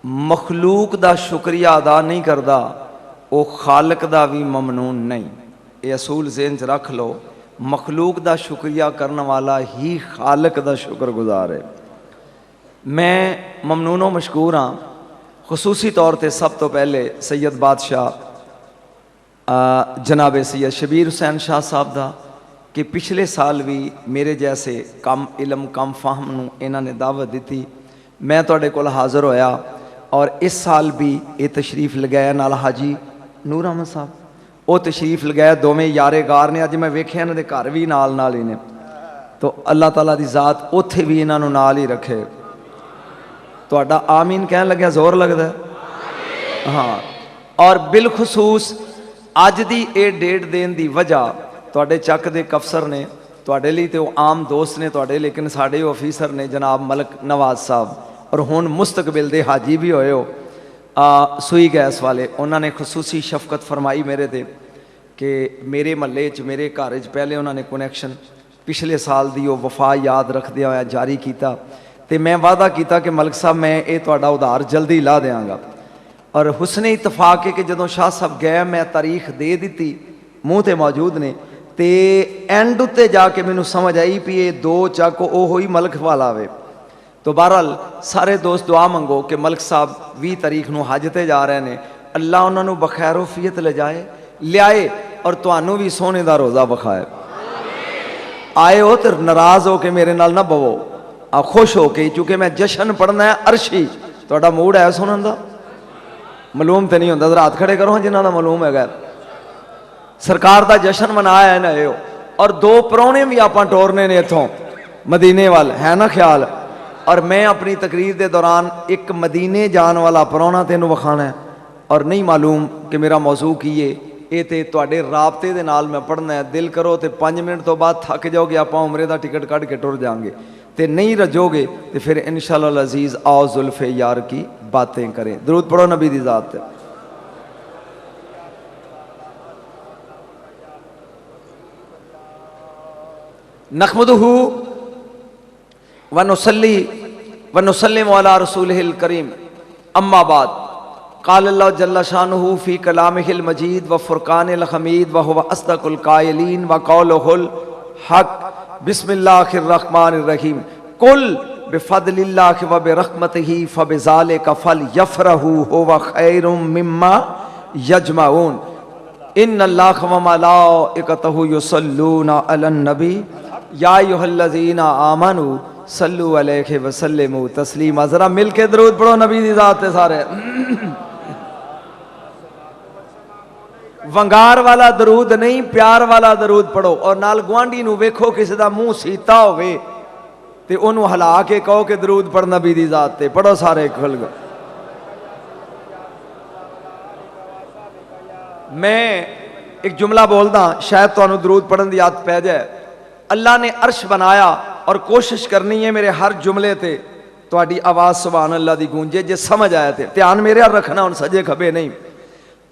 मखलूक दा शुक्रिया अदा नहीं करता वो खालक दा भी ममनून नहीं। ये असूल ज़हन च रख लो, मखलूक दा शुक्रिया करने वाला ही खालक दा शुक्रगुजार है। मैं ममनून व मशकूर हाँ खसूसी तौर पर सब तो पहले सैयद बादशाह जनाब सैयद शबीर हुसैन शाह साहब का कि पिछले साल भी मेरे जैसे कम इलम कम फाहम नूं इन्हां ने दावत दी, मैं तुहाडे कोल हाज़र होया और इस साल भी ये तशरीफ़ लगाया नाल हाजी नूर अहमद साहब वो तशरीफ़ लगाया, दोवें यारे गार ने। अज मैं वेख्या इन्हां दे घर भी नाल ही ने, तो अल्लाह ताला दी ज़ात उत्थे भी इन्हां नूं नाल ही रखे। तुहाडा आमीन कहन लग्या जोर लगदा है? हाँ। और बिलखसूस अज दी ये डेट देन दी वजह तुहाडे चक दे कफसर ने, तुहाडे लई ते वो आम दोस्त ने तुहाडे, लेकिन साडे ऑफिसर ने जनाब मलक नवाज साहब और हुण मुस्तकबिल दे हाजी भी होए हो सुई गैस वाले। उन्होंने खसूसी शफकत फरमाई मेरे ते कि मेरे महल्ले च मेरे घर च पहले उन्होंने कनैक्शन पिछले साल दी वो वफा याद रखदे होया जारी किया, तो मैं वादा किया कि मलक साहब मैं ये तुहाडा उधार जल्दी ला देंगा। और हुसने इतफाक है कि जदों शाह साहब गए मैं तारीख दे दी, मूँह ते मौजूद ने, तो एंड उत्ते जाके मैनू समझ आई भी ये दो चक वो ही मलक वाला वे। तो बहरहाल सारे दोस्त दुआ मंगो कि मलक साहब 20 तारीख को हज ते जा रहे हैं, अल्लाह उन्होंने बखैरोफियत ले जाए लियाए और तुहानू भी सोने का रोज़ा बखाए। आए हो तो नाराज़ हो के मेरे नाल ना बवो, आ खुश हो के, चूँकि मैं जश्न पढ़ना है अरशी। तुहाडा मूड है सुनन का? मालूम तो नहीं होंदा, जरा हाथ खड़े करो जिन्हों का मालूम है। सरकार का जश्न मनाया है ना ये, और 2 परौने भी आप टोरने ने इथों मदीने वाल, है ना ख्याल? और मैं अपनी तकरीर के दौरान एक मदीने जान वाला परौना तेनों विखाना है, और नहीं मालूम कि मेरा मौजू की है। ये तो तुहाडे राबते दे नाल मैं पढ़ना है। दिल करो तो 5 मिनट तो बाद थक जाओगे, आप उमरे का टिकट कढ़ के टुर जाएंगे, तो नहीं रजोगे तो फिर इंशाअल्लाह अजीज़ आओ जुल्फ़े यार की बातें करें। दरूद पढ़ो नबी दी ज़ात। नहमदुहु व नुसल्ली व नुसल्लिमु अला रसूलिहिल करीम, अम्मा बाद। क़ाल अल्लाहु जल्ल शानुहु फ़ी कलामिहिल मजीद व फ़ुरक़ानिल हमीद व हुवा अस्दक़ुल क़ाइलीन व क़ौलुहुल हक़। बिस्मिल्लाहिर रहमानिर रहीम। कुल बिफ़ज़लिल्लाहि व बिरहमतिही फ़बिज़ालिका फ़लयफ़रहू हुवा ख़ैरुम मिम्मा यजमऊन। इन्नल्लाह व मलाइकतहु युसल्लूना अलन नबी या अय्युहल्लज़ीना आमनू सल्लु अलैहि व सल्लिमू तस्लीमा। जरा मिल के दरूद पढ़ो नबी दी ज़ात ते सारे। वंगार वाला दरूद नहीं, प्यार वाला दरूद पढ़ो। और नाल गुआंढी नूं वेखो किसी दा मुंह सीता होवे ते ओनू हला के कहो कि दरूद पढ़ नबी दी ज़ात ते। पढ़ो सारे खुल गए। मैं एक जुमला बोलदा, शायद तुहानू दरूद पढ़न की आदत पै जाए। अल्लाह ने अर्श बनाया और कोशिश करनी है मेरे हर जुमले ते तुहाडी आवाज़ सुभान अल्लाह दी गूंजे। जे समझ आया तो ध्यान मेरे हाल रखना, हुण सजे खबे नहीं।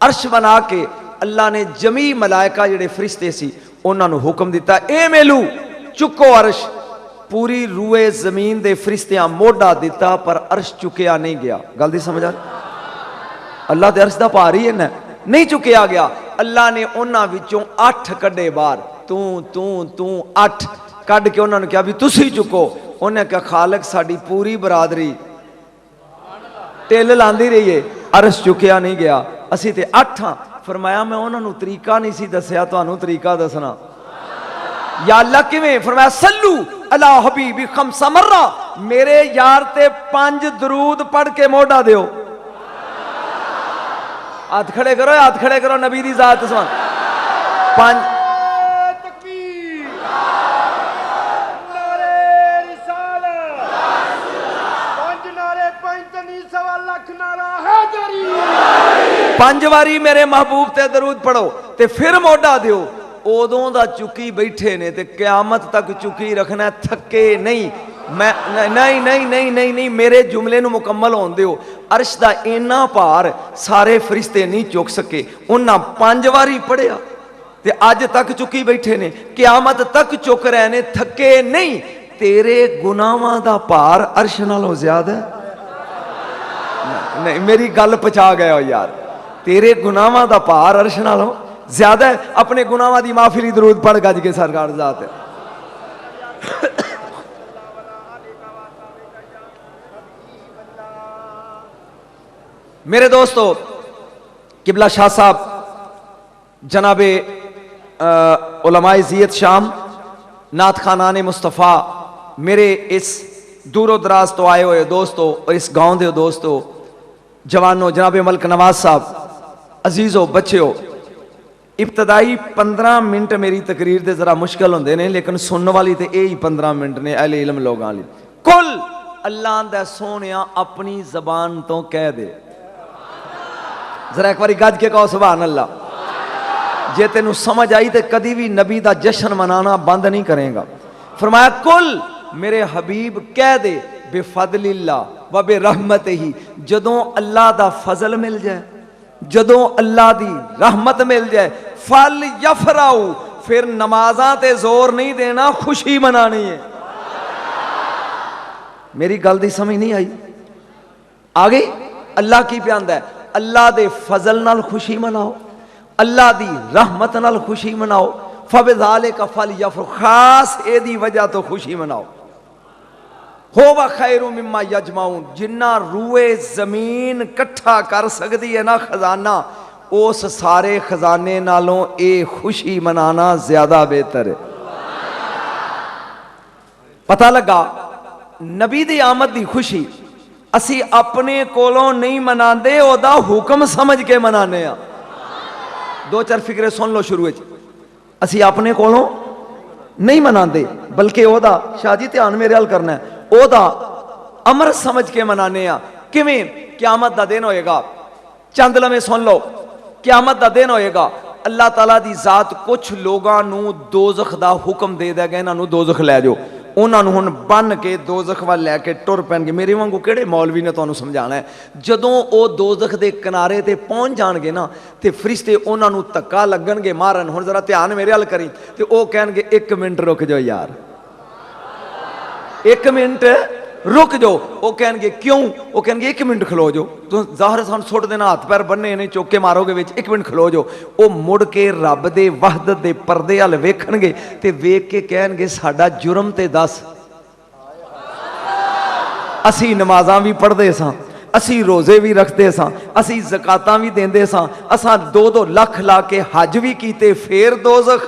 अर्श बना के अल्लाह ने जमी मलाइका जिहड़े फरिश्ते सी उन्होंने हुक्म दिता, ए मेलू चुको अर्श। पूरी रूए जमीन दे फरिश्तियां मोढ़ा दिता पर अर्श चुकया नहीं गया। गल दी समझ आ? अल्लाह दे अर्श दा भार ही इन्ना, नहीं चुकया गया। अल्लाह ने उन्हां विचों 8 कड्डे बाहर, तू 8 कढ़ के उन्होंने कहा भी तुसी चुको। उन्हें कहा खालक साड़ी पूरी बरादरी टिल लांदी रही है, अर्श चुकया नहीं गया, असी ते 8 हाँ। फरमाया मैं उन्होंने तरीका नहीं सी दसिया, तुहानू तरीका दसना। या अल्लाह किवें? फरमाया सल्लू अला हबीबी खमसा मर्रा, मेरे यार ते 5 दरूद पढ़ के मोढ़ा दियो। हाथ खड़े करो, हाथ खड़े करो नबी दी ज़ात सुन। 5 वारी मेरे महबूब ते दरूद पढ़ो ते फिर मोढ़ा दियो। उदों दा चुकी बैठे ने ते क़यामत तक चुकी रखना, थके नहीं। मैं नहीं नहीं नहीं नहीं नहीं, मेरे जुमले नूं मुकम्मल होण दिओ। अर्श दा इन्ना भार सारे फरिश्ते नहीं चुक सके, उन्हां 5 वारी पढ़िया ते अज तक चुकी बैठे ने, क़यामत तक चुक रहे ने, थके नहीं। तेरे गुनाहां दा भार अर्श नालों ज्यादा नहीं मेरी गल पचा गया हो यार, तेरे गुनाहों का भार अर्श नालों ज्यादा है। अपने गुनाहों की माफी ली दरूद पढ़ गज के सरकार जात है। मेरे दोस्तों, किबला शाह साहब जनाबे उलमाए ज़ियत शाम नात खानान मुस्तफ़ा, मेरे इस दूरो दराज तो आए हुए दोस्तों और इस गांव के दोस्तों, जवानों, जनाबे मलक नवाज साहब, अजीज़ों, बच्चों, इब्तदाई 15 मिनट मेरी तकरीर दे जरा मुश्किल होंगे ने, लेकिन सुनने वाली तो यही 15 मिनट ने अहले इल्म लोगों वाली। कुल अल्लाह दा सोनिया अपनी जबान तो कह दे, जरा एक बार गज के कहो सुभान अल्लाह। जे तेन समझ आई तो कभी भी नबी का जश्न मनाना बंद नहीं करेगा। फरमाया कुल मेरे हबीब कह दे बेफदलिल्लाह व बेरहमत ही, जदों अल्लाह दा फजल मिल जाए, जदों अल्लाह दी रहमत मिल जाए, फल यफराऊ, फिर नमाजा ते जोर नहीं देना, खुशी मनानी है। मेरी गल दी समझ नहीं आई? आ गई? अल्लाह की प्यांदा है, अल्लाह दे फजल नाल खुशी मनाओ, अल्लाह दी रहमत नाल खुशी मनाओ। फबिज़ालिका फलयफ़रहू, खास एदी वजह तो खुशी मनाओ। होवा खैरु मिम्मा यजमाऊन, जिन्ना रूए जमीन कट्ठा कर सकती है ना खजाना, उस सारे खजाने नालों ए खुशी मनाना ज्यादा बेहतर है। पता लगा नबी दी आमद दी खुशी असी अपने कोलों नहीं मनाते, ओदा हुक्म समझ के मनाने आ। दो चार फिक्रे सुन लो शुरू में, असी अपने कोलों नहीं मनाते बल्कि ओदा, शाह जी ध्यान मेरे हाल करना है, ओदा अमर समझ के मनाने आ। किवें? क़यामत दा दिन होएगा, चंद लम्हे सुन लो, क़यामत दा दिन होएगा, अल्लाह ताला दी जात कुछ लोगों नूं दोज़ख दा हुक्म दे देगा, इन्हां नूं दोज़ख लै जाओ। उन्होंने हुण बन के दोज़ख वाल लैके टुर पैणगे। मेरे वांगू किहड़े मौलवी ने तुहानूं समझाना है? जदों वो दोज़ख दे किनारे ते पहुंच जाणगे ना, ते फरिश्ते उन्होंने धक्का लगणगे, मारन। हुण जरा ध्यान मेरे हाल करी, ते वो कहणगे 1 मिनट रुक जाओ यार, 1 मिनट रुक जाओ। वो कहणगे क्यों? वो कहणगे 1 मिनट खलो जाओ, तुम ज़ाहिर सानूं सुट देना, हाथ पैर बन्ने ने, चौके मारोगे विच, 1 मिनट खलो जाओ। वो मुड़ के रब दे वहदत दे परदे हल वेखणगे ते वेख के कहणगे साडा जुर्म ते दस। असी नमाज़ां भी पढ़दे सां, असी रोजे भी रखते सां, असी ज़कातां भी देंदे सां, असां 2-2 लाख ला के हज भी कीते, फिर दोज़ख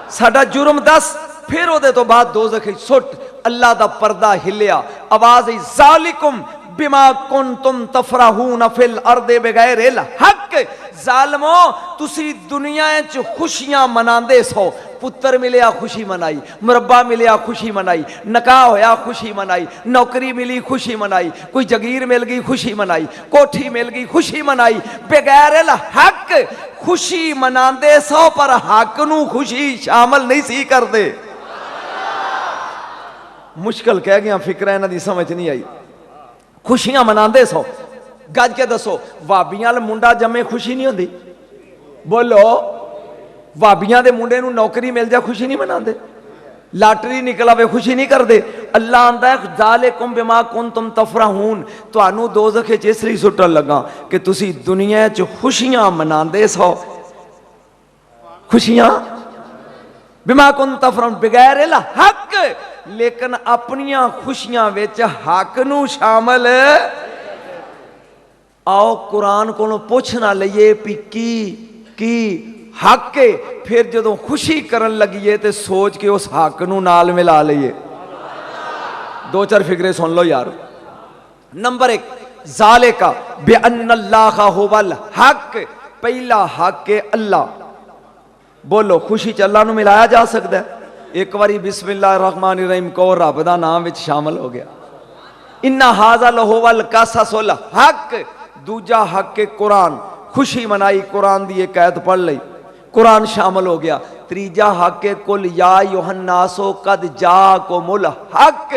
साडा जुर्म दस। फिर ओदे तो बाद दोज़ख सुट। अल्लाह दा पर्दा हिलिया, आवाज आई ज़ालिकुम बिमा कुंतुम तफरहून फिल अर्दे बिगैरिल हक। ज़ालिमो, तुसी दुनिया च खुशियां मनांदे सो, पुत्र मिलिया खुशी मनाई, मुरब्बा मिलिया खुशी मनाई, नकाह होया खुशी मनाई, नौकरी मिली खुशी मनाई, कोई जगीर मिल गई खुशी मनाई, कोठी मिल गई खुशी मनाई। बिगैरिल हक खुशी मनांदे सो, पर हक नूं खुशी शामिल नहीं सी करदे। मुश्किल कह गया, फिक्र इन्हां दी समझ नहीं आई। खुशियां मनांदे सो, गज के दसो, भाबियां वाल मुंडा जमे खुशी नहीं होंदी? बोलो, भाबियां दे मुंडे नूं नौकरी मिल जाए खुशी नहीं मनाते? लाटरी निकल आवे खुशी नहीं करते? अल्लाह आंदा है ज़ालिकुम बिमा कुंतुम तफरहून, तुहानूं दोज़ख च इसलिए सुट्टन लगा कि तुसी दुनिया च खुशियां मनांदे सो। खुशियां बिमा कुंतुम तफरहून बिगैरिल हक, लेकिन अपनियां खुशियां विच हक नूं शामिल। आओ कुरान को पुछ ना लईए भी की हक है, फिर जदों खुशी करन लगिए तो सोच के उस हक नूं नाल मिला लईए। 2-4 फिक्रे सुन लो यार। नंबर 1, ज़ालिका बिअन्नल्लाह हुवल हक, पहला हक है अल्लाह। बोलो, खुशी च अल्लाह नूं मिलाया जा सकता है? एक बारी बिस्मिल्लाहिर्रहमानिर्रहीम को रब दा नाम विच शामिल हो गया। इन्ना हाज़ा लहुवल कससुल हक। दूजा हक के कुरान, खुशी मनाई, कुरान दी एक आयत पढ़ लई, कुरान शामिल हो गया। तीजा हक के कुल या युहन्नासो कद जाकुमुल हक,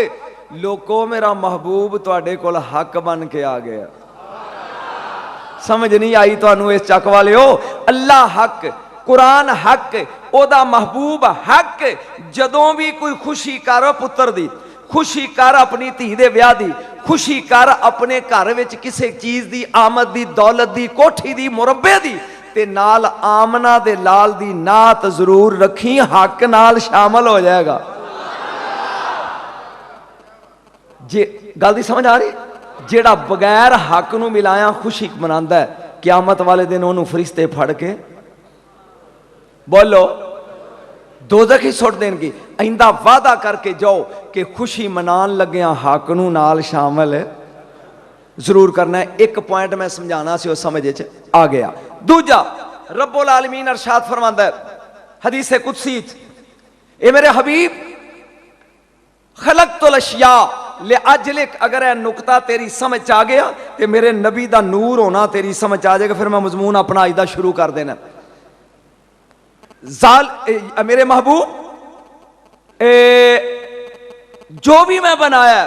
लोको मेरा महबूब तुहाडे कोल हक बन के आ गया। समझ नहीं आई तुहानूं इस चक वाले हो? अल्लाह हक, कुरान हक, ओदा महबूब हक। जदों भी कोई खुशी कर पुत्र दी, खुशी कर अपनी धी दे ब्याह दी, खुशी कर अपने घर विच किसी चीज की, आमद की, दौलत की, कोठी की, मुरब्बे की, ते नाल आमना दे लाल दी नात जरूर रखी, हक नाल शामिल हो जाएगा। जे गल दी समझ आ रही? जेड़ा बगैर हक नूं मिलाया खुशी मनांदा है, क्यामत वाले दिन उन्होंने फरिश्ते फड़ के बोलो दोज़ख ही सुट देंगे। इंदा वादा करके जाओ कि खुशी मनान लग्या हक नूं नाल शामिल जरूर करना है। एक पॉइंट मैं समझाना सी, उस समझ आ गया। दूजा, रब्बुल आलमीन अरशाद फरमांदा है हदीस कुदसी, ए मेरे हबीब खलक़तुल अशिया ले अजलिक, अगर यह नुकता तेरी समझ आ गया तो मेरे नबी का नूर होना तेरी समझ आ जाएगा। फिर मैं मजमून अपना अजदा शुरू कर देना। मेरे महबूब जो भी मैं बनाया,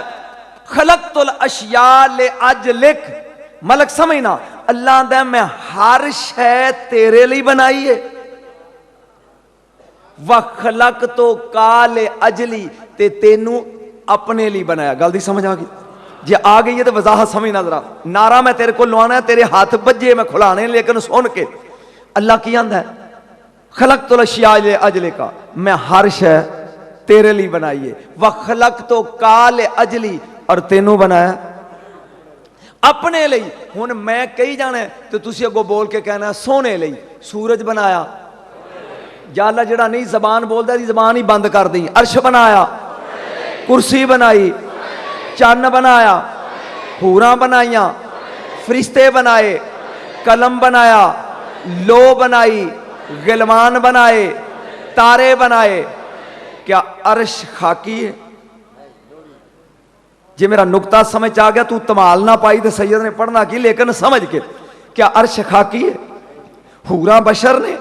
खलक़तुल अशिया ले अजलिक, मलक समझना अल्लाह दा मैं हर शै तेरे लिए बनाई है। व खलक़तो का ले अजली, ते तेनू अपने लिए बनाया। गल दी समझ आ गई? जे आ गई है तो वजाहत समझना जरा। नारा मैं तेरे को लवाना है, तेरे हाथ बज्जे मैं खुलाने, लेकिन सुन के अल्लाह की आंदा है खलक़तुल अशिया ले अजले का, मैं हर शै तेरे लिए बनाई है। व खलक़तो का ले अजली, और तेनू बनाया अपने लिए। हुण मैं कही जाना तो तुसी अगों बोल के कहना सोने लिए। सूरज बनाया, या अल्लाह जेड़ा नहीं जबान बोलता दी जबान ही बंद कर दी। अर्श बनाया, कुर्सी बनाई, चन्न बनाया, हूरां बनाइया, फरिश्ते बनाए, कलम बनाया, लो बनाई, गिलमान बनाए, तारे बनाए। क्या अर्श खाकी है? जे मेरा नुकता समझ आ गया, तू तमाल ना पाई तो सैयद ने पढ़ना की, लेकिन समझ के क्या अर्श खाकी है? हूरा बशर ने,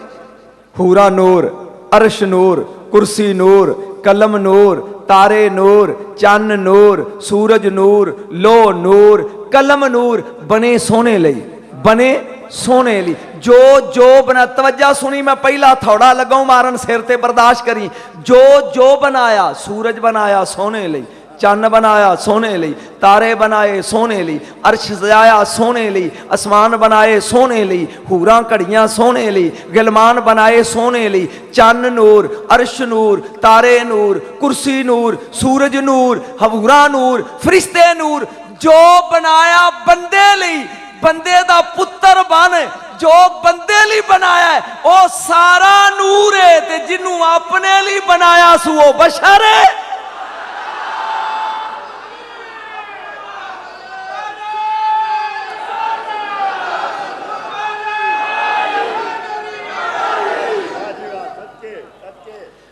हूरा नूर, अर्श नूर, कुर्सी नूर, कलम नूर, तारे नूर, चन्न नूर, सूरज नूर, लो नूर, कलम नूर। बने सोने लई, बने सोने ली। जो जो बना, तवज्जा सुनी, मैं पहला थोड़ा लगाऊं मारन, सिर ते बर्दाश्त करी। जो जो बनाया, सूरज बनाया सोने लई, चन्न बनाया सोने ली, तारे बनाए सोने ली, अर्श सजाया सोने ली, आसमान बनाए सोने ली, हूरां घड़ियां सोने ली, गिलमान बनाए सोने ली, चन्न नूर, अर्श नूर, तारे नूर, कुर्सी नूर, सूरज नूर, हूरां नूर, फरिश्ते नूर। जो बनाया बंदे ली, बंदे दा पुत्र बन, जो बंदे ली बनाया है वो सारा नूर है, ते जिन्नू अपने ली बनाया सू वो बशर है।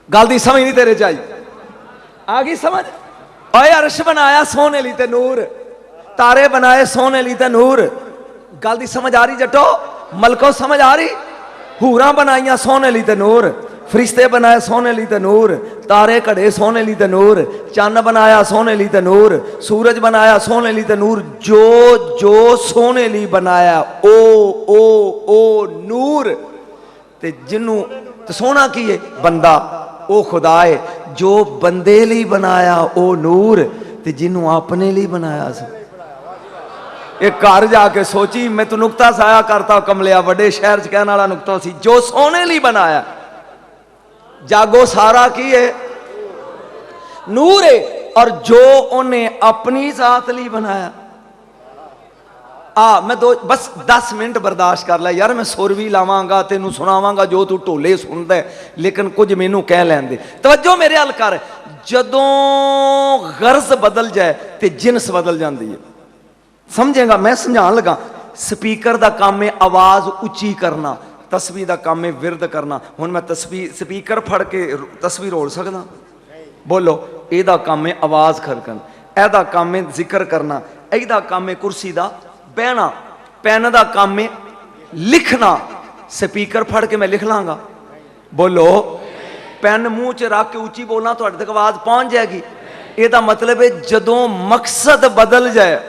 गल दी समझ नहीं तेरे चाहिए? आ गई समझ? ओए अर्श बनाया सोने ली ते नूर, तारे बनाए सोने ली ते नूर। गल दी समझ आ रही जटो? मलको समझ आ रही? हूरां बनाइया सोने ली ते नूर, फरिश्ते बनाए सोने ली ते नूर, तारे घड़े सोने ली ते नूर, चन्न बनाया सोने ली ते नूर, सूरज बनाया सोने ली ते नूर। जो जो सोने ली बनाया ओ नूर, ते जिन्नू तो सोना की है बंदा, ओ खुदा है। जो बंदे लिए बनाया ओ नूर, ते जिन्नू अपने लिए बनाया सी। एक घर जाके सोची, मैं तो नुकता साया करता कमलिया, बड़े शहर च कहने वाला नुकता सी। जो सोने लिए बनाया, जागो सारा की है नूर है, और जो उन्हें अपनी जात लिए बनाया। मैं बस 10 मिनट बर्दाश्त कर लै यार, मैं सुर भी लावांगा, तेनू सुनावांगा जो तू ढोले सुनदा है, लेकिन कुछ मैनू कह लैन दे। तवज्जो मेरे हल कर। जदों गर्ज बदल जाए तो जिनस बदल जाती है, समझेगा? मैं समझान लगा। स्पीकर का काम है आवाज उच्ची करना, तस्वीर का काम है विरद करना। हुण मैं तस्वीर स्पीकर फड़ के तस्वीर रोल सकदा? बोलो। एदा काम है आवाज खड़कन, एदा काम है जिक्र करना, एदा काम है कुर्सी का बहना, पेन का काम है लिखना। स्पीकर फड़ के मैं लिख लांगा? बोलो। पेन मुंह च रख के उच्ची बोलना, तुहाडे तक आवाज पहुंच जाएगी। एदा मतलब है जदों मकसद बदल जाए,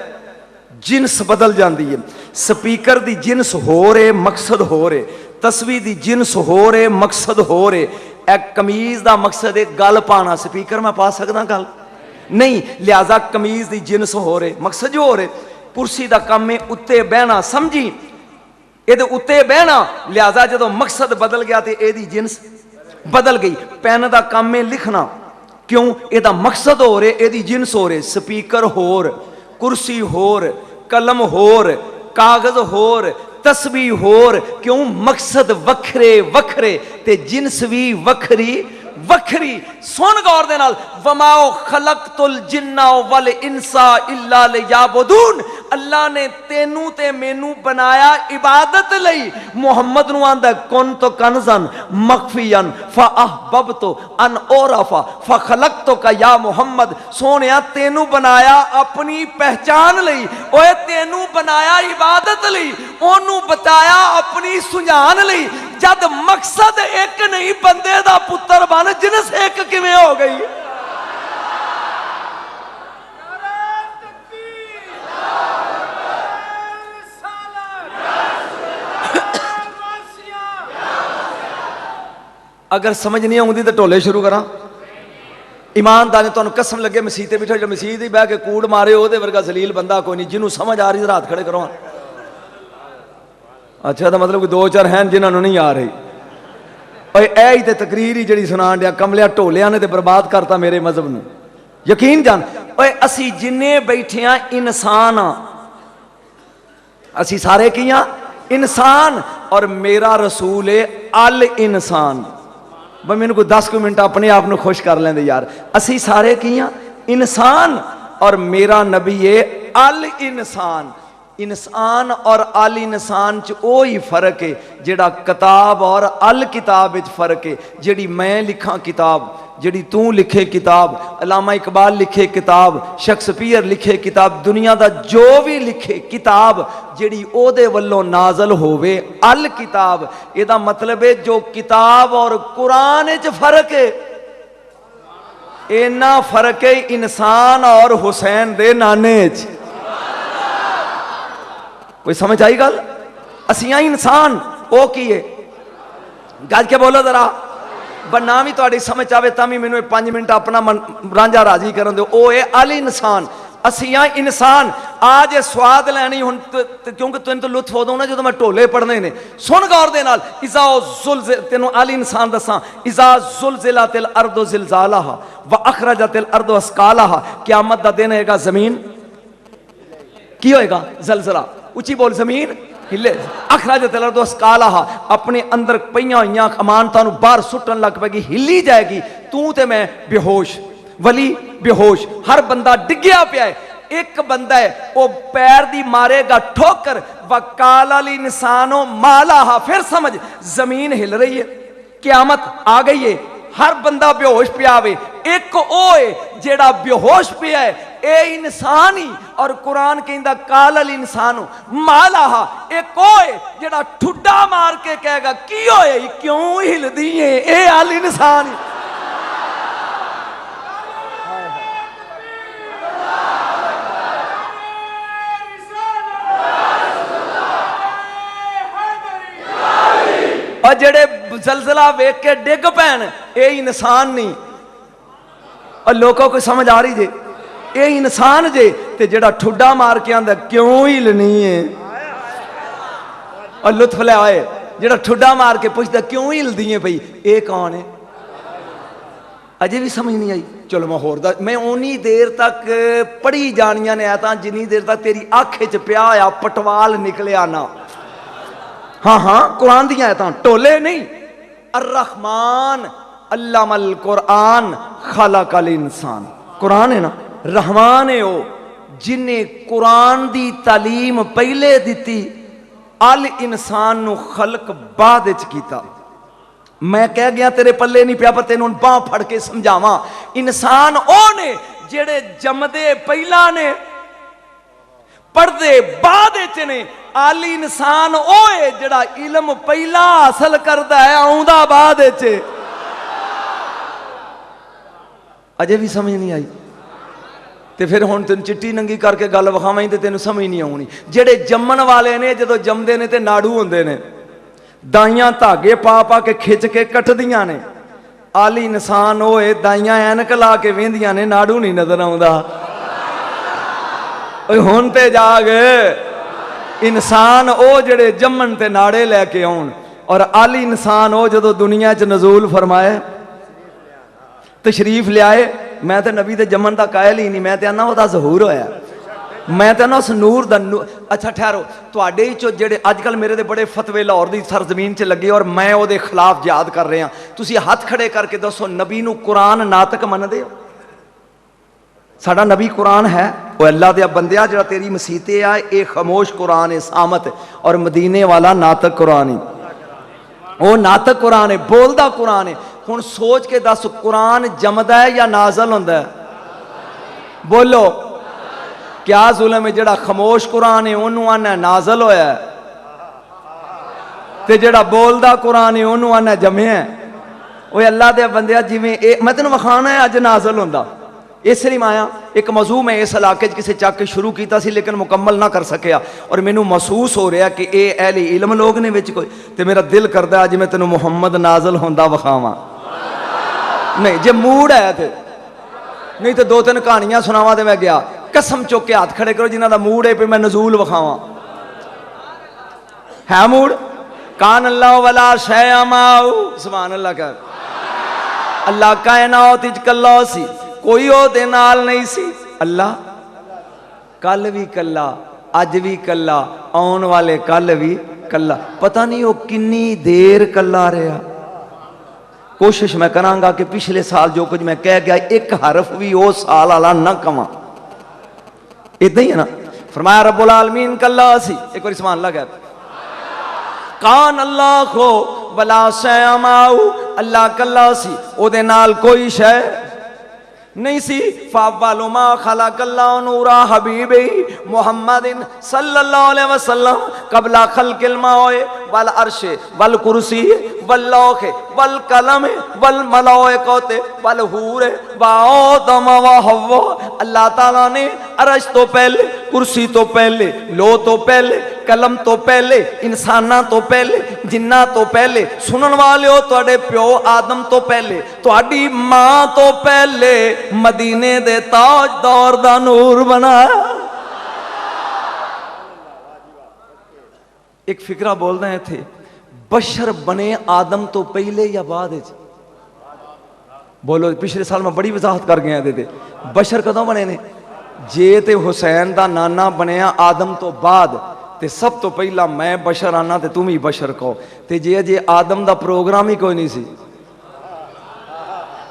जिनस बदल जाती है। स्पीकर की जिनस हो रहे, मकसद हो रहे। तस्वीर की जिनस हो रहे, मकसद हो रहे। एक कमीज का मकसद है गल पाना, स्पीकर मैं पा सकदा गल? नहीं, लिहाजा कमीज की जिनस हो रहे, मकसद जो हो रहे, कुर्सी का काम है उत्ते बहना, समझी ये उत्ते बहना, लिहाजा जो मकसद बदल गया तो यदी जिनस बदल गई। पेन का काम है लिखना, क्यों, यदा मकसद हो रहे, यदी जिनस हो रहे। स्पीकर होर, कुर्सी होर, कलम होर, कागज होर, तस्वीर होर, क्यों, मकसद वखरे वखरे ते जिनस भी वखरी वखरी। सुन गौर दे नाल, वमाओ खलकतुल जिन्ना वल इंसा इल्ला लियाबुदून। अल्लाह ने तेनू ते मैनू बनाया इबादत लई। मुहम्मद नू आंदा कुन तो कनजन मखफियन फअहबबतु अन औरफा फखलकतु का या मुहम्मद। सोनिया तेनू बनाया अपनी पहचान लई, ओए तेनू बनाया इबादत लई, ओनू बताया अपनी सुझान लई। जद मकसद एक नहीं, बंदे दा पुत्र बन जिनस एक किवें हो गई। अगर समझ नहीं आती तो ढोले शुरू करा। ईमानदार ने तुहानू कसम लगे मसीत बैठे, जो मसीत ही बह के कूड़ मारे वो वर्गा जलील बंदा कोई नहीं। जिन्होंने समझ आ रही रात खड़े करो। अच्छा, तो मतलब कि दो चार हैं जिन्होंने नहीं आ रही। ही तो तकरीर ही जी सुना दिया, कमलिया ढोलिया ने तो बर्बाद करता मेरे मजहब न। यकीन जान, असी जिन्ने बैठे हाँ इंसान हाँ, असी सारे की हाँ इंसान, और मेरा रसूल है अल इंसान। भाई मैंने कोई 10 मिनट अपने आप को खुश कर लेंदे यार। असी सारे की हाँ इंसान, और मेरा नबी है अल इंसान। इंसान और अल इंसान च ओ ही फर्क है जेड़ा किताब और अल किताब विच फर्क है। जेड़ी मैं लिखा किताब, जेड़ी तू लिखे किताब, अलामा इकबाल लिखे किताब, शेक्सपियर लिखे किताब, दुनिया दा जो भी लिखे किताब, जेड़ी ओदे वल्लों नाजल होवे अल किताब। एदा मतलब है जो किताब और कुरान विच फर्क है, इन्ना फर्क है इंसान और हुसैन दे नाने च। कोई समझ आई गल? असिया इंसान, वो की है, गज के बोलो जरा। बनना भी थोड़ी समझ आवे तां भी मैनू 5 मिनट अपना मन रांझा राजी करन दो। ओ है अल इंसान, असिया इंसान। आज ये स्वाद लैनी हुण, क्योंकि तेन तो लुत्फ उदों ना जो मैं ढोले पढ़ने ने। सुन गौर दे नाल, इज़ा ज़ुलज़िल, तेनू अल इंसान दसां, इज़ा ज़ुलज़िलतिल अर्दु ज़िलज़ालहा व अखरजतिल अर्दु अस्कालहा। क़यामत दा दिन होएगा, जमीन की होएगा, ज़लज़ला। उची बोल, जमीन हिले। अखराजतिल अर्दु अस्कालहा, अपने अंदर पईयां होईयां अमानतां नूं बाहर सुट्टन लग पेगी, हिली जाएगी। तू ते मैं बेहोश, वली बेहोश, हर बंदा डिग्या पिया है। एक बंदा है वो पैर दी मारेगा ठोकर, वकाल अल इंसानो मालाहा। फिर समझ, जमीन हिल रही है, क़यामत आ गई है, हर बंदा बेहोश पिया वे। एक ओ है जेड़ा बेहोश पिया है, ए इंसान ही। और कुरान कहता काल अल इंसानो मालाहा। एक ओ है जेड़ा ठुड्डा मार के कहेगा की होए, क्यों हिलदी है, ए अल इंसान ही। और जेड़े जलजला वेख के डिग पैन, ये इंसान नहीं। और लोगों को समझ आ रही जे, ये इंसान जे। ते जेड़ा ठुड्डा मार के आंदा क्यों हिलनी है, और लुत्फ ले आए, जेड़ा ठुड्डा मार के पूछता क्यों हिलदी है भाई, ये कौन है? अजे भी समझ नहीं आई। चलो मैं होर मैं उन्नी देर तक पढ़ी जानिया ने आयतां जिन्नी देर तक तेरी अख च पिया होया पटवाल निकलिया ना। हाँ हाँ, कुरान दी आयतां, टोले नहीं। अर्रहमान अल्लामल कुरान खलकल इंसान। कुरान है ना, रहमान है वो जिन्हें कुरान दी तालीम पहले दिती, अल इंसान नु खलक बाद विच कीता। मैं कह गया तेरे पल्ले नहीं पिया, पर तेन बाह फड़ के समझावा। इंसान ओ ने जेड़े जमदे पहला ने, पढ़दे बाद विच ने। अल इंसान ओ है जेड़ा इल्म पहला हासिल करदा है, आउंदा बाद विच। अजे भी समझ नहीं आई तो फिर हुण तेन चिट्टी नंगी करके गल विखावां तो तेन समझ नहीं आनी। जेड़े जम्मन वाले ने जो जमदे ने ते नाड़ू हुंदे ने, दाइयां धागे पा पा के खिच के कटदियां ने, आली इंसान होए दाइयां ऐनक ला के वेंदियां ने नाड़ू नहीं नजर आउंदा। हुण ते जाग इंसान ओ जड़े जम्मन ते नाड़े लैके आउण, और आली इंसान ओ जदों दुनिया च नजूल फरमाए तशरीफ लियाए। मैं तो नबी दे जम्मन दा कायल ही नहीं, मैं तो आना ओहदा ज़हूर होया, मैं तो ना उस नूर दा अच्छा ठहरो तुहाडे चो जेड़े अजकल मेरे दे बड़े फतवे लाहौर दी सरजमीन च लगे और मैं ओहदे खिलाफ याद कर रहा, तुसी हाथ खड़े करके दसो नबी नू कुरान नातक मनदे हो? साडा नबी कुरान है? वो अल्लाह दे बंदिया जरा तेरी मसीते आ ये खामोश कुरान है सामत, और मदीने वाला नातक कुरान है, वो नातक कुरान है, बोलदा कुरान है। हुण सोच के दस कुरान जमदा है या नाजल होंदा है? बोलो क्या जुल्म है? जड़ा खामोश कुरान है उन्होंने आना नाजल होया है, ते जड़ा बोलदा कुरान है उन्होंने आना जमया है। वो अल्लाह दे बंदिया जिवें मैं तेन विखाना है अज नाजल होंदा, इसलिए माया एक मौजू मैं इस इलाके किसी चक के शुरू किया सी लेकिन मुकम्मल ना कर सकिया, और मैनू महसूस हो रहा कि ये अहले इल्म लोग ने विच कोई, तो मेरा दिल करता अज मैं तेन मुहम्मद नाजल होंदा विखावां। नहीं जे मूड है तो नहीं तो दो तीन कहानियां सुनावा तो मैं गया। कसम चुक के हाथ खड़े करो जिन्हों का मूड है पे मैं नजूल विखावां। है मूड? कान अल्लाह वाला शैमाऊ सुभान अल्लाह कर। अल्लाह कायनात विच कल्ला सी, कोई ओहदे नाल नहीं सी। अल्लाह कल भी कल्ला, अज भी कल्ला, आने वाले कल भी कल्ला। पता नहीं वो किन्नी देर कल्ला रहा। कोशिश मैं करांगा कि पिछले साल जो कुछ मैं कह गया एक हरफ भी वो साल वाला ना कवां। इदा ही है ना? फरमाया रब्बुल आलमीन कल्ला सी, एक बार सुभान अल्लाह कह। कान अल्लाह को वला शैमाऊ, अल्लाह कल्ला सी ओदे नाल कोई शै नहीं सी। फावालुमा खलकल्ला नूरा हबीबी मुहम्मदिन सल्लल्लाहु अलैहि वसल्लम कबला खलकिल माए वल अर्शे वल कुर्सी वल लौहे वल कलम वल मलाइकते वल हूर व आदम व हव्वा। अल्लाह ताला ने अर्श तो पहले, कुर्सी तो पहले, लो तो पहले, कलम तो पहले, इंसाना तो पहले, जिन्ना तो पहले, सुनन वाले हो तुहाडे प्यो आदम तो पहले, तुहाडी मां तो पहले मदीने दे ताजदार दा नूर बनाया। एक फिक्रा बोलते हैं थे, बशर बने आदम तो पहले या बाद? बोलो पिछले साल मैं बड़ी वजाहत कर गया थे बशर कदों बने ने? जे ते हुसैन दा नाना बनया आदम तो बाद ते सब तो पहला मैं बशर आना ते तुम ही बशर कहो, ते जे अजे आदम दा प्रोग्राम ही कोई नहीं सी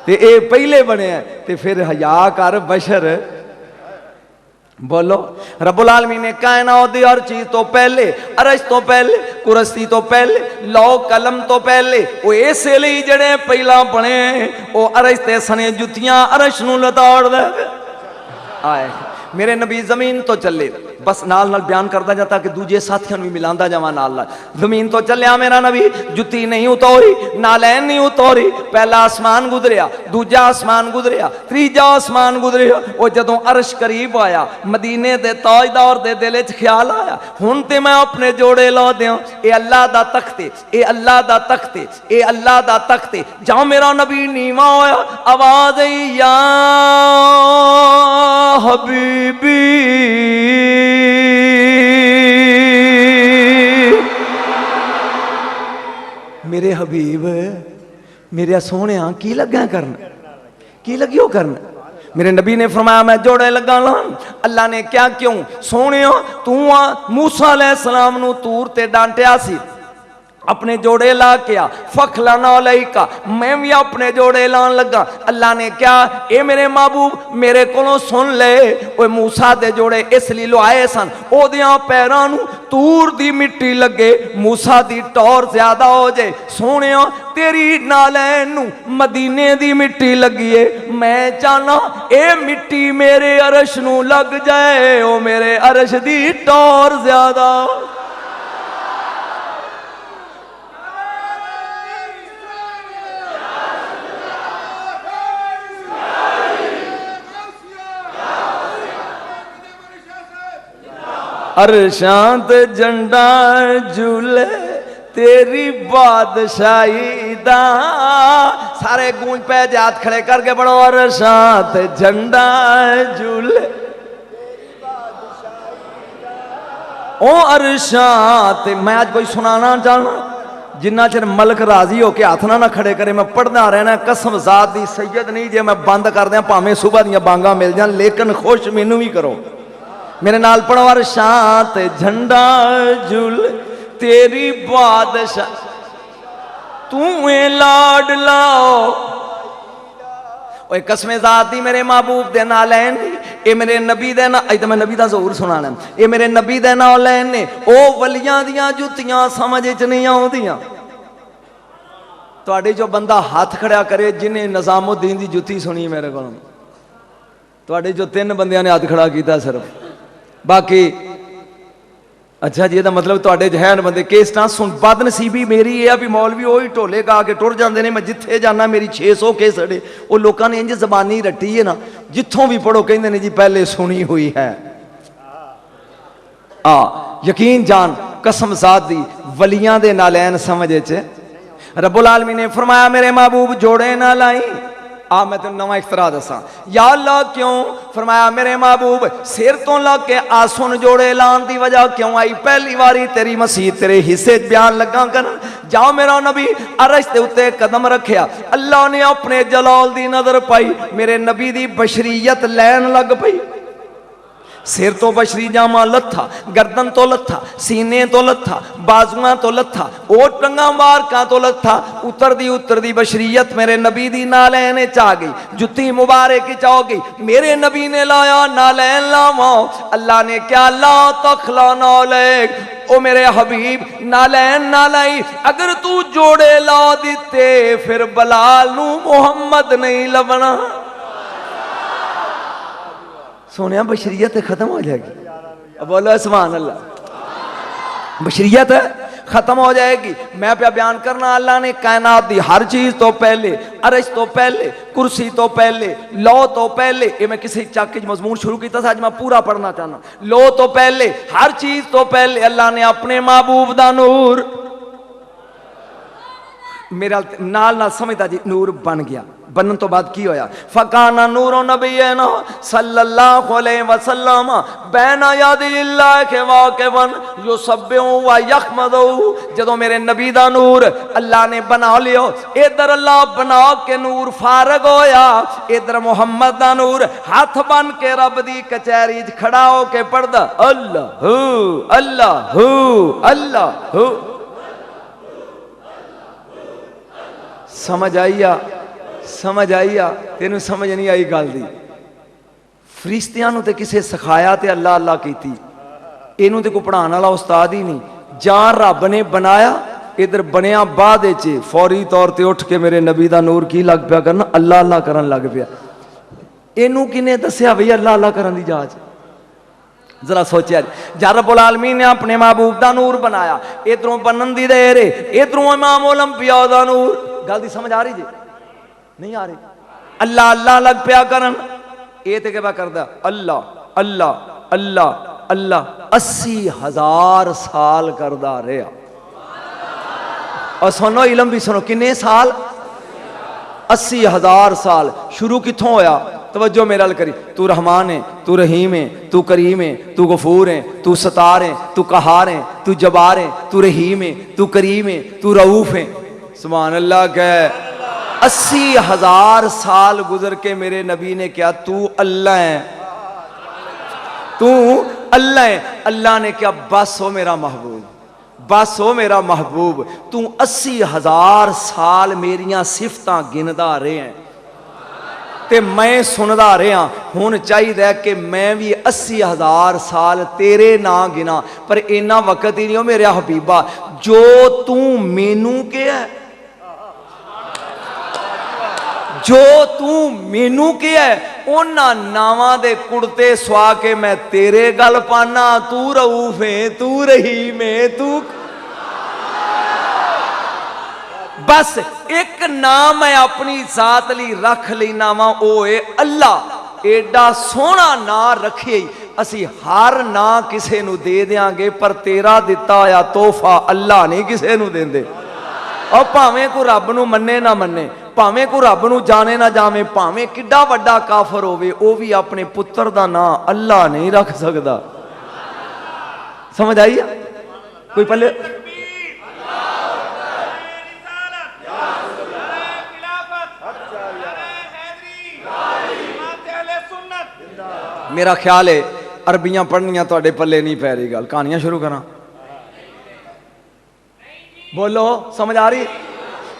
ते ए पहले बने ते फिर हया कर बशर। बोलो रब्बुल आलमीन ने कायनात दी हर चीज तो पहले, अरश तो पहले, कुरसी तो पहले, लौ कलम तो पहले, वो इसे लिए जड़े पहला बने वो अरश ते सने जुतियां अरश नूं लताड़ दे आए। मेरे नबी जमीन तो चले, बस नाल नाल बयान करता जाता कि दूजे साथियों भी मिलांदा जावा नाल नाल। जमीन तो चलिया मेरा नबी, जुती नहीं उतोरी, नालैन नहीं उतोरी। पहला आसमान गुजरिया, दूजा आसमान गुजरिया, तीजा आसमान गुजरिया। वो जदों अर्श करीब आया मदीने दे ताजदार दे दिल च ख्याल आया हुण ते मैं अपने जोड़े ला दें, ए अल्लाह दा तख्त है, ए अल्लाह दा तख्त है, ए अल्लाह दा तख्त है। जहां मेरा नबी नीवा होया आवाज आई या हबीबी, मेरे हबीब मेरे सोने की लगा करन, की लगियो करन? मेरे नबी ने फरमाया मैं जोड़े लगा लान। अल्लाह ने क्या क्यों? सोने तू मूसा अलैहिस्सलाम नू तूर ते डांटिया सी, अपने जोड़े ला के आ, फखलाना अलैका, मैं भी अपने जोड़े लान लगा। अल्लाह ने क्या ए मेरे महबूब मेरे को सुन ले, ओए मूसा दे जोड़े इसलिए लुआए सन ओदियां पैरां नू तूर दी मिट्टी लगे, मूसा दी टौर ज्यादा हो जाए। सोने तेरी नालैन नू मदीने दी मिट्टी लगी है, मैं चाहना ए मिट्टी मेरे अरश नू लग जाए, ओ मेरे अरश दी टौर ज्यादा। अरशांत झंडा झूले तेरी बादशाही दा। सारे गूंज पे जात खड़े करके पढ़ो, अरशात झंडा झूले ओ अरशात। मैं आज कोई सुनाना चाहना, जिन्ना चिर मलक राजी होके हाथ ना खड़े करे मैं पढ़ना रहना। कसम जात दी सैयद नहीं जे मैं बंद कर दिया, भावें सुबह दियां बांगा मिल जान, लेकिन खुश मैनू भी करो। मेरे नाल पढ़ो, अरशात झंडा झूल तेरी बादशाह, तू लाड लाओ। ओए कसमें जात दी मेरे महबूब दे नाल लैन, ये मेरे नबी दे ना, अज तो मैं नबी दा ज़हूर सुनाना, ये मेरे नबी दे नाल लैन ने। ओ वलियां दियां जुत्तियां समझ च नहीं आउंदियां। तुहाडे जो बंदा हाथ खड़ा करे जिन्हें निज़ामुद्दीन दी जुत्ती सुनी मेरे को, तुहाडे जो 3 बंदियां ने हाथ खड़ा किया सिर्फ, बाकी अच्छा जी, ਇਹਦਾ मतलब ਤੁਹਾਡੇ ਜਹਨ ਬੰਦੇ ਕਿਸ ਤਰ੍ਹਾਂ ਸੁਣ। ਬਦਨਸੀਬੀ ਮੇਰੀ ਇਹ ਆ ਵੀ ਮੌਲਵੀ ਉਹੀ ਢੋਲੇ ਗਾ ਕੇ ਟੁਰ ਜਾਂਦੇ ਨੇ। ਮੈਂ ਜਿੱਥੇ ਜਾਣਾ ਮੇਰੀ 600 ਕੇਸੜੇ, ਉਹ ਲੋਕਾਂ ਨੇ ਇੰਜ ਜ਼ਬਾਨੀ ਰੱਟੀ ਹੈ ਨਾ, ਜਿੱਥੋਂ ਵੀ ਪੜੋ ਕਹਿੰਦੇ ਨੇ ਜੀ ਪਹਿਲੇ ਸੁਣੀ ਹੋਈ ਹੈ। ਯਕੀਨ ਜਾਨ कसम ज़ात दी वलियां दे नालैन समझ च रब्बुल आलमीन ने फरमाया मेरे महबूब जोड़े ना लाई। मैं तेन नवा इख्तरा दसा, या अल्लाह क्यों? फरमाया मेरे महबूब सिर तो लग के आसुन जोड़े लान की वजह क्यों आई? पहली बारी तेरी मसीह तेरे हिस्से बयान लगा कर। जाओ मेरा नबी अरश के उत्ते कदम रखिया, अल्लाह ने अपने जलाल दी नजर पाई, मेरे नबी दी बशरीयत लैन लग पई। सिर तो बशरी जामा लथा, गर्दन तो लथा, सीने तो लथा, बाजुआ तो लथा, ओट टंगा मारका तो लथा, उतरदी बशरीयत मेरे नबी दी नालैन च आ गई, जुत्ती मुबारक च आ गई। मेरे नबी ने लाया नालैन लावा, अल्लाह ने क्या ला तखला नालैक, ओ मेरे हबीब नालैन ना लाई। अगर तू जोड़े ला दिते फिर बलाल नू मुहम्मद नहीं लबना। सोनिया बशरियत खत्म हो जाएगी, अब बोलो सुभान अल्लाह। बशरियत खत्म हो जाएगी। मैं पे बयान करना, अल्लाह ने कायनात दी हर चीज तो पहले, अरश तो पहले, कुर्सी तो पहले, लो तो पहले, ये मैं किसी चाक मजमून शुरू किया था, आज मैं पूरा पढ़ना चाहना। लो तो पहले, हर चीज तो पहले अल्लाह ने अपने महबूब दा नूर मेरा नाल नाल समझदा जी नूर बन गया। बनन तो बाद की होया? फकाना नूरो नबीना सल्लल्लाहु अलैहि वसल्लम बैना यादिल्लाह के वाकिबन युसब्बिहु व यहमदु। जदों मेरे नबी दा नूर अल्लाह ने बना लियो, इधर अल्लाह बना के नूर फारग होया, इधर मुहम्मद दा नूर हाथ बन के रब दी कचहरी च खड़ा हो के पढ़दा अल्लाह अल्लाह अल्लाह। समझ आईया? समझ आईया? तेनू समझ नहीं आई गल दी? फरिश्तियां नू ते किसे सिखाया ते अल्लाह अल्लाह कीती, इनू ते कोई पढ़ाने वाला उस्ताद ही नहीं। जां रब ने बनाया, इधर बनया बाद फौरी तौर पर उठ के मेरे नबी दा नूर की लग पिया करना, अल्लाह अल्लाह करन लग पिया। इनू किने दस्या भई अल्लाह अल्लाह करन दी जाच? जरा सोचा, जब रब्बुल आलमीन ने अपने महबूब दा नूर बनाया, इधरों बनन दी देर है, इधरों इमाम ओलंपिया दा नूर। गल दी समझ आ रही जी? नहीं आ रही? अल्लाह अल्लाह लग पिया करन, ये ते क्या करदा अल्लाह अल्लाह अल्लाह अल्लाह 80,000 साल करदा रहा। और सुनो इलम भी सुनो, किन्ने साल? 80,000 साल। शुरू कित्थों होया? तवज्जो मेरे अल करी। तू रहमान है, तू रहीम है, तू करीम है, तू गफूर है, तू सतार है, तू कहार है, तू जबार है, तू रहीम है, तू करीम है, तू रऊफ है। सुभान अल्लाह कह। 80,000 साल गुजर के मेरे नबी ने क्या तू अल्लाह है, तू अल्लाह है। अल्लाह ने क्या बस हो मेरा महबूब, बस हो मेरा महबूब, तू 80,000 साल मेरिया सिफतां गिनदा रहे हैं ते मैं सुनदा रहा। हुण चाहिए कि मैं भी 80,000 साल तेरे ना गिना, पर इन्ना वक्त ही नहीं हो मेरे हबीबा। जो तू मैनू के है, जो तू मैनू के है, उन्होंने नावां दे कुड़ते सुआ के मैं तेरे गल पाना। तू रऊफ है, तू रहीम है, तू बस एक नाम मैं अपनी जात ली रख लेना वा, ओ है अल्लाह। एडा सोहना ना रखे असी हर ना किसे नू दे देंगे, पर तेरा दिता होया तोहफा अल्लाह नहीं किसे नू देंदे। और भावें को रब नू मन्ने ना मन्ने, भावें को रब नू जाने ना जावे, भावें किड्डा वड्डा काफर होवे, वो भी अपने पुत्र दा नां अल्लाह नहीं रख सकदा। समझ आई? कोई पहले मेरा ख्याल है अरबियां पढ़नियां तुहाडे पल्ले नहीं पै रही। गल कहानियां शुरू करा, बोलो समझ आ रही?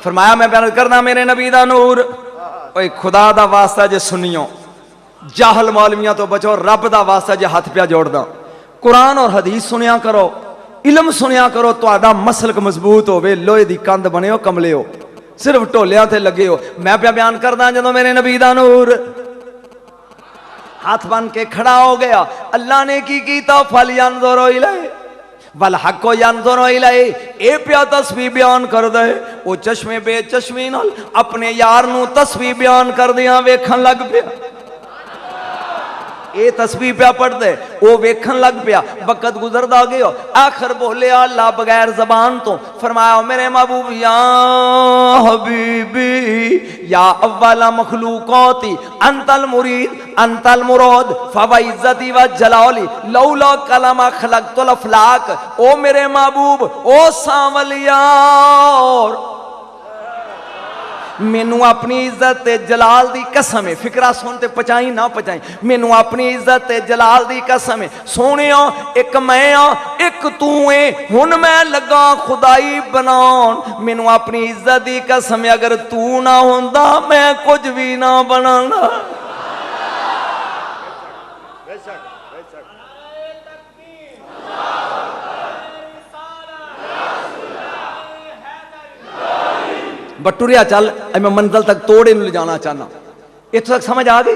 फरमाया मैं बयान करना मेरे नबी दा नूर। ओए खुदा दा वास्ता जे सुनियो, जाहल मौलवियां तो बचो, रब दा वास्ता जे हाथ पिया जोड़दा, कुरान और हदीस सुनिया करो, इलम सुनिया करो, तुहाडा मसलक मजबूत होवे, लोहे दी कंध बने हो, कमले हो, सिर्फ ढोलियां ते लगे हो। मैं पिया बयान करदा जदों मेरे नबी दा नूर हाथ बन के खड़ा हो गया, अल्लाह ने की कीता, फल यंजुरु इलैहि वल हक्कु यंजुरु इलैहि, ए पिया तस्बीह बयान कर दे। वो चश्मे बेचश्मी नाल अपने यार नू तस्बीह बयान कर दिया वेखन लग पिया। ये तस्बीह पिया पढ़ दे, वो वेखन लग पिया। वक्त गुजरदा गया, आखिर बोले अल्लाह बगैर जबान तो, फरमाया मेरे महबूब या हबीबी या अव्वला मखलूकाती अंतल मुरीद अंतल मुराद फवइज्जती व जलाली लौला कलमा खलकतुल अफलाक। ओ मेरे महबूब, ओ सांवलिया, मैनू अपनी इज्जत ते जलाल दी कसम है, फिकरा सुनते पचाई ना पचाई, मैनू अपनी इज्जत ते जलाल दी कसम है, सोने एक मैं आ एक तू है, हुन मैं लगा खुदाई बनाउन, मैनू अपनी इज्जत दी कसम है, अगर तू ना होंदा मैं कुछ भी ना बनांगा। बटुरिया चल, मैं मंजिल तक तोड़े ले जाना चाहना। इत्थों तक समझ आ गई?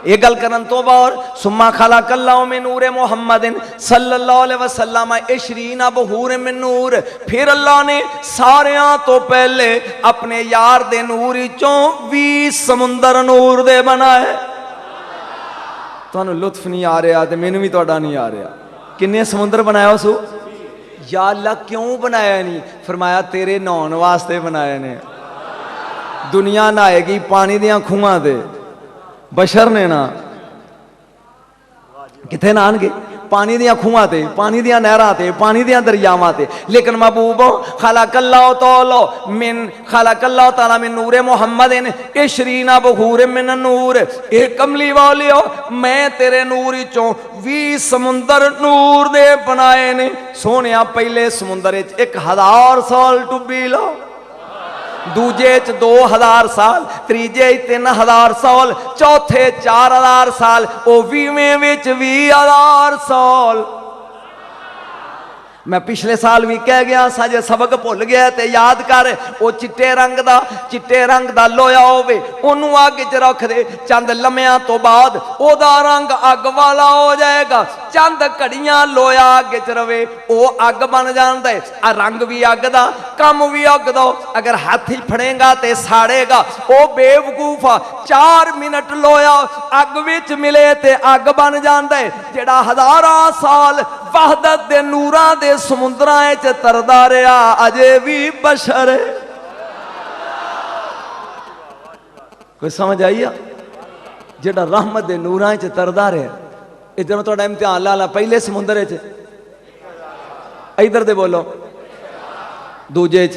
ये गल करन तो बाद सुम्मा खला कल्लाओ में नूरे मोहम्मदिन सल्लल्लाहु अलैहि वसल्लम इशरीना बहूर में नूर। फिर अल्लाह ने सारियां तो पहले अपने यार दे नूर चों 20 समुंदर नूर दे बनाए। तुहानू लुत्फ नहीं आ रहा तो मैनू भी तुहाडा नहीं आ रहा। किन्ने समुंदर बनाया सो? या अल्लाह क्यों बनाया नहीं? फरमाया तेरे नहाउण वास्ते बनाए ने। दुनिया नहाएगी पानी दियां खूहां ते, बशर ने ना किथे नहाणगे? पानी दियां खूहां ते, पानी दियां नहरां ते, पानी दियां दरियावां ते। लेकिन महबूबो खलकल्लाहु तआला मिन खलकल्लाहु तआला मिन नूरे मुहम्मदिन इशरीना बहूर मिन नूर। ए कमली वालियो, मैं तेरे नूर चों 20 समुंदर नूर दे बनाए ने। सोनिया पहले समुंदर 1000 साल डुब्बी लो, दूजे 2000 साल, तीजे 3000 साल, चौथे 4000 साल, ओ 20वें विच 20000 साल। मैं पिछले साल भी कह गया सा, जे सबक भुल गया ते याद कर। वो चिट्टे रंग दा लोया होवे, ओनू अग च रख दे, चंद लम्हियां तो बाद ओदा रंग अग वाला हो जाएगा। चंद घड़ियां लोया अग च रवे, वो अग बन जाता है। रंग भी अग दा, कम भी अग दा। अगर हाथ ही फड़ेगा ते साड़ेगा। वो बेवकूफा 4 मिनट लोया अग विच मिले ते अग बन जाता है। जेड़ा हजारां साल वहदत दे नूरां दे समुद्रां च तरदा रहा, अजे भी बशर है। कोई समझ आई? जेड़ा रहमत दे नूरां च तरदा रहा। इधर थोड़ा इम्तिहान ला ला, पहले समुद्र च, इधर दे बोलो, दूजे च,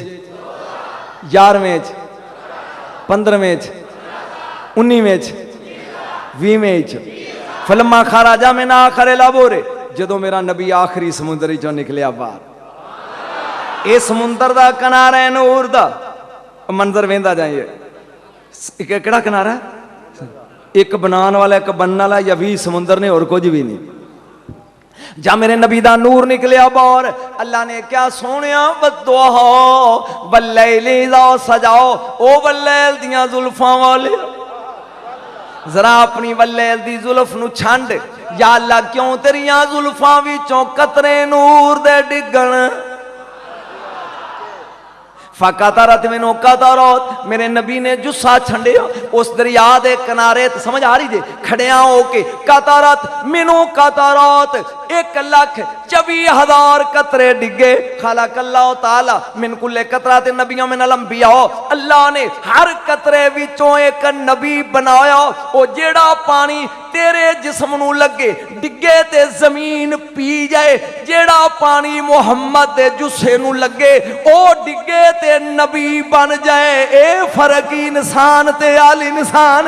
11वें च, 15वें च, 19वें च, 20वें च। फलमा खराजा में ना खरे लाबोरे, जदों मेरा नबी आखिरी समुद्र चों निकलिया बाहर। ये समुद्र दा किनारा है नूर दा। मंजर वेंदा जाइए, केड़ा किनारा है? एक बनाने वाला, एक बनने वाला, या 20 समुद्र ने और कुछ भी नहीं। जा मेरे नबी दा नूर निकलिया बाहर, अल्लाह ने क्या सोनिया बदुआ वल्लैली दा सजाओ, ओ वल्लैल दियां जुल्फां वाले, जरा अपनी वल्लैल दी जुल्फ नू छंड। या अल्लाह क्यों तेरियां जुल्फां विचों कतरे नूर दे डिगण। फ़क़तरत मिन्हु क़तरत, मेरे नबी ने जुस्सा छंडिया उस दरिया के किनारे। समझ आ रही जे, खड़िया होके क़तरत मिन्हु क़तरत, 1,24,000 कतरे डिगे। खलक़ल्लाहु ताला मिन कुल्ले क़तरात नबियों मिनल अंबिया, अल्लाह ने हर कतरे विचों एक नबी बनाया। वो जेड़ा पानी तेरे जिस्म नूं लगे डिगे ते जमीन पी जाए, जेड़ा पानी मुहम्मद दे जुस्से नूं लगे ओ डिगे ते नबी बन जाए। ए फर्क इंसान ते आल इंसान।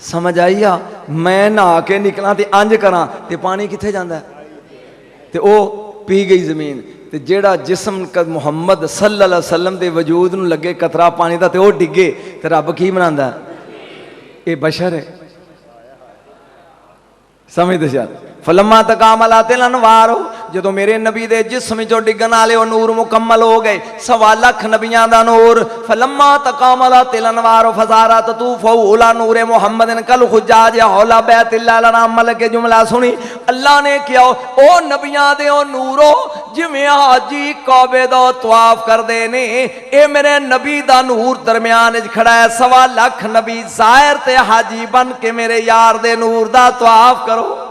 समझ आई आ? मैं नहा के निकला ते अंज करा ते पानी किथे जांदा है? ते ओ पी गई जमीन। ते जेड़ा जिस्म मुहम्मद सल्लल्लाहु अलैहि वसल्लम दे वजूद नूं लगे कतरा पानी दा ते ओ डिगे ते रब की बनांदा? ये बशर है। समझदे जा? फलम्मा तकामला तिल अनवारो, जो मेरे नबी दे जिस्म चो डिगन वाले वो नूर मुकम्मल हो गए, 1.25 लाख नबियां दा नूर। फलम्मा तकामला तिल अनवारो फज़ारत तूफौला नूरे मुहम्मदिन कल खुजाज हौला बैतिल्लाह लनामल के जुमला सुनी। अल्लाह ने क्या ओ नबियां दे ओ नूरो, जिवें हाजी काबे दा तवाफ करदे ने, ए मेरे नबी दा नूर दरम्यान च खड़ा है। 1.25 लाख नबी ज़ाहिर ते हाजी बन के मेरे यार दे नूर दा तवाफ करो।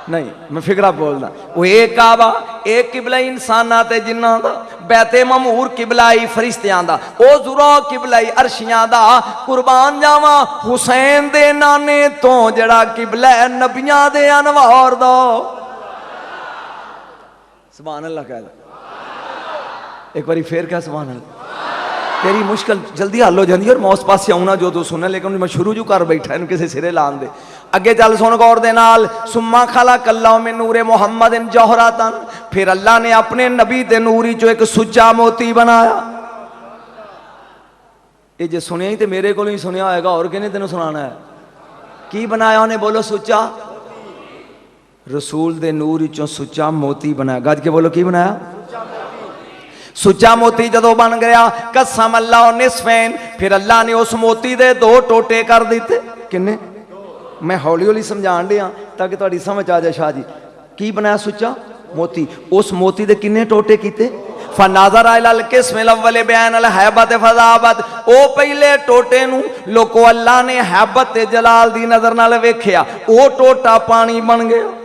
नहीं, मैं फिकरा बोलना। वो एक काबा, एक किबला इंसाना ते जिन्ना दा, बैते ममूर किबलाई फरिश्तियां दा, ओ जुरा किबलाई अरशियां दा। कुर्बान जावा हुसैन दे नाने तो जड़ा किबला नबियां दे अनवार दा। सुभान अल्लाह कह दे एक बारी फिर क्या सुभान अल्लाह। तेरी मुश्किल जल्दी हल हो जाती है और मैं उस पास आऊना जो तू सुनना, लेकिन मैं शुरू जो कर बैठा इन किसी सिरे लान दे। अगे चल सुन गौर दे नाल। सुम्मा खला कल्ला में नूरे मोहम्मद इन जौहरातन, फिर अल्लाह ने अपने नबी दे नूरी चो एक सुच्चा मोती बनाया। ये जे सुनिया ही तो मेरे को ही सुनिया होगा, और किने तेन सुनाना है? की बनाया उन्हें? बोलो सुच्चा। रसूल दे नूर चो सुच्चा मोती बनाया। गज के बोलो की बनाया? सुच्चा मोती जदों बन गया, कसम अल्लाह निस्फैन, फिर अल्लाह ने उस मोती दे 2 टोटे कर दिते। किन्ने? मैं हौली हौली समझाण दिया ताकि तुहाडी समझ आ जाए। शाह जी की बनाया? सुच्चा मोती। उस मोती दे किन्ने टोटे कीते? फनाज़र अल किस्मिल अव्वल बयान अल हैबत फज़ाबत, ओ पहले टोटे नूं लोको अल्लाह ने हैबत ते जलाल दी नजर नाल वेख्या, ओ टोटा पानी बन गया।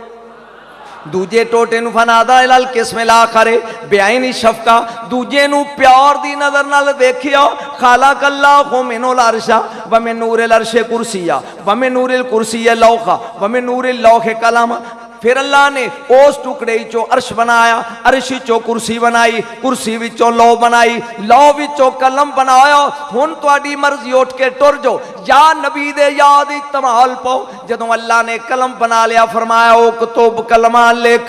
दूजे टोटे नूं फनादा अल किस्मिल आखरे बेआइनी शफका, दूजे नूं प्यार दी नजर नाल देखिया। खालक अल्लाहु मिनुल अर्शा व मिन नूरिल अर्शे कुर्सिया व मिन नूरिल कुर्सिया लौहा व मिन नूरिल लौहे कलम। फिर अल्लाह ने उस टुकड़े चो अर्श बनाया, अर्श चो कुर्सी बनाई, कुर्सी विचों लौ बनाई, लौ विचों कलम बनाया। हुण तुहाडी मर्जी उठ के टुर जाओ या नबी दे याद इस्तेमाल पाओ। जदों अल्लाह ने कलम बना लिया, फरमाया ओ कुतुब कलमा लिख।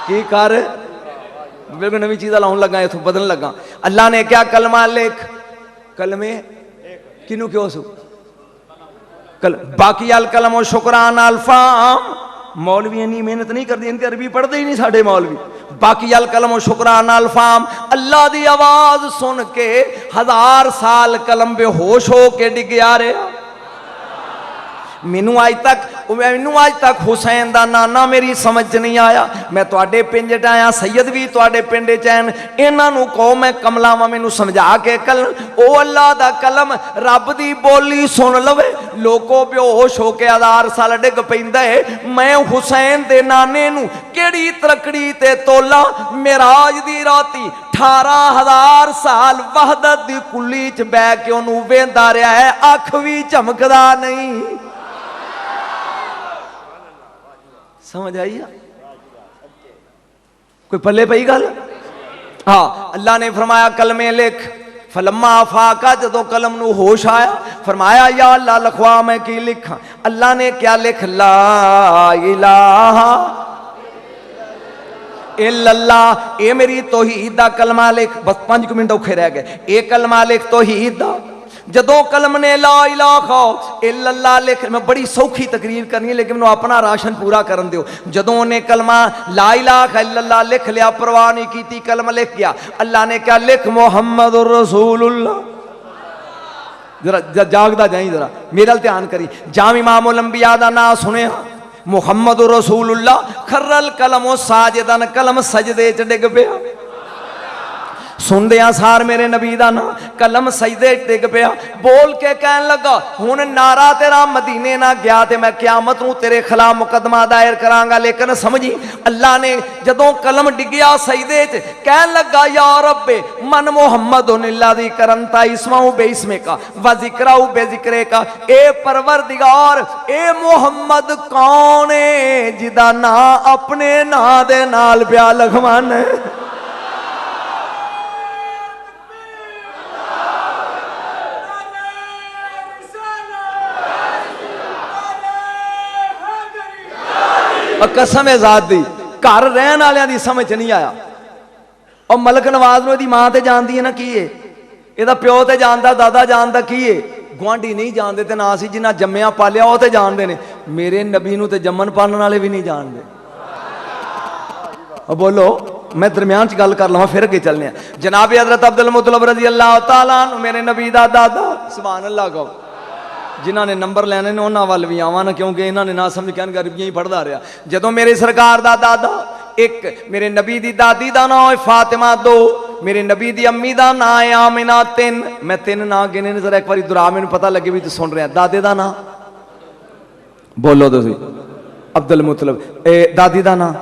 की कर? बिल्कुल नवी चीज़ लाउन लगा, इथों बदलने लगा। अल्लाह ने क्या कलमा लिख? कलमे किनू क्यों सु कल बाकी अल कलम और शुक्रान अल्फाम। मौलवी इन्नी मेहनत नहीं करती, इनकी अरबी पढ़ते ही नहीं साढ़े मौलवी। बाकी अल कलम और शुक्रान अल्फाम, अल्लाह की आवाज सुन के 1000 साल कलम बेहोश हो के डिग आ रहे। मैनू अज तक हुसैन दा नाना मेरी समझ नहीं आया। मैं तुहाडे पिंड च आया, सैयद भी तुहाडे पिंड च आन, इन्हां नूं कहो मैं कमला वा, मैनू समझा के कल ओ अल्लाह दा कलम रब दी बोली सुन लवे। लोको बेहोश हो के 1000 साल डिग पैंदा है। मैं हुसैन दे नाने नूं केड़ी तरकड़ी ते तोला? मेराज दी राती 18,000 साल वहदत दी कुली च बैठ के ओनू वेंदा रहा है, अख भी झमकदा नहीं। समझ आई? कोई पल्ले पई गल? हाँ, अल्लाह ने फरमाया कलमे लिख। फलम्मा फाका, जदों कलम नू होश आया, फरमाया या अल्लाह लखवा मैं की लिखा? अल्लाह ने क्या लिख? ला इलाहा इल्लल्लाह। ए मेरी तौहीद दा कलमा लिख। बस 5 मिनट औखे रह गए। ए कलमा लिख तौहीद दा। जदों कलम ने ला इलाहा इल्लल्लाह लिख, मैं बड़ी सौखी तकरीर करनी है लेकिन मैं अपना राशन पूरा करन दियो। जदों उन्हें कलमा ला इलाहा इल्लल्लाह लिख लिया, परवाह नहीं की, कलम लिख गया। अल्लाह ने क्या लिख मुहम्मदुर रसूलुल्लाह। जरा जागदा जाई, जरा मेरा ध्यान करी। जाम इमामुल अंबिया दा नाम सुने मुहम्मदुर रसूलुल्लाह, खर्रल कलमो साजिदन, कलम सजदे च डिग पिया। सुनदिया सार मेरे नबी दा ना कलम सजदे डिग पिया। बोल के कहन लगा हुण नारा तेरा मदीने ना गया ते मैं क़यामत नूं तेरे खिलाफ मुकदमा दायर करांगा। लेकिन समझी अल्लाह ने जदों कलम डिग्या सजदे च, कहन लगा या रब्बे मन मुहम्मदुन इल्लाज़ी करंता इस्महु बेइस्मे का व ज़िक्रहु बेज़िक्रे का। ए परवरदिगार, ए मुहम्मद कौन है जिदा ना अपने ना दे नाल प्या लखवान। कसम है ज़ात दी, घर रहन वालियां दी समझ नहीं आया। और मलक नवाज नूं दी मां ते जानदी है ना की है, इहदा प्यो ते जानदा, दादा जानदा की है, गुआंढी नहीं जानते ते ना सी जिन्हां जम्मिया पालिया वो ते जानते ने। मेरे नबी नूं ते जम्मन पालण वाले भी नहीं जानते। बोलो मैं दरम्यान च गल कर लवां फिर अगे चलने। जनाब हज़रत अब्दुल मुत्तलिब रज़ी अल्लाह तआला अन्हु मेरे नबी दा दादा, सुभान अल्लाह कहो। जिन्होंने नंबर लैने ने उन्होंने वाल भी आवा ना, क्योंकि इन्होंने ना समझ के गरीबियां ही पढ़ता रहा। जदों मेरे सरकार दा दादा एक, मेरे नबी दी दादी दा नाम है फातिमा 2, मेरे नबी दी अम्मी दा नाम है आमिना 3। मैं 3 ना गिने, जरा एक बार दुरा मैनू पता लगे भी तू सुन रहा। दादे दा नाम बोलो तुसी, अब्दुल मुत्तलिब। दादी दा नाम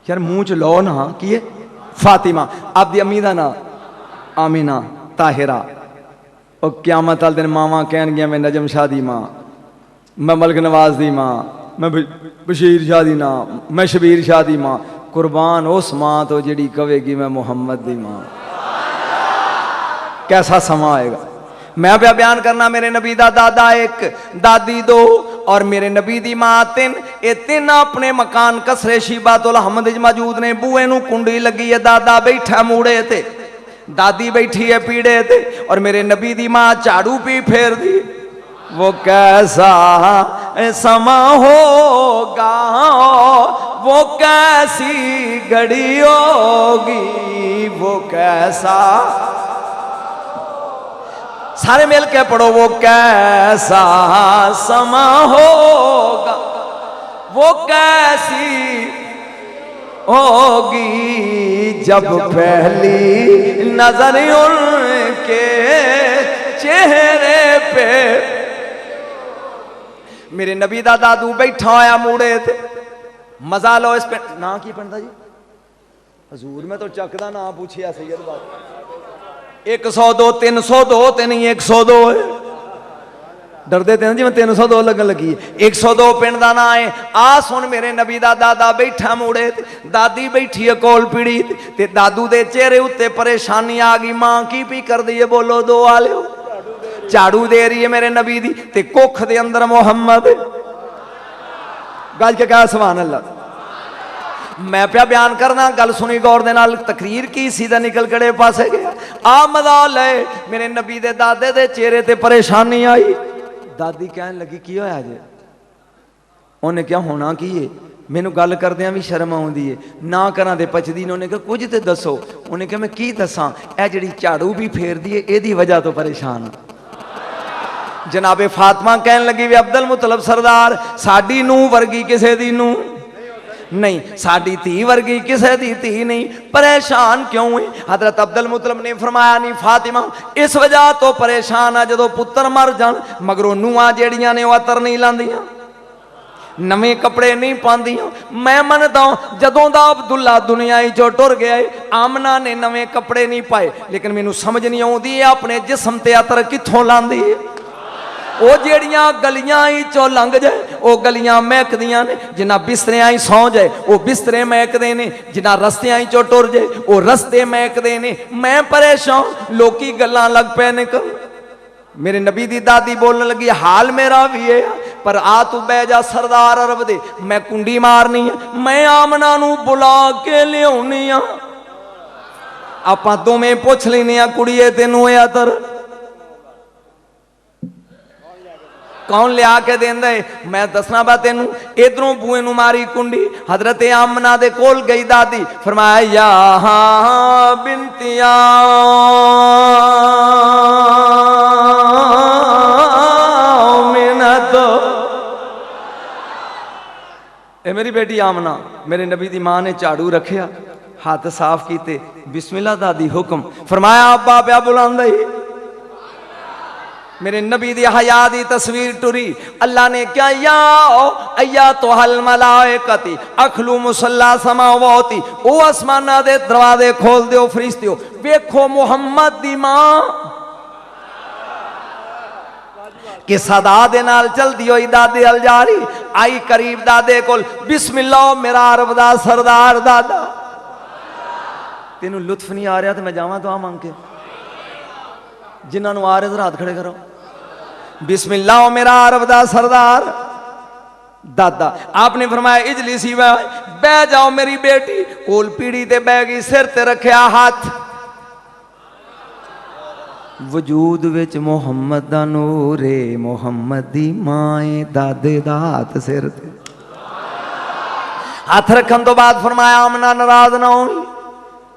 यार मुंह च लो ना की है, फातिमा। आपदी अम्मी दा नाम आमिना ताहिरा। और क़यामत वाले दिन मावां कहन गया मैं नजम शाह दी मां, मैं मलक नवाज दी मां, मैं बशीर शाह दी ना, मैं शबीर शाह दी मां। कुर्बान उस मां तो जिहड़ी कहेगी मैं मुहम्मद दी मां। कैसा समा आएगा। मैं पे बयान करना, मेरे नबी दा दादा 1, दादी 2 और मेरे नबी दी मां 3। ये 3 अपने मकान कसरे शीबातुल हम्द मौजूद ने। बूए नूं कुंडी लगी है, दादा बैठा मूड़े ते, दादी बैठी है पीड़े ते, और मेरे नबी दी मां झाड़ू पी फेर दी। वो कैसा समा होगा, वो कैसी घड़ी होगी, वो कैसा, सारे मिल के पढ़ो, वो कैसा समा होगा, वो कैसी होगी जब पहली नजर उनके चेहरे पे। मेरे नबी दा दादू बैठा होया मूड़े थे। मजा लो इस पे। ना की पढ़दा जी हजूर, मैं तो चकदा ना पूछिया सैयद बात। 102 302 ते नहीं 102 है। डरते थे जी मैं 302 लगन लगी। 102 पिंड का ना है। आ सुन मेरे नबी दा दादा बैठा मूड़े, दादी बैठी है कोल पीड़ी ते दादू दे चेहरे उत्ते परेशानी आ गई। मां की पी कर दी है, बोलो दो आलियो, झाड़ू दे रही है मेरे नबी दी ते कुख दे अंदर मुहम्मद। गल के कहा सुभान अल्लाह। मैं पे बयान करना, गल सुनी गौर दे नाल। तकरीर की सीधा निकल कड़े पासे गया। आ मजाल है, मेरे नबी दे दादे दे चेहरे ते परेशानी आई। दादी कहन लगी की होया जे? उन्हें क्या होना की है? मैनू गल करदियां भी शर्म आउंदी है, ना करा दे पचदी ने। उन्हें कहा कुछ तो दसो। उन्हें कहा मैं की दसा, ए जिहड़ी झाड़ू भी फेरदी है एदी वजह तो परेशान। जनाबे फातिमा कहन लगी वे अब्दुल मुत्तलिब सरदार, साडी नूं वर्गी किसे दी नूं नहीं, साडी धी वर्गी किसे दी धी नहीं, परेशान क्यों है? हजरत अब्दुल मुत्तलिब ने फरमाया नहीं फातिमा इस वजह तो परेशान आ जदों पुत्र मर जान मगरों नूंहां जेड़ियां ने अतर नहीं लांदियां, नवे कपड़े नहीं पांदियां। मैं मनदा जदों दा अब्दुल्ला दुनिया चों टुर गया है, आमना ने नवे कपड़े नहीं पाए, लेकिन मैनू समझ नहीं आउंदी है अपने जिस्म ते अतर कित्थों लांदी है। वो जेड़ियां गलियां ही चो लंघ जाए वो गलियां महकदियां ने, जिन्ना बिस्तरियां ही सौ जाए वो बिस्तरे महकदे ने, जिन्ना रस्तियां ही चो टुर जाए वो रस्ते महकदे ने। मैं परेशान, लोकी गल्लां लग पे ने कर। मेरे नबी दी दादी बोलने लगी हाल मेरा भी है, पर आ तू बह जा सरदार अरब दे, मैं कुंडी मारनी है, मैं आमना नू बुला के लियाउनी आ, आपां दोवें पुछ लैने आ कुड़िए तेनू अतर कौन लिया के देंदा है? मैं दसना बा तेनू। इधरों बूए नू मारी कुंडी, हजरत आमना दे कोल गई दादी, फरमाया या बिनतिया मिनतो। ए मेरी बेटी आमना, मेरे नबी दी मां ने झाड़ू रखिया, हाथ साफ किते, बिस्मिल्लाह दादी हुक्म, फरमाया अब्बा प्या बुलांदा ही। मेरे नबी दी हया दी तस्वीर टुरी, अल्लाह ने क्या या अया तो हल मलाइकती अखलू मुसल्ला समावाती, ओ आसमाना दे दरवाजे खोल दियो फरिश्तियो, वेखो मुहम्मद दी मां कि सदा दे नाल चलदी होई दादे अल जा रही, आई करीब दादे कोल, बिस्मिल्लाह मेरा अरब दा सरदार दादा। तेनू लुत्फ नहीं आ रहा तो मैं जावां दुआ मंग के? जिन्होंने आ रहे हाथ खड़े करो। बिस्मिल्लाह मेरा अरब दा सरदार दादा। आपने फरमाया इजलिसी बह जाओ मेरी बेटी। कोल पीड़ी ते बह गई, सिर ते रखिया हाथ, वजूद विच मुहम्मद दा नूर है, मुहम्मद दी माए दादे दा हाथ सिर ते। हाथ रखन तो बाद फरमाया आमना नाराज ना हो।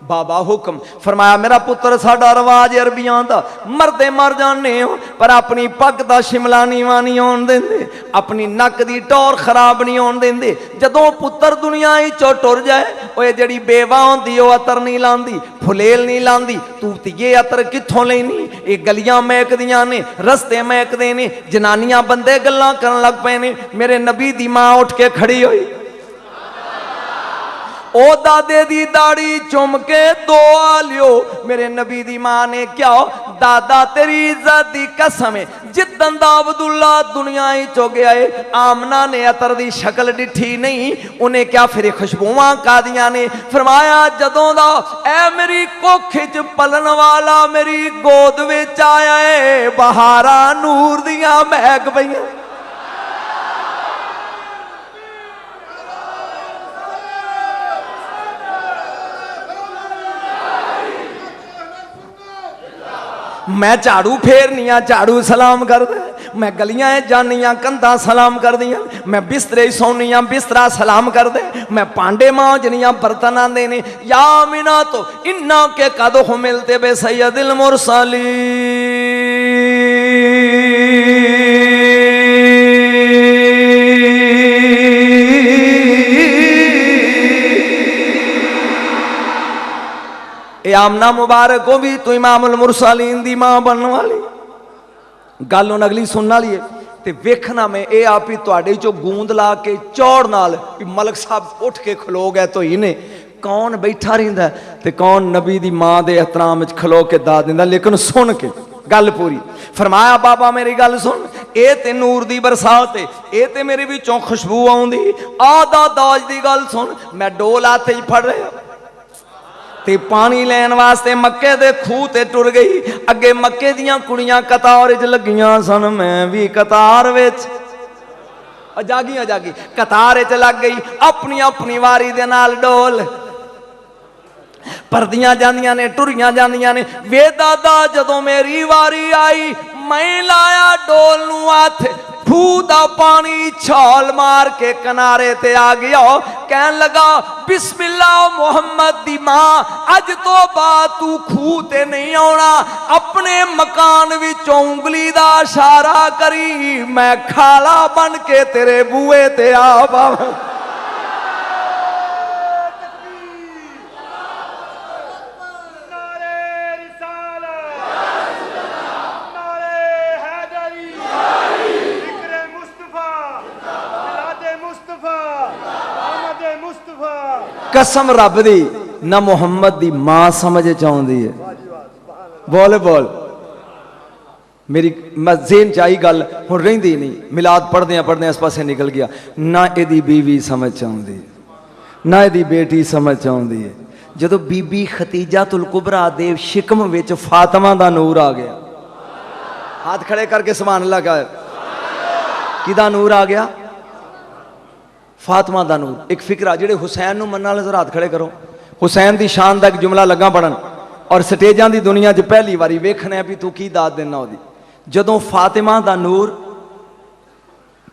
बाबा हुक्म, फरमाया मेरा पुत्र साडा रवाज अरबियां दा, मरदे मर जाने हो पर अपनी पग दा शिमला नीवा नहीं होन देंदे, अपनी नक दी टौर खराब नहीं होन देंदे। जदों पुत्र दुनिया चो टुर जाए, ओए जड़ी बेवा होंदी ओ अतर नहीं लांदी, फुलेल नहीं लांदी, तू ये अतर कित्थों लेनी? ये गलियां महकदियां ने, रस्ते महकदे ने, जनानियां बंदे गल्लां करन लग पे ने। मेरे नबी दी मां उठ के खड़ी हुई, ओ दादे दी दाढ़ी चुम के दुआ लियो। मेरे नबी दी मां ने क्या, दादा तेरी इज्जत दी कसम है, जिद्दन दा अब्दुल्ला दुनिया ही चो गया है, आमना ने अतर दी शक्ल डिठी नहीं, उन्हें क्या फिर खुशबुआं कादियां ने। फरमाया जदों दा ऐ मेरी कुख च पलन वाला मेरी गोद विच आया है, बहारा नूर दियां महक पईयां। मैं झाड़ू फेरनी, झाड़ू सलाम कर दे, मैं गलियां जानी, कंधा सलाम कर दियां, मैं बिस्तरे सौनी, बिस्तरा सलाम कर दे, मैं पांडे मांजनी, बर्तन आंदे ने, या मिना तो इन्ना के कद हो मिलते बे सैयदिल मुरसली। आमना मुबारक हो भी तू इमामुल मुरसलीन दी मां बनने वाली। गल हुण अगली सुनने वाली है ते वेखना मैं ये आप ही तुहाडे चो गूंद ला के चौड़ नाल मलक साहब उठ के खलो गए तो ही ने कौन बैठा रहिंदा ते कौन नबी दी मां दे एहतराम विच खलो के दा दिंदा। लेकिन सुन के गल पूरी। फरमाया बाबा मेरी गल सुन, ए ते नूर दी बरसात है, ए ते मेरे विचों खुशबू आउंदी। आदा दाज दी गल सुन, मैं डोल हाथ च फड़ रहा ते पानी लैन वास्ते मक्के दे खूह ते टुर गई। अगे मक्के दियां कुड़ियां कतार च लगियां सन, मैं भी कतार विच जागी कतार च लग गई। अपनी अपनी वारी दे नाल डोल परदियां जांदियां ने, टुरियां जांदियां ने। वे दादा जदों मेरी वारी आई, मैं लाया डोल नू हथ, खूह दा पानी छाल मार के किनारे ते आ गया। कहन लगा बिस्मिल्लाह मुहम्मद दी मां, अज तो बाद तू खूह ते नहीं आना, अपने मकान विचों उंगली दा इशारा करी, मैं खाला बन के तेरे बूए ते आ पावां। कसम रब दी ना मुहम्मद दी मां समझ चाहती है। बोल बोल मेरी जेन चाही गल हुण रहिंदी नहीं। मिलाद पढ़दे पढ़दे इस पासे निकल गया। ना इहदी बीवी समझ आउंदी, ना इहदी बेटी समझ आउंदी है। जदों बीबी खतीजातुल कुबरा दे शिकम विच फातिमा दा नूर आ गया, हाथ खड़े करके सुभान अल्लाह कह, किदा नूर आ गया? फातिमा दा नूर। एक फिक्रा जेडे हुसैन नूं मनण वाले हाथ खड़े करो। हुसैन दी शान दा एक जुमला लगा पढ़न और स्टेजां दी दुनिया च पहली बारी वेखना है भी तू की दाद देना ओदी। जदों फातिमा दा नूर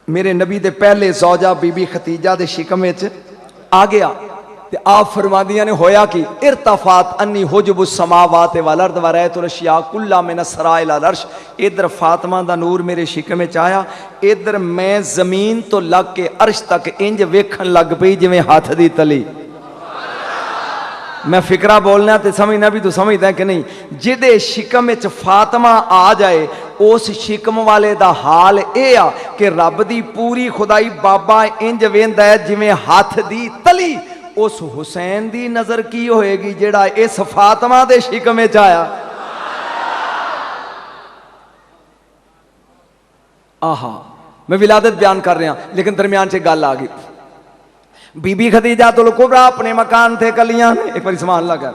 मेरे नबी दे पहले ज़ौजा बीबी खतीजा दे शिकम विच आ गया ते आप फरमादियां ने होया कि इरतफात अन्नी हुजबु समावात वल अर्द व रअयतुल अशिया कुल्ला मिन असरा इला अर्श। इधर फातिमा दा नूर मेरे शिकम विच आया, इधर मैं जमीन तो लग के अर्श तक इंज वेखण लग पई जिवें हाथ दी तली। मैं फिकरा बोलना तो समझना भी तू समझदा कि नहीं। जिदे शिकम विच फातिमा आ जाए उस शिकम वाले दा हाल यह आ कि रब दी पूरी खुदाई बाबा इंज वेंदा है जिवें हाथ दी तली। उस हुसैन दी नजर की होएगी जेड़ा इस फातिमा दे शिकम विच आया। आहा, मैं विलादत बयान कर रहा लेकिन दरम्यान से गल आ गई। बीबी खदीजा तुल कुबरा अपने मकान थे कलियां, एक बार समान लगा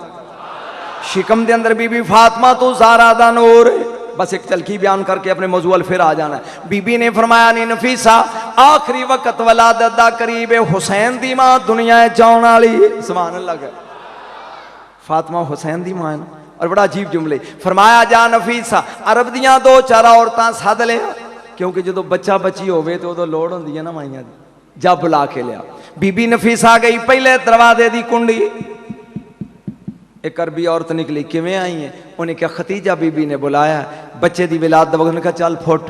शिकम दे अंदर बीबी फातिमा तो ज़ारा दा नूर। बस एक चलकी बयान करके अपने मौजूअल फिर आ जाना है। बीबी ने फरमाया नी नफीसा आखिरी वक्त वलादत दा करीब हुसैन दी मां दुनिया जाने वाली। समान लगा फातिमा हुसैन दी मां और बड़ा अजीब जुमले फरमाया जा नफीसा अरब दियां दो चार औरतां सद ले, क्योंकि जो बच्चा बच्ची होवे तो उदों लोड़ होंदी है ना माइयां दी, जा बुला के लिया। बीबी नफीस आ गई, पहले दरवाजे दी कुंडी। एक अरबी औरत निकली, किवें आई है? उन्हें क्या खतीजा बीबी ने बुलाया, बच्चे की विलादत वक्त ने कहा चल फुट,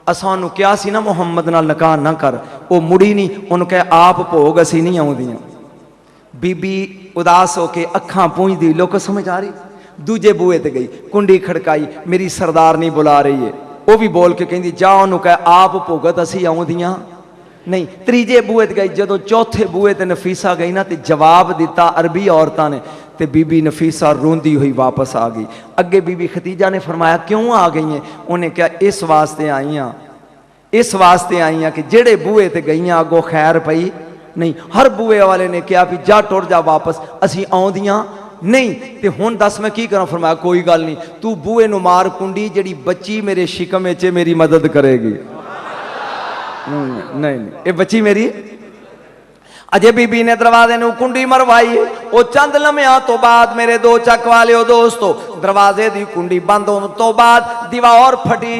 असां उन्होंने क्या सी ना मुहम्मद नाल निकाह ना कर, वो मुड़ी नहीं, उन्होंने कहा आप भोग असी नहीं आउंदियां। बीबी उदास होके अखां पूंजदी, लोग समझ आ रही। दूजे बूहे ते गई, कुंडी खड़काई, मेरी सरदारनी बुला रही है। वह भी बोल के कहती जा उन्होंने कहा आप भुगत असी आउंदियां नहीं। तीजे बूहे ते गई, जो चौथे बूहे ते नफीसा गई ना तो जवाब दिता अरबी औरतां ने, तो बीबी नफीसा रोंदी हुई वापस आ गई। अगे बीबी खतीजा ने फरमाया क्यों आ गई हैं? उन्हें क्या इस वास्ते आई हाँ, इस वास्ते आई हाँ कि जेड़े बूहे ते गई अगों खैर पई नहीं। हर बूहे वाले ने कहा भी जा टुर जा वापस, असी आउंदियां नहीं। तो हुण दस मैं की करा? फरमाया कोई गल नहीं, तू बूहे नूं मार कुंडी, जिहड़ी बच्ची मेरे शिकम विच मेरी मदद करेगी। नहीं नहीं, ये बच्ची मेरी। अजे बीबी ने दरवाजे नूं कुंडी मरवाई। वो चंद लम्हियां तो बाद मेरे दो चक वाले दोस्तों, दरवाजे दी कुंडी बंद होने तो बाद दीवार फटी।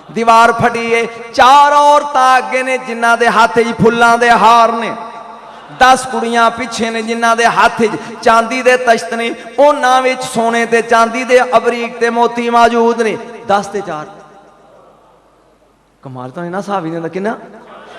दीवार फटी है। चार औरतां अगे ने जिन्हां दे हाथ च फुल्लां दे हार ने, 10 कुड़ियां पिछे ने जिन्हां दे हाथ च चांदी दे तश्त ने, उन्हां विच सोने ते चांदी दे अबरीक ते मोती मौजूद ने। 10 ते 4 कमाल तो है ना साहब ने कि ना।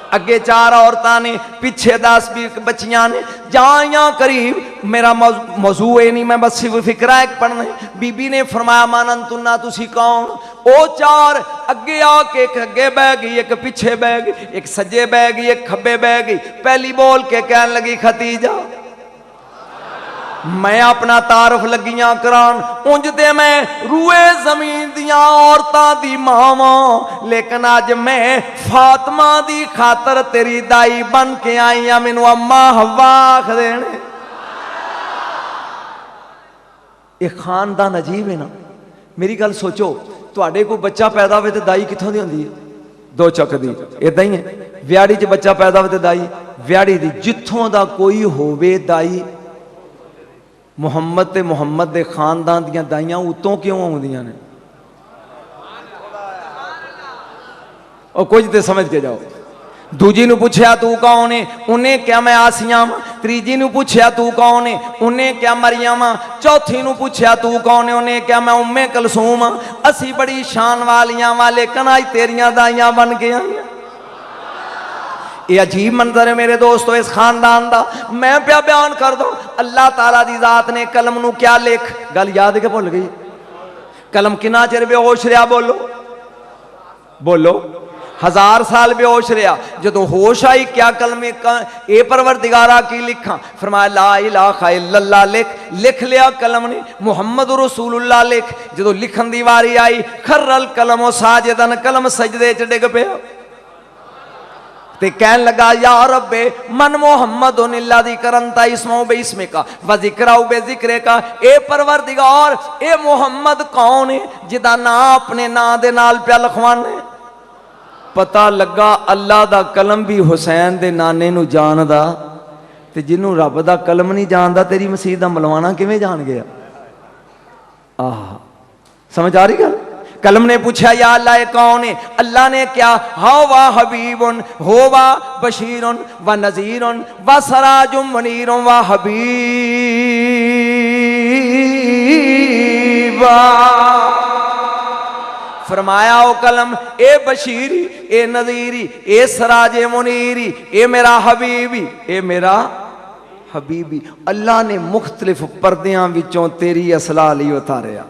अगे 4 औरतां ने, पीछे 10 बच्चियां ने। जाइया करीब मेरा मौजू है नहीं, मैं बस सिर्फ फिक्रा एक पढ़ना। बीबी ने फरमाया मानन तुन्ना तुसी कौन? ओ 4 अगे आके, एक अगे बह गई, एक पीछे बह गई, एक सज्जे बह गई, एक खब्बे बह गई। पहली बोल के कहन लगी खतीजा मैं अपना तारफ लगियां करान, उंज ते मैं रूए जमीन दियां औरतां दी मावा, लेकिन अज मैं फातिमा दी खातर तेरी दाई बन के आई हां, मैनू अम्मा हवा आख देने। ये खानदान अजीब है ना। मेरी गल सोचो, तुहाडे कोई बच्चा पैदा होवे ते दाई कित्थों दी हुंदी है? 2 चक दी। इदां ही है व्याड़ी च बच्चा पैदा होवे ते दाई व्याड़ी दी, जिथों दा कोई होवे दाई। मुहम्मद ते मुहम्मद दे खानदान दियां दाइयां उतों क्यों आउंदियां ने? और कुछ तो समझ के जाओ। दूजी नूं पुछया तू कौन है? उन्हें क्या मैं आसिया वां। तीजी नूं पुछया तू कौन है? उन्हें क्या मरियम वां। चौथी नूं पुछया तू कौन है? उन्हें क्या मैं उम्मे कलसूम वां। असी बड़ी शान वालियां वां, लेकिन अज तेरियां दाइयां बन के आईयां। ये अजीब मंजर है मेरे दोस्तों इस खानदान का। मैं क्या बयान कर दूं, अल्लाह ताला दी जात ने कलम नूं क्या लिख, गल याद है कि भुल गई? कलम कितना चिर बेहोश रहा? बोलो बोलो। 1000 साल बेहोश रहा। जो होश आई क्या कलमे ए परवरदिगारा की लिखा? फरमाया ला इलाहा इल्लल्लाह लिख लिया कलम ने। मुहम्मद रसूलुल्लाह लिख। जो लिखन दी वारी आई, खर्रल कलम साजिदन, कलम सजदे च डिग पिया ते कहन लगा या रब्बे मन मोहम्मद इल्ला दी करंता इसमो बे इसमे का व जिक्राउ बे जिक्रे का। ए परवरदिगार ए मोहम्मद कौन है जिदा ना अपने ना दे नाल पिया लखवाने? पता लगा अल्लाह दा कलम भी हुसैन दे नाने नू जानदा, ते जिन्हों रब दा कलम नहीं जानदा तेरी मसीह दा मलवाना किवें जान गया? आह समझ आ रही गल? कलम ने पूछा या अल्लाह ये कौन है? अल्लाह ने क्या, हवा हबीबुन होवा बशीरुन व नज़ीरुन व सराजुम मुनीरुन व हबीबा। फरमाया ओ कलम, ए बशीरी, ए नज़ीरी, ए सराजे मुनीरी, ए मेरा हबीबी, ए मेरा हबीबी। अल्लाह ने मुख्तलिफ पर्दियां विचों तेरी असलाह ली उतारिया।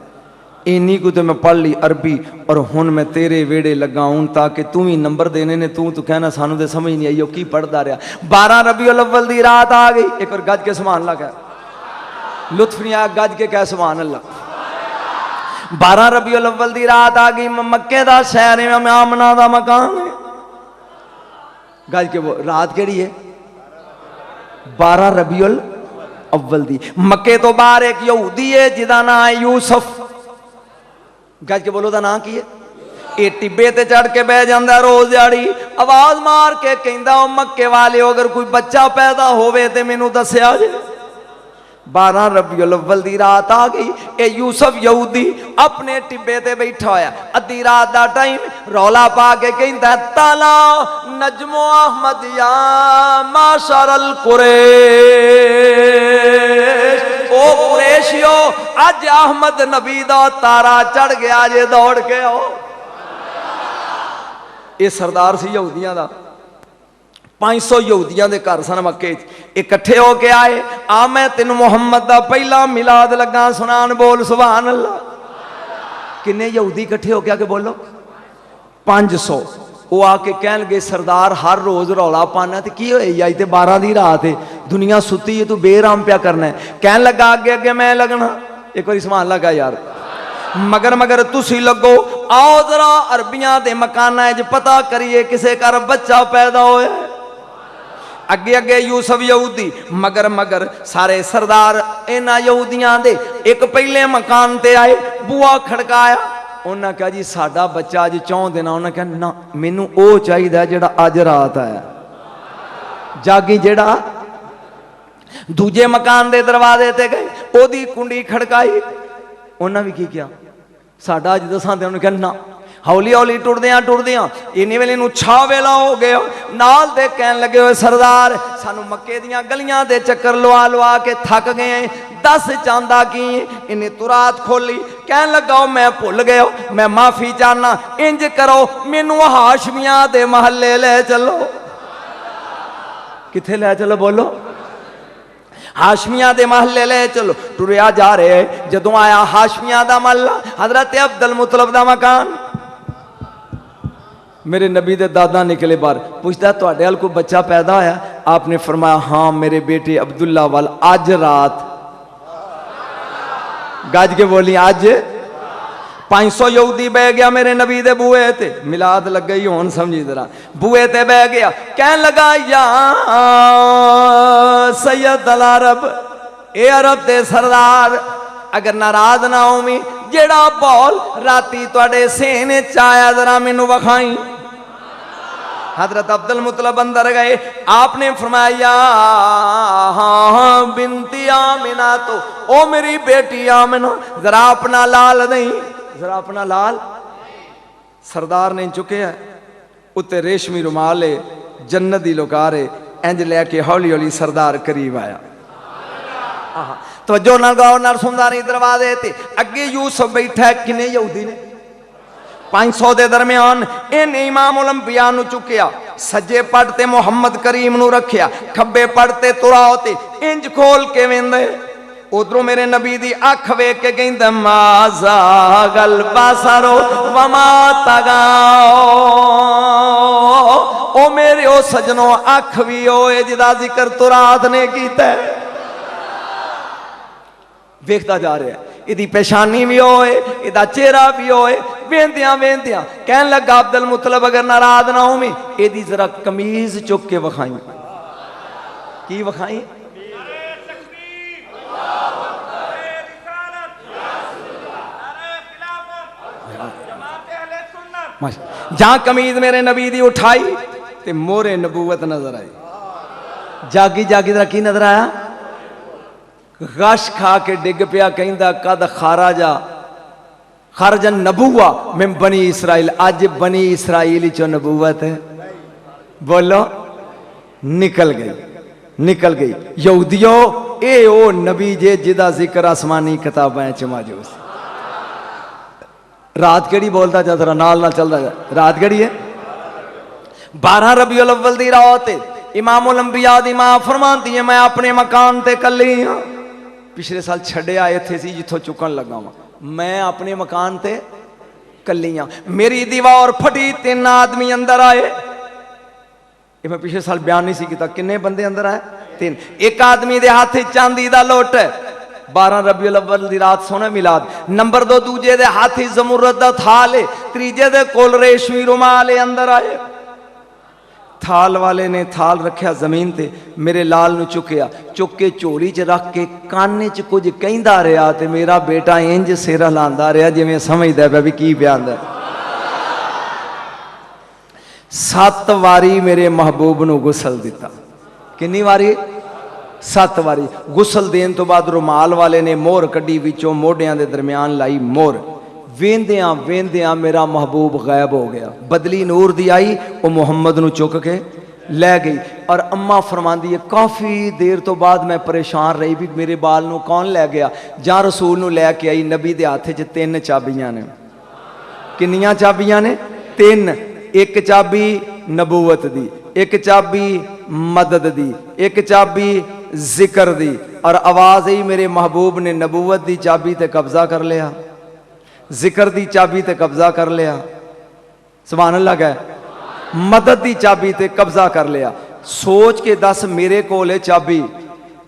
इन्नी को तो मैं पढ़ ली अरबी, और हुन मैं तेरे वेड़े लगा हूं ताकि तू ही नंबर देने ने। तू तो कहना सानू तो समझ नहीं आई की पढ़ता रहा। 12 रबीउल अव्वल दी रात आ गई। एक और गज के सुभान अल्लाह कह, लुत्फ नहीं आया, गज के कह सुभान अल्लाह। 12 रबीउल अव्वल दी रात आ गई। मक्के दा शहर है, मैं आमना दा मकान है। गज के वो रात केड़ी है? 12 रबीउल अव्वल दी। मक्के तो बाहर एक यहूदी है जिदा नाम है यूसुफ। गज के बोलो दा नाम की है? ये टिब्बे ते चढ़ के बह जाता रोज दिहाड़ी, आवाज मार के कहता मक्के वाले अगर कोई बच्चा पैदा होवे ते मैनू दस्या जे। 12 रबीउल अव्वल दी रात आ गई। ये यूसुफ यहूदी अपने टिब्बे ते बैठा होया। अद्धी रात दा टाइम रौला पा के कहता ताला नजमो अहमद या माशरल कुरैश। ओ कुरैशियो, अज अहमद नबी दा तारा चढ़ गया जे, दौड़ के आओ। ये सरदार सी यहूदियां दा। 500 यहूदियां दे घर सन मक्के च। इकट्ठे होके आए। आ मैं तेन मुहम्मद दा पहला मिलाद लगा सुनान, बोल सुभान अल्लाह। किन्ने यहूदी इकट्ठे होके आके बोलो? 500। वो आके कह लगे सरदार हर रोज रौला पाना तो की होई, अज तो 12 दी रात है, दुनिया सुती है, तू बेराम प्या करना है। कह लगा आगे अगे मैं लगना। एक बार सुभान लगा यार। मगर मगर तुसी लगो, आओ जरा अरबियां दे मकाना च पता करिए किसे घर बच्चा पैदा होया। अगे अगे यूसुफ यहूदी, मगर मगर सारे सरदार इन्हां यहूदियां दे। एक पहले मकान ते आए, बुआ खड़काया। उन्हें कहा जी साडा बच्चा अज 4 दिन। उन्हें कहा ना, मैनू वो चाहिए जेड़ा अज रात आया। जागी जेड़ा। दूजे मकान दे दरवाजे ते गए, ओदी कुंडी खड़काई। उन्हें भी की किया, साडा अज दसा दे। उन्हें कहा ना। हौली हौली टुरदियां टुरदियां इन्नी वेले नूं छा वेला हो गया। नाल दे कहन लगे हुए सरदार सानू मक्के दियां गलियां दे चक्कर लवा लवा के थक गए, दस चांदा की। इन्हें तुरात खोली, कहन लगा मैं भुल गया, मैं माफी चाहना। इंज करो मैनू हाशमियां दे महल्ले ले चलो। किथे ले चलो बोलो? हाशमिया दे महल्ले ले चलो। टुरिया जा रहे, जदों आया हाशमिया दा महल्ला, हजरत अब्दुल मुतलब दा मकान। मेरे नबी दे दादा निकले बाहर, पूछता तुहाडे अल कोई बच्चा पैदा होया? आपने फरमाया हाँ मेरे बेटे अब्दुल्ला वाल अज रात। गज के बोली अज। 500 यहूदी बह गया मेरे नबी दे बूए ते। मिलाद लग गई होन समझी जरा। बूए ते बह गया, कहन लगा या सैयद अल अरब, ए अरब दे सरदार, अगर नाराज ना होवी जेड़ा बॉल राती तुहाडे सेने च आया जरा मैनू वखाई। हजरत अब्दुल मुतलब अंदर गए। आपने फरमाया हाँ बिनती आमिना, तो ओ मेरी बेटी आमिना जरा अपना लाल नहीं, जरा अपना लाल। सरदार ने चुके है, उत्ते रेशमी रुमाल है, जन्नत दी लोकार है। इंज लैके हौली हौली सरदार करीब आया। तो जो ना गाओ ना सुनदा नहीं। दरवाजे ते अगे यूसुफ बैठा है। किने यहूदी ने? 500 दे दरम्यान इन्हें इमाम उलंबिया नू चुकिया, सज्जे पट ते मुहम्मद करीम नू रखिया, खब्बे पट ते तुराओ ते इंज खोल के वेंदे। उधरों मेरे नबी दी अख वेख के कहंदा माजा गल बासरो वमा तगाओ। ओ मेरे ओ सजनों अख भी होए जिदा जिक्र तुरात ने कीता। वेखदा जा रहा है, इदी पेशानी भी होए, इदा चेहरा भी होए। वेंदियां वेंदियां कहन लगा अब्दुल मुतलब अगर नाराज ना होवी इदी जरा कमीज चुक के वखाई। की वखाई? जहां कमीज मेरे नबी दी उठाई ते मोरे नबूवत नजर आई। जागी जागी जरा की नजर आया? गश खा के डिग पिया, कहंदा कद खारा जा खरजन नबुआ में बनी इसराइल, अज बनी इसराइल चो नबूवत है, बोलो निकल गई, निकल गई। यहूदियो ए ओ नबी जे जिदा जिक्र आसमानी किताबां च मौजूद। रात केड़ी बोलता जा, तेरा नाल ना चलता जा, रात केड़ी है? 12 रबीउल अव्वल दी रात इमामुल अंबिया दी मां फरमांदी है, मैं अपने मकान ते कल्ली हां। पिछले साल छड़िया इत्थे सी जिथों चुकन लगा वां, मैं अपने मकान ते कल्ली हां। मेरी दीवार फटी, 3 आदमी अंदर आए। ये मैं पिछले साल बयान नहीं सी कीता, किन्ने बंदे अंदर आए? 3। एक आदमी दे हाथ चांदी दा लोट है, 12 रबीउल अव्वल दी रात सोने मिलाद। नंबर 2 दूजे दे हाथ जमुरत दा थाल है, तीजे दे कोल रेशमी रुमाल है। अंदर आए, थाल वाले ने थाल रखा जमीन ते, मेरे लाल नू चुकया, चुक के झोली च रख के काने च कुछ कहंदा रहा, ते मेरा बेटा इंज सिर हिलांदा रहा जिवें समझदा पिया भी की पियांदा। 7 वारी मेरे महबूब नू गुसल दिता। कितनी वारी? 7 वारी। गुसल देन तो बाद रुमाल वाले ने मोहर कड्डी, विचों मोढियां दे दरम्यान लाई मोहर। वेंदियां वेंदियां मेरा महबूब गायब हो गया। बदली नूर दी आई, वो मुहम्मद नू चुक के लै गई। और अम्मा फरमांदी है, काफ़ी देर तो बाद मैं परेशान रही भी मेरे बाल नू कौन लै गया। जां रसूल नू लैके आई, नबी दे हाथ च 3 चाबियां ने। किन्नियां चाबियां ने? 3। एक चाबी नबूवत दी, एक चाबी मदद दी, एक चाबी जिक्र दी। और आवाज ही मेरे महबूब ने नबूवत दी चाबी ते कब्जा कर लिया, जिक्र दी चाबी ते कब्जा कर लिया। सुभान अल्लाह कह। मदद दी चाबी ते कब्जा कर लिया। सोच के दस, मेरे कोल है चाबी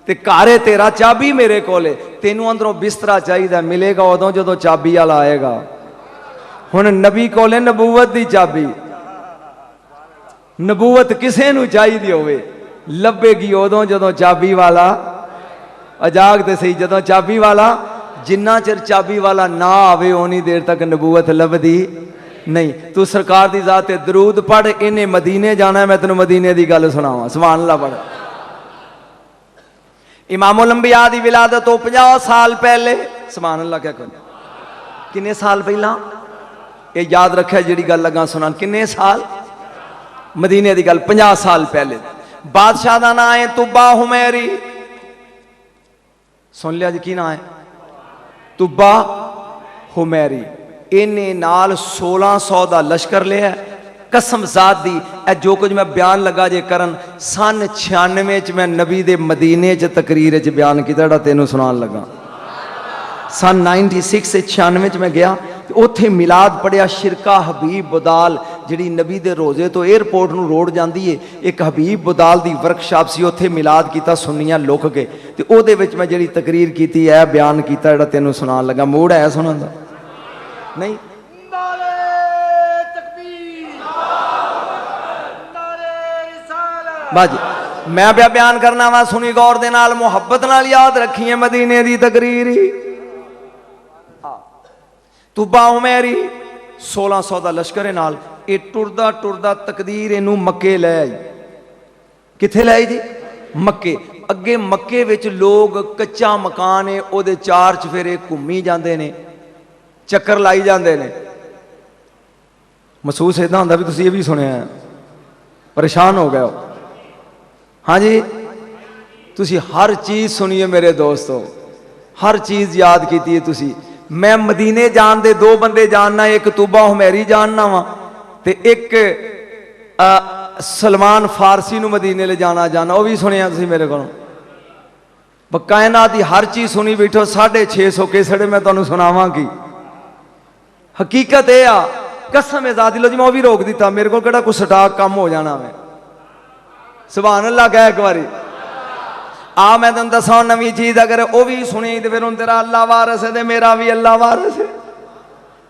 ते घर है तेरा, चाबी मेरे कोल है, तेनू अंदरों बिस्तरा चाहिए, मिलेगा उदों जदों चाबी वाला आएगा। हुण नबी कोल है नबूवत दी चाबी। नबूवत किसे नू चाहिदी होवे, लभेगी उदों जदों चाबी वाला अजाग ते सही, जदों चाबी वाला। जिन्ना चिर चाबी वाला ना आवे उन्नी देर तक नबूवत लभदी नहीं। तू सरकार दी जात ते दरूद पढ़, इन्हें मदीने जाना, मैं तेन मदीने दी गल सुनावां। सुभान अल्लाह पढ़। इमामुल अंबिया दी विलादत तो 50 साल पहले, सुभान अल्लाह क्या कर, किन्ने साल पहला? ये याद रखे जिहड़ी गल लगा सुनान, किन्ने साल? मदीने दी गल 50 साल पहले। बादशाह दा नाम है तुब्बा हुमैरी। सुन लिया जी, की नाम है? तुब्बा हुमैरी। इन्हें नाल 1600 का लश्कर लिया। कसम जात दी, ए जो कुछ मैं बयान लगा जे करन, सन 96 च मैं नबी दे मदीने च तकरीर च बयान किया, जेड़ा तेनों सुनान लगा। सन 96 से 96 च मैं गया, उत्थे मिलाद पढ़िया। शिरका हबीब बुदाल जिहड़ी नबी दे रोजे तो एयरपोर्ट नूं रोड जाती है, एक हबीब बुदाल दी वर्कशॉप सी, उत्थे मिलाद किया सुन्नियां लुक के। ते ओहदे विच मैं जिहड़ी तकरीर की है, बयान किया, जेड़ा तेनों सुनान लगा। मूड है सुनन दा? नहीं? बाजी मैं बयान करना वा, सुनी गौर दे नाल, मुहब्बत नाल याद रखी है मदीने दी तकरीर ही। तुब्बा हुमैरी 1600 का लश्कर है नाल। ये टुरदा टुरदा तकदीर इनू मक्के लै आई। किथे लै आई जी? मक्के। अगे मक्के विच लोग कच्चा मकान है, ओदे 4 चफेरे घूमी जाते हैं, चक्कर लाई जाते हैं। महसूस इदा होंदा भी तुसीं ये भी सुनिया, परेशान हो गए हो। हाँ जी, तुसी हर चीज़ सुनिए मेरे दोस्तों, हर चीज़ याद की है तुसी। मैं मदीने जान दे 2 बंदे जानना, एक तुब्बा हुमैरी जानना वा ते एक सलमान फारसी नू मदीने ले जाना जाना, वो भी सुनिया तुसी मेरे को। कायनात की हर चीज़ सुनी बैठो, 650 केसड़े मैं तुहानू सुनावां की। हकीकत यह आ, कसम है ज़ात दी, लो जी मैं वो भी रोक दिता, मेरे को किहड़ा कुछ स्टाक कम हो जाना। मैं सुभान अल्लाह कह एक बारी। आ मैं तुम दसा नवी चीज, अगर वो भी सुनी तो फिर तेरा अल्लाह वारस है, मेरा भी अल्लाह वारस है।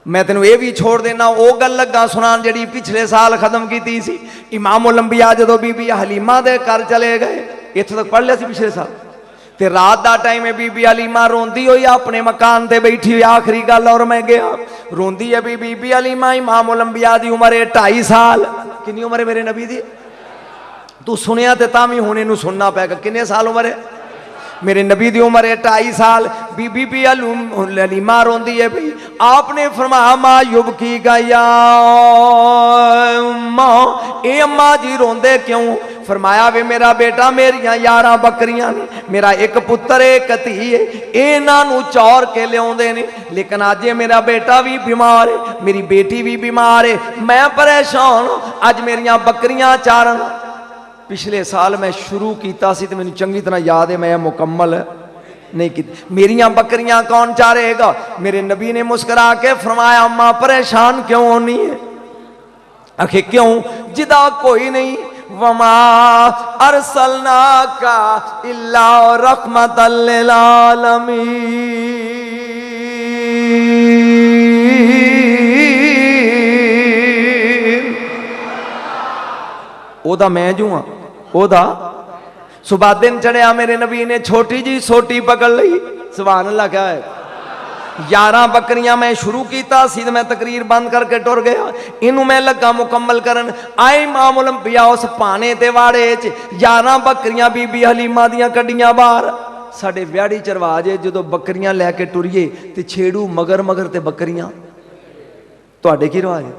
मैं तेन ये भी छोड़ देना, वो गल लगा सुनान जी पिछले साल खत्म की सी। इमामुल अंबिया जो बीबी हलीमा दे घर चले गए, इतों तक पढ़ लिया सी पिछले साल। ते रात का टाइम है, बीबी हलीमा रोंदी हुई अपने मकान से बैठी हुई, आखिरी गल और मैं गया, रोंदी है भी बीबी हलीमा। इमामुल अंबिया की उम्र है 2.5 साल। कितनी उम्र है मेरे नबी दी? तू सुनिया तो तामी हुणे नू सुनना पैगा। किन्ने साल उम्र है मेरे नबी की? उम्र है 2.5 साल। बीबी भी हलीमा रोंदी है भाई। आपने फरमाया माँ युबकी गया माँ, ए अम्मा जी रोंदे क्यों? फरमाया वे मेरा बेटा मेरिया 11 बकरियां ने, मेरा एक पुत्र एक धी है, इन्हों चौर के लिया ने, लेकिन अज मेरा बेटा भी बीमार है, मेरी बेटी भी बीमार है, मैं परेशान, अज मेरिया बकरियां चारन। पिछले साल मैं शुरू किया तो मैंने चंगी तरह याद है, मैं मुकम्मल नहीं की। मेरिया बकरियां कौन चारेगा? मेरे नबी ने मुस्कुरा के फरमाया अम्मा परेशान क्यों होनी है? आखिर क्यों? जिदा कोई नहीं, वमा अरसलना का इल्ला रहमतल लिल आलमीन। ओदा मैं जू हाँ, ओदा सुबह दिन चढ़िया मेरे नबी ने छोटी जी सोटी पकड़ ली, सुभान अल्लाह। क्या है 11 बकरियां मैं शुरू किया सी, मैं तकरीर बंद करके टुर गया, इनू मैं लगा मुकम्मल करन। आई इमाम उलंबिया उस पाने ते वाड़े 11 बकरियां बीबी हलीमा दियां कड्डियां बाहर। साडे व्याड़ी च रिवाज है जो बकरियां लैके टुरीए ते छेड़ू मगर मगर ते बकरियां, तुहाडे की रिवाज है?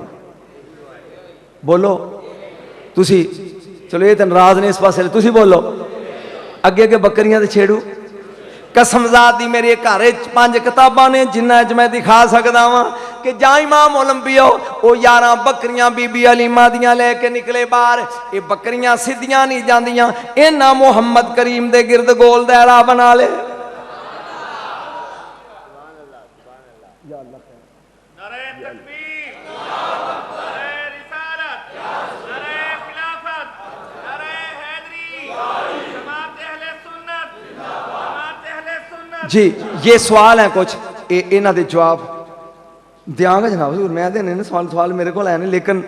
बोलो तुसी, चलो ये तो नाराज ने इस पासे, तुसी बोलो अगे अगे बकरियां ते छेड़ू। कसमजाद दी मेरे घर 5 किताबां ने जिन्ना च मैं दिखा सकता वा कि जा इमाम ओलंपिया वो 11 बकरियां बीबी हलीमा दियां लेके निकले बाहर। ये बकरियां सीधियां नहीं जांदियां, इन्हां मुहम्मद करीम दे गिरद गोल दायरा बना ले। जी ये सवाल है कुछ, इन्हों के जवाब देंगे जनाब हजूर, मैं देने सवाल सवाल मेरे को है नहीं, लेकिन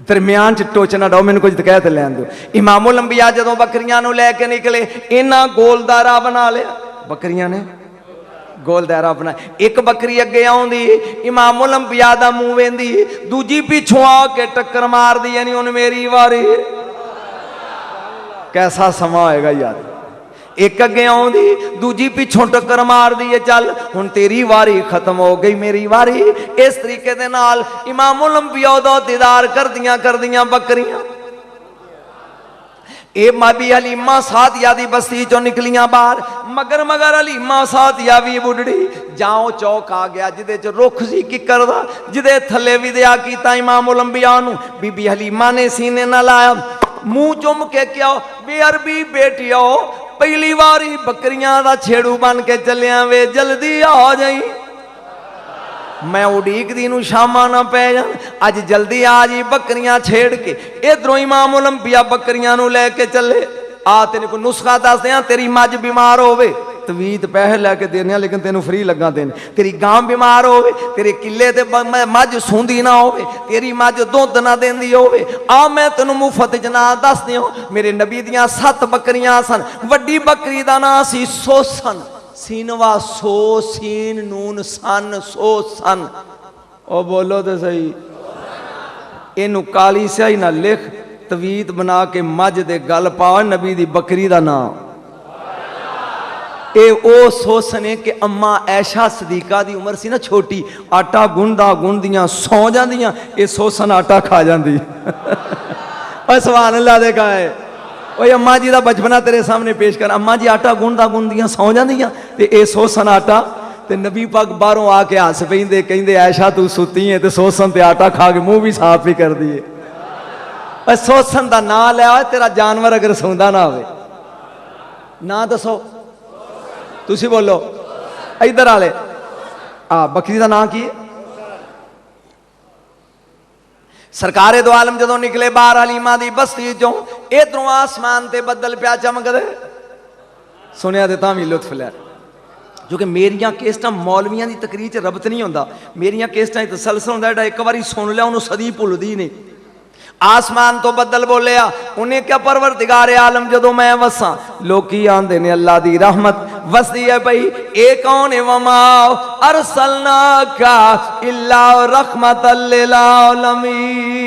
दरम्यान च टोचना डाओ, मैंने कुछ कह तो लैन दो। इमामुल अंबिया जो बकरियां लैके निकले, इन्हें गोल दायरा बना लिया, बकरियां ने गोल दायरा बना। एक बकरी अगे आउंदी, इमामुल अंबिया दा मुंह वेंदी, दूजी पिछों आके टक्कर मार दी, यानी हुण मेरी वारी। कैसा समा होएगा यार, एक अगे आउंदी दूजी पिछों टक्कर मार दी है, चल हुण तेरी वारी खत्म हो गई मेरी वारी। इस तरीके दे नाल इमामुल अंबिया दा दीदार करदियां बकरियां ए माबी हलीमा सादिया दी बस्ती चो निकलियां बाहर। मगर मगर हलीमा सादिया भी बुढ़ड़ी जाओ चौक आ गया जिदे च रुख सी किकर दा, जिदे थले विद्या कीता इमामुल अंबिया नूं। बीबी हलीमा ने सीने ना लाया, मुंह चुम के क्या बेअरबी बेटियो पहली बारी बकरियां दा छेड़ू बन के चलिया वे, जल्दी आ जाई, मैं उड़ीक दी नूं शामा ना पै जान, अज जल्दी आ जी बकरियां छेड़ के। इधरों इमाम ओलंपिया बकरियां नूं लैके चले। आ तेन को नुस्खा दस दियां, तेरी मज बीमार होवे तवीत पैसे लैके देने, लेकिन तेन फ्री लगा देने। तेरी गां बीमार होवे, तेरे किले ते मज सूंदी ना होवे, तेरी मज दुध ना देंदी होवे, आ मैं तेन मुफ्त च ना दस दियो। मेरे नबी दियां 7 बकरियां सन, वड्डी बकरी दा नाम सी सोसन, सीनवा सो सीन नून सन, सो सन। ओ बोलो तो सही, इनू काली स्याही ना लिख, तवीत बना के मज दे गल पा, नबी दी बकरी दा नाम। ए ओ सोसने के अम्मा ऐशा सदीका दी उम्र सी ना छोटी, आटा गुंदियां सौ जांदियां, ए सोसन आटा खा जांदी। सुभान अल्लाह दे गाए। ओए अम्मा जी का बचपना तेरे सामने पेश कर, अम्मा जी आटा गुंदियां सौ जांदियां ते ए सोसन आटा। ते नबी पाक बाहरों आके हस पेंदे, कहंदे ऐशा तू सुती है ते सोसन ते आटा खा के मुंह भी साफ ही कर दी है। सोसन का नाम लिया, तेरा जानवर अगर सौंदा ना होवे ना दसो, तुसी बोलो इधर आले। बकरी का नाम की है? सरकारे दो आलम जो निकले बाहर हलीमा दी बस्ती चो, इधरों आसमान ते बदल प्या चमकदे, सुनिया ते तां भी लुत्फ लिया। क्योंकि मेरिया केस्टां मौलवियां दी तकरीर च रबत नहीं होंदा, मेरिया केस्टां तसलसल होंदा, जेड़ा एक बारी सुन लिया उन्होंने सदी भुलदी नहीं। आसमान तो बदल बोलिया, उन्हें क्या परवरदिगार आलम जदों मैं वसा, लोकी आंदे ने अल्लाह दी रहमत वसदी है भाई, ए कौन है? वमा अरसलना का इल्ला रहमतल लिल आलमीन।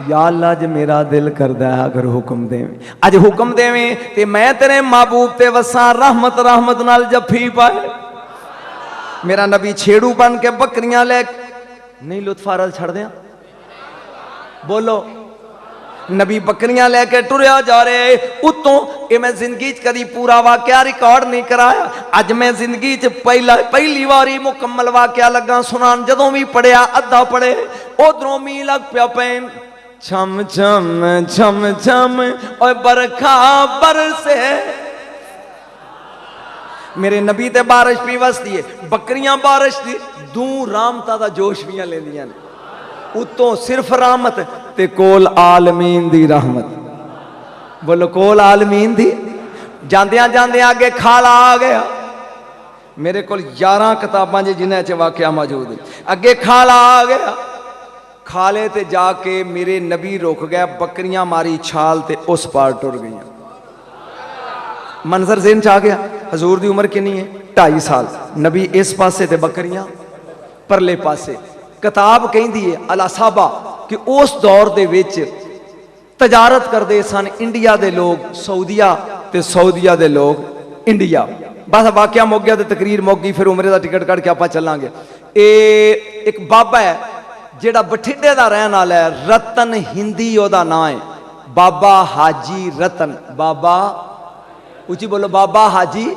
या अल्लाह अज मेरा दिल करदा है अगर हुक्म देवें, अज हुक्म देवें ते मैं तेरे महबूब ते वसा रहमत रहमत नाल जफी पाए। मेरा नबी छेड़ू बन के बकरियां ले नहीं लुत्फारल छड़ दिया बोलो, नबी बकरियां लेके टुरया जा रहे उतों। ये मैं जिंदगी च कदी पूरा वाकया रिकॉर्ड नहीं कराया, अज मैं जिंदगी च पहली बारी मुकम्मल वाकया लगा सुनान। जदों भी पढ़िया अद्धा पढ़े उधरों मी लग पिया पैन छम छम छम छम और बरखा बरसे। मेरे नबी ते बारिश भी वसदी है, बकरियां बारिश दी दूं रामता दा जोश भी लेंदियां ने। उतों सिर्फ रहमत ते कोल आलमीन दी रहमत। बोलो कोल आलमीन दी। जांदियां जांदियां आगे खाला आ गया। मेरे को 11 किताबां जिन्हें च वाकया मौजूद है। अगे खाला आ गया, खाले ते जाके मेरे नबी रुक गया, बकरियां मारी छाल ते उस पार टुर गई। मंजर ज़हन च आ गया। हजूर दी उम्र कितनी है? 2.5 साल। नबी इस पासे ते बकरियां परले पासे। किताब कहती है अला साहबा कि उस दौर दे विच तजारत करते सन इंडिया के लोग सऊदिया ते सऊदिया के लोग इंडिया। बस वाकया मुक गया तो तकरीर मुक गई, फिर उमरे का टिकट कट के आप चलांगे। एक बाबा है जिहड़ा बठिंडे का रहने वाला है, रतन हिंदी ओदा नाम है, बाबा हाजी रतन। बाबा उची बोलो, बाबा हाजी।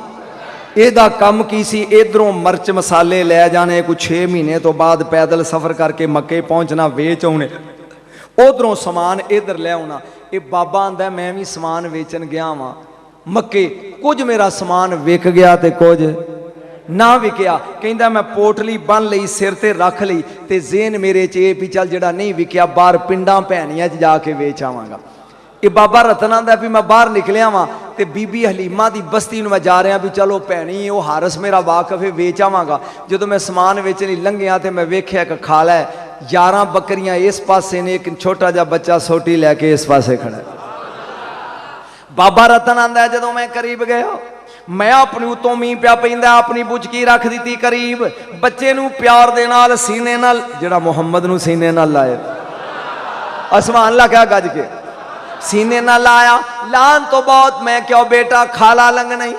ਇਹਦਾ ਕੰਮ ਕੀ ਸੀ? इधरों मर्च मसाले लै जाने, कुछ 6 महीने तो बाद पैदल सफ़र करके मक्के पहुँचना, वेच आने, उधरों समान इधर ले आना। ये बाबा आंदा मैं भी समान वेचन गया वां मक्के, कुछ मेरा समान विक गया तो कुछ ना विकया। कहंदा मैं पोटली बन लई, सिर ते रख लई, ते ज़ेन मेरे च ये भी चल जिहड़ा नहीं विकया बाहर पिंडां भैनियां च जाके वेच आवांगा। ये बाबा रतन आंदा भी मैं बाहर निकलिया वां ते बीबी हलीमा दी बस्ती में जा रहा भी चलो भैनी वो हारस मेरा वाकफ है वेच आवांगा। जो मैं समान वेचने लंघिया तो मैं वेख्या कि खाला है 11 बकरियां इस पासे ने, एक छोटा जा बच्चा सोटी लैके इस पासे खड़ा है। बाबा रतन आंदा है जदों मैं करीब गया, मैं अपनी उतों मीह पिया पैंदा अपनी बुचकी रख दी करीब, बच्चे नूं प्यार दे नाल सीने नाल जिहड़ा मुहम्मद नूं सीने नाल लाए, आसमान लगा गज के सीने ना लाया। लान तो बहुत मैं क्या बेटा खाला लंघ नहीं,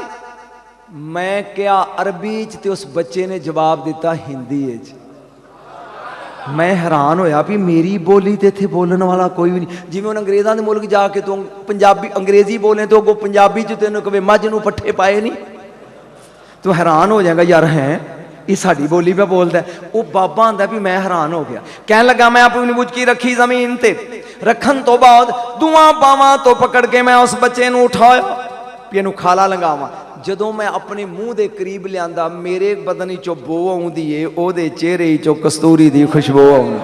मैं क्या अरबी च, ते उस बच्चे ने जवाब दिता हिंदी च। मैं हैरान होया भी मेरी बोली तो इत्थे बोलने वाला कोई भी नहीं। जिवें उन्हें अंग्रेज़ों के मुल्क जाके तू पंजाबी अंग्रेजी बोले तो अगों पंजाबी च तेन कहे मझ नूं पट्ठे पाए नहीं, तू हैरान हो जाएगा यार हैं ये साड़ी बोली पे बोलता है। वो बाबा आंदा भी मैं हैरान हो गया, कह लगा मैं अपनी बुचकी रखी जमीन ते, रखन तो बाद दुआ बावां तो पकड़ के मैं उस बच्चे नूं उठाया भी इहनूं खाला लंघावां। जदों मैं अपने मुंह के करीब लिया मेरे बदन चो बो आउंदी है, ओहदे चेहरे चो कस्तूरी दी खुशबू आउंदी।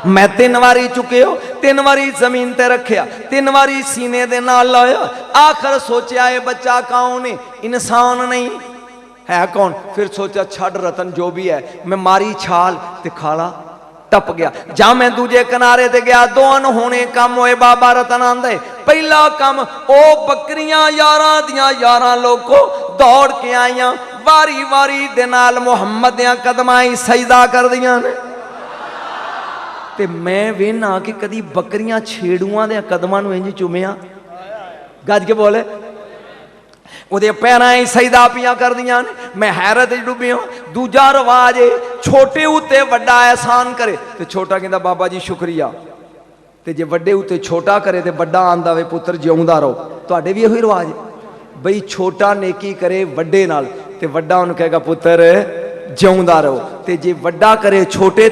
मैं 3 वारी चुके हो, 3 वारी जमीन ते रखिया, 3 वारी सीने दे नाल लाया। आखिर सोचा ये बच्चा कौन है? इंसान नहीं है कौन? फिर सोचा छड़ रतन जो भी है, मैं मारी छाल ते खाला टप गया। जा मैं दूजे किनारे ते गया, 2 अनहोने काम होए। बाबा रतन आंदे पहला काम ओ बकरियां 11 दियां 11 लोगों दौड़ के आईयां, वारी वारी दे नाल मुहम्मद दियां कदमां ही सजदा कर दियां ने। ते मैं वेना कि कदी बकरियां छेड़ुआं दे कदमां नूं इंज चुमिया, गज के बोले ਉਹਦੇ पैरां ही सजदा पिया कर दियां ने। मैं हैरत डुबी हूं। दूजा रवाज है छोटे उत्ते वड्डा एहसान करे तो छोटा कहता बाबा जी शुक्रिया, ते जे वड्डे उत्ते छोटा करे तो वड्डा आंदा वे पुत्र जिउंदा रहो। तुहाडे भी यही रिवाज है बई छोटा नेकी करे वड्डे नाल ते वड्डा उन्हें कहेगा पुत्र जिउंदा रहो, ते जे वड्डा करे छोटे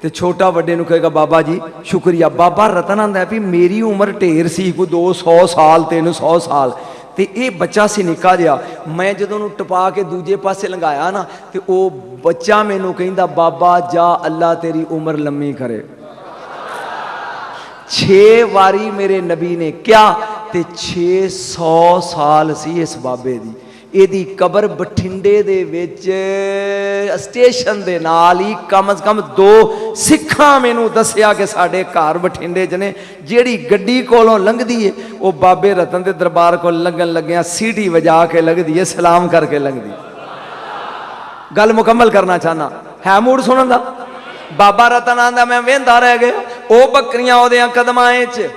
ते छोटा वड्डे नूं कहेगा बाबा जी शुक्रिया। बाबा रतन आंदा भी मेरी उम्र ढेर सी, कोई 200 साल 300 साल, ते ये बच्चा सी निका जिहा। मैं जदों टपा के दूजे पासे लंघाया ना तो वह बच्चा मैनू कहंदा बाबा जा अल्लाह तेरी उम्र लम्मी करे। 6 वारी मेरे नबी ने क्या ते 600 साल सी इस बाबे दी। ਇਹਦੀ कबर बठिंडे दे विच स्टेशन दे नाल ही कम से कम 2 सिखां मैनू दसिया कि साडे घर बठिंडे च ने, जिहड़ी गड्डी कोलों लंघदी है वो बाबे रतन दे दरबार को लंघन लग्या सीटी वजा के लंघदी है, सलाम करके लंघदी। गल मुकम्मल करना चाहना है मूड सुनन दा। बाबा रतन आंदा मैं वेंदा रह गया ਉਹ ਬੱਕਰੀਆਂ ਉਹਦੇ ਕਦਮਾਂ 'ਚ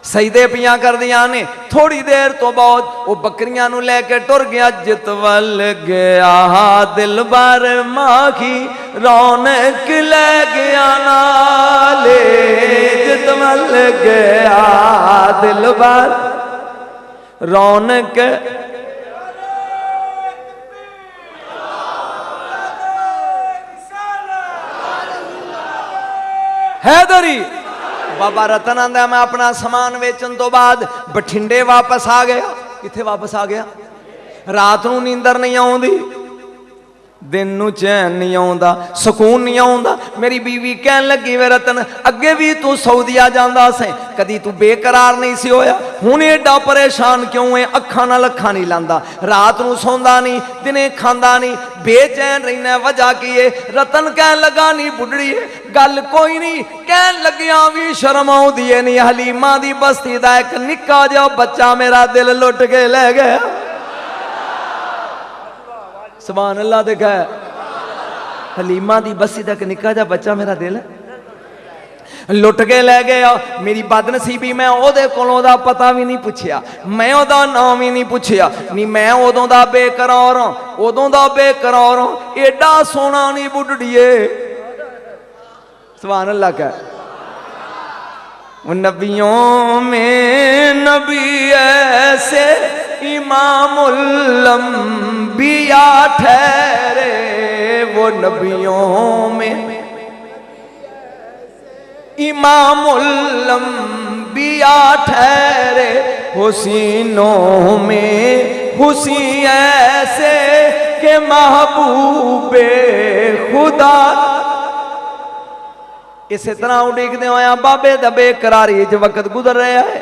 सजदे पियां कर दिया ने। थोड़ी देर तो बाद वो बकरियां नू लेके टुर गया। जितवल गया दिल बार माखी रौनक ले गया नाले। जितवल गया दिल बार रौनक हैदरी। बाबा रतन आंदा मैं अपना समान वेचन तो बाद बठिंडे वापस आ गया। किथे वापस आ गया? रात नूं नींदर नहीं आउंदी, दिन नूं चैन नहीं आउंदा, सुकून नहीं आउंदा। मेरी बीवी कहन लगी वे रतन अगे भी तू सऊदीया जांदा से, कदी तू बेकरार नहीं सी होया, हुण एडा परेशान क्यों है? अखां नाल अखां नहीं लांदा, रात नूं सौंदा नहीं, दिने खांदा नहीं, बेचैन रहना, वजह की है? रतन कहन लगा नहीं बुढ़ड़ी गल कोई नहीं, कहन लगिया भी शर्म आउंदी है नहीं। हलीमा दी बस्ती दा एक निक्का जिहा बच्चा मेरा दिल लुट के ले गया। सुभान अल्लाह। देखा हलीमा दी बस्ती तक निक्का जा बच्चा मेरा दिल लुट के ले गया। मेरी बदनसीबी मैं ओदे कोलों दा पता भी नहीं पुछया, मैं ओदा नाम ही नहीं पुछया। नहीं मैं उदों दा बेकरार हां, उदों दा बेकरार हां। एडा सोना नहीं बुढ़ड़िए। सुभान अल्लाह। का नबियों में नबी ऐसे इमामुल अंबिया ठहरे। वो नबियों में इमामुल अंबिया ठहरे। हुसीनों में हुसी ऐसे के महबूबे खुदा। इस तरह उड़ीकते होया बाबे दबे करारी च वक्त गुजर रहा है।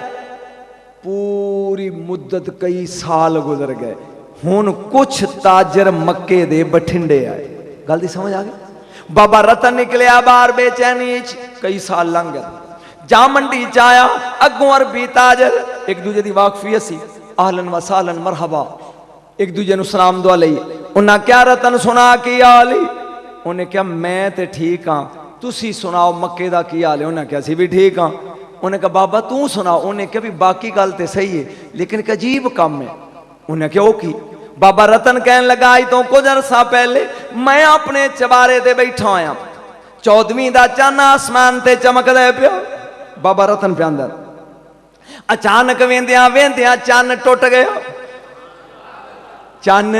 पूरी मुद्दत कई साल गुजर गए। हुण कुछ ताजर मक्के दे बठिंडे आए। गल दी समझ आ गई? बाबा रतन निकलिया बाहर बेचैनी। कई साल लंघ गए। जा मंडी च आया, अगों अरबी ताजर एक दूजे की वाकफी सी। आहलन व सालन मरहबा, एक दूजे सलाम दुआ लई। उन्हें क्या रतन सुना की हाल? उन्हें क्या मैं तो ठीक हाँ, तुसी सुनाओ मक्के का की हाल है? उन्हें क्या सी भी ठीक हाँ। उन्हें कहा बाबा तू सुनाओ। उन्हें क्या भी बाकी गल तो सही है, लेकिन एक अजीब काम है। उन्हें क्या की? बाबा रतन कहन लगा आई तो कुछ अरसा पहले मैं अपने चबारे ते बैठा होया, 14वीं का चन्न आसमान ते चमकदा पिया। बाबा रतन पे अंदर अचानक वेंदिया वेंदिया चन्न टुट गया। चन्न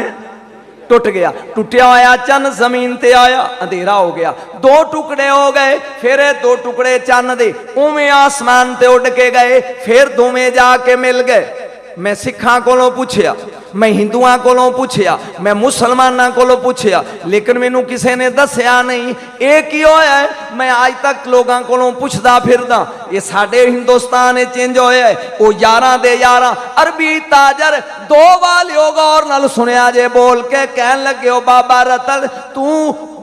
टुट गया। टुटिया होया चन्न जमीन ते आया, अंधेरा हो गया। दो टुकड़े हो गए, फिर दो टुकड़े चन्न दे उमें आसमान ते उड़ के गए, फिर दोवें जाके मिल गए। मैं सिखा कोलों पूछया, मैं हिंदुआ कोलों पूछया, मैं मुसलमाना कोलों पूछया, लेकिन मैनू किसी ने दसिया नहीं। एक ही होया है, मैं आज तक लोगों कोलों पुछदा फिरदा। ये साडे हिंदुस्तान चेंज होया है। वो 11 दे 11 अरबी ताजर दो वालियो गौर नाल सुनिया जे बोल के कहन लगे हो बाबा रतन तू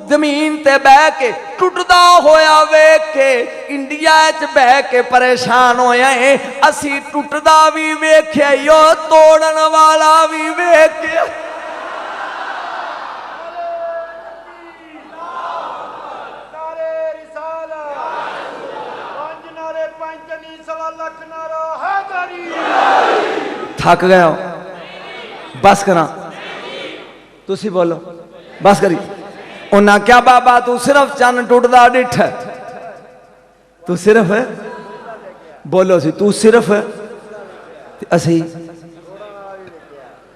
जमीन ते बह के टुटदा होया वेख के इंडिया च बह के परेशान होया है। असी टुटदा भी वेख्या यो तोड़न वाला भी वेख के। थक गए हो? बस करा तुसी बोलो बस करी। उन्हें क्या बाबा तू सिर्फ चन्न टुटदा डिठ, तू सिर्फ बोलो सी तू सिर्फ। असी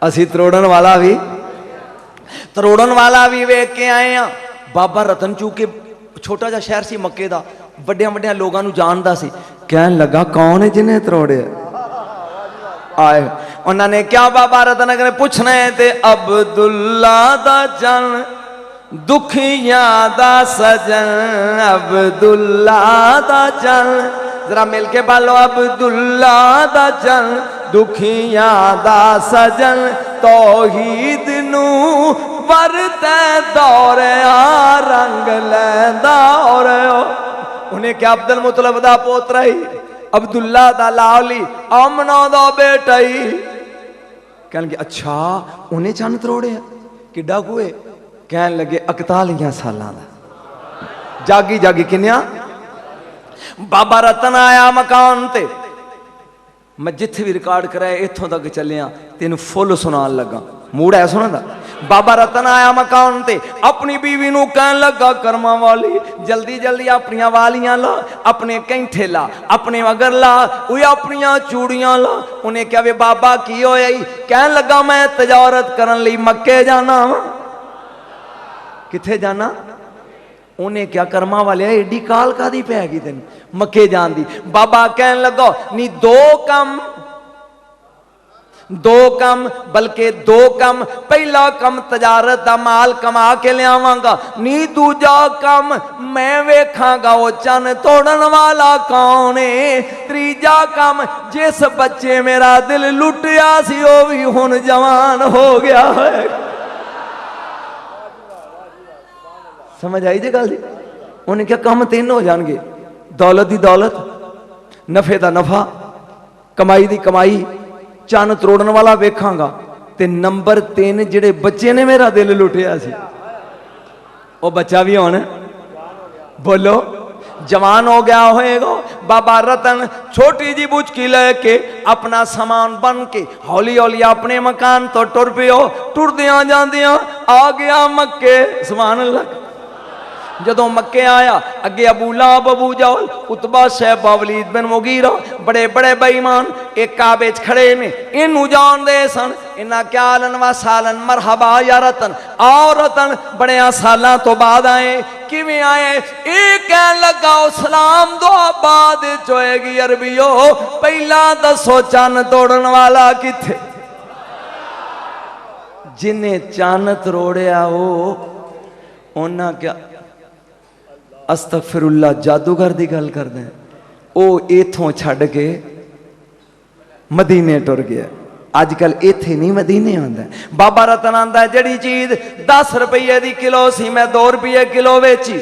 असी तरोड़न वाला भी वेख के आए हैं। बाबा रतन चूके छोटा जा शहर सी मक्के दा, वड्डिया वड्डिया लोगों नू जानदा सी। कहन लगा कौन है जिन्हें तरोड़े आए? उन्होंने क्या बाबा रतन ने पूछना है ते अब्दुल्ला दा चन्न दुखिया दा सजन, अब्दुल्ला दा चन्न। जरा मिलके बोलो अब्दुल्ला दा चन्न दुखिया दा सजन। तौहीद नू वरते दौरे रंग लैंदा और उन्हें क्या अब्दुल मुतलब दा पोतरा ही, अब्दुल्ला दा लाली, आमना दा बेटा ही। कहन अच्छा उन्हें चन्न तरोड़े किड्डा कुए? कहन लगे 41 साल का। जागी जागी किन्या? बाबा रतन आया मकान ते, मैं जिथे भी रिकॉर्ड कराया इत्थों तक चलिया तेन फुल सुनान लगा, मूड है सुना दा। बाबा रतन आया मकान ते, अपनी बीवी नू कहन लगा कर्मा वाली जल्दी जल्दी अपनी वालियां ला, अपने कैंठे ला, अपने मगर ला, अपनी चूड़ियां ला। उन्हें क्या वे बाबा की होया? कहन लगा मैं तजारत करन लई मक्के जाना। किथे जाना? उन्हें क्या कर्मा वाले एडी काल कादी पैगी तेन मक्के जान दी? बाबा कहन लगा नी दो कम बल्कि दो कम, पहला कम तजारत दा माल कमा के लियावांगा, नी दूजा कम मैं वेखांगा वो चन तोड़न वाला कौन है, तीजा कम जिस बच्चे मेरा दिल लुटिया सी वो भी हुण जवान हो गया है। समझ आई जी गल जी? उन्हें क्या काम तीन हो जाएंगे, दौलत दी दौलत, नफे दा नफा, कमाई दी कमाई, चन तरोड़न वाला वेखांगा, ते नंबर 3 जिहड़े बच्चे ने मेरा दिल लुटिया सी वो बच्चा भी हुण बोलो जवान हो गया होएगा। बाबा रतन छोटी जी बुचकी लेके अपना सामान बन के हौली हौली अपने मकान तो टुर पियो, टुरदियां जांदियां आ गया मक्के। सुभान अल्लाह। जदों मक्के आया अगे अबू लाहब, अबू जहल, उतबा, शैबा, वलीद बिन मुगीरा, बड़े बड़े बेईमान एक काबे च खड़े ने, इनू जानदे सन। इन्ना क्या लन व सालन मरहबा या रतन, आओ रतन बड़े सालां तो बाद आए, किवें आए? एक कहन लगा सलाम दो बाद होएगी अरबियो, पहला दसो चन तोड़न वाला किथे? जिन्हें चन तरोड़िया वो उन्ना क्या अस्तगफिरुल्लाह जादूगर की गल करते हैं, वो इथों छड़ के मदीने टुर गया। अजकल इत्थे नहीं मदीने आंदा। बाबा रतन आंदा जड़ी चीज 10 रुपये की किलो सी मैं 2 रुपये किलो वेची,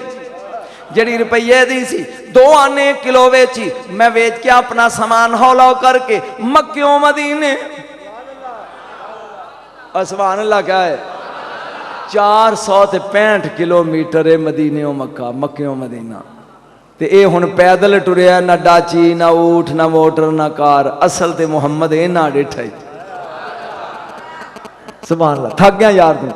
जड़ी रुपये दी सी 2 आने किलो वेची, मैं वेच के अपना सामान हौला करके मक्कियों मदीने। सुभान अल्लाह। क्या है? 465 किलोमीटर है मदीने मक्का, मक्कियों मदीना। ते ये हुण पैदल टुरिया, ना डाची, ना ऊठ, ना मोटर, ना कार। असल ते मुहम्मद इन्ना डिठा ही। सुभान अल्लाह। थक गया यार तू।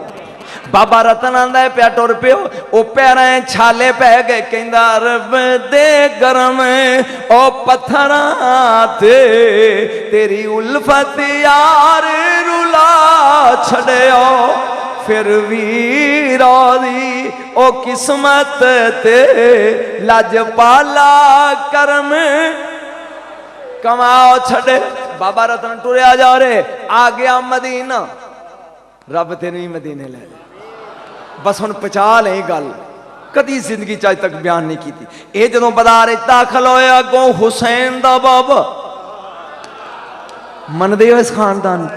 बाबा रतन आंदा है प्या टुर पियो, ओ पैरां छाले पै गए, कहंदा रब दे गरम ओ पत्थरां ते तेरी उल्फत यार रुला छड़ियो, फिर भी राजी ओ किस्मत ते लज पाला करम कमाओ छड़े। बाबा रतन टुरिया जा रहे, आ गया मदीना। रब तेन भी मदीने ले जा, बस हुण पचा ले गल, कदी जिंदगी च अज तक बयान नहीं की। ये जदों बाजार दाखिल होया, अगों हुसैन दा बाबा मनदे हो इस खानदान,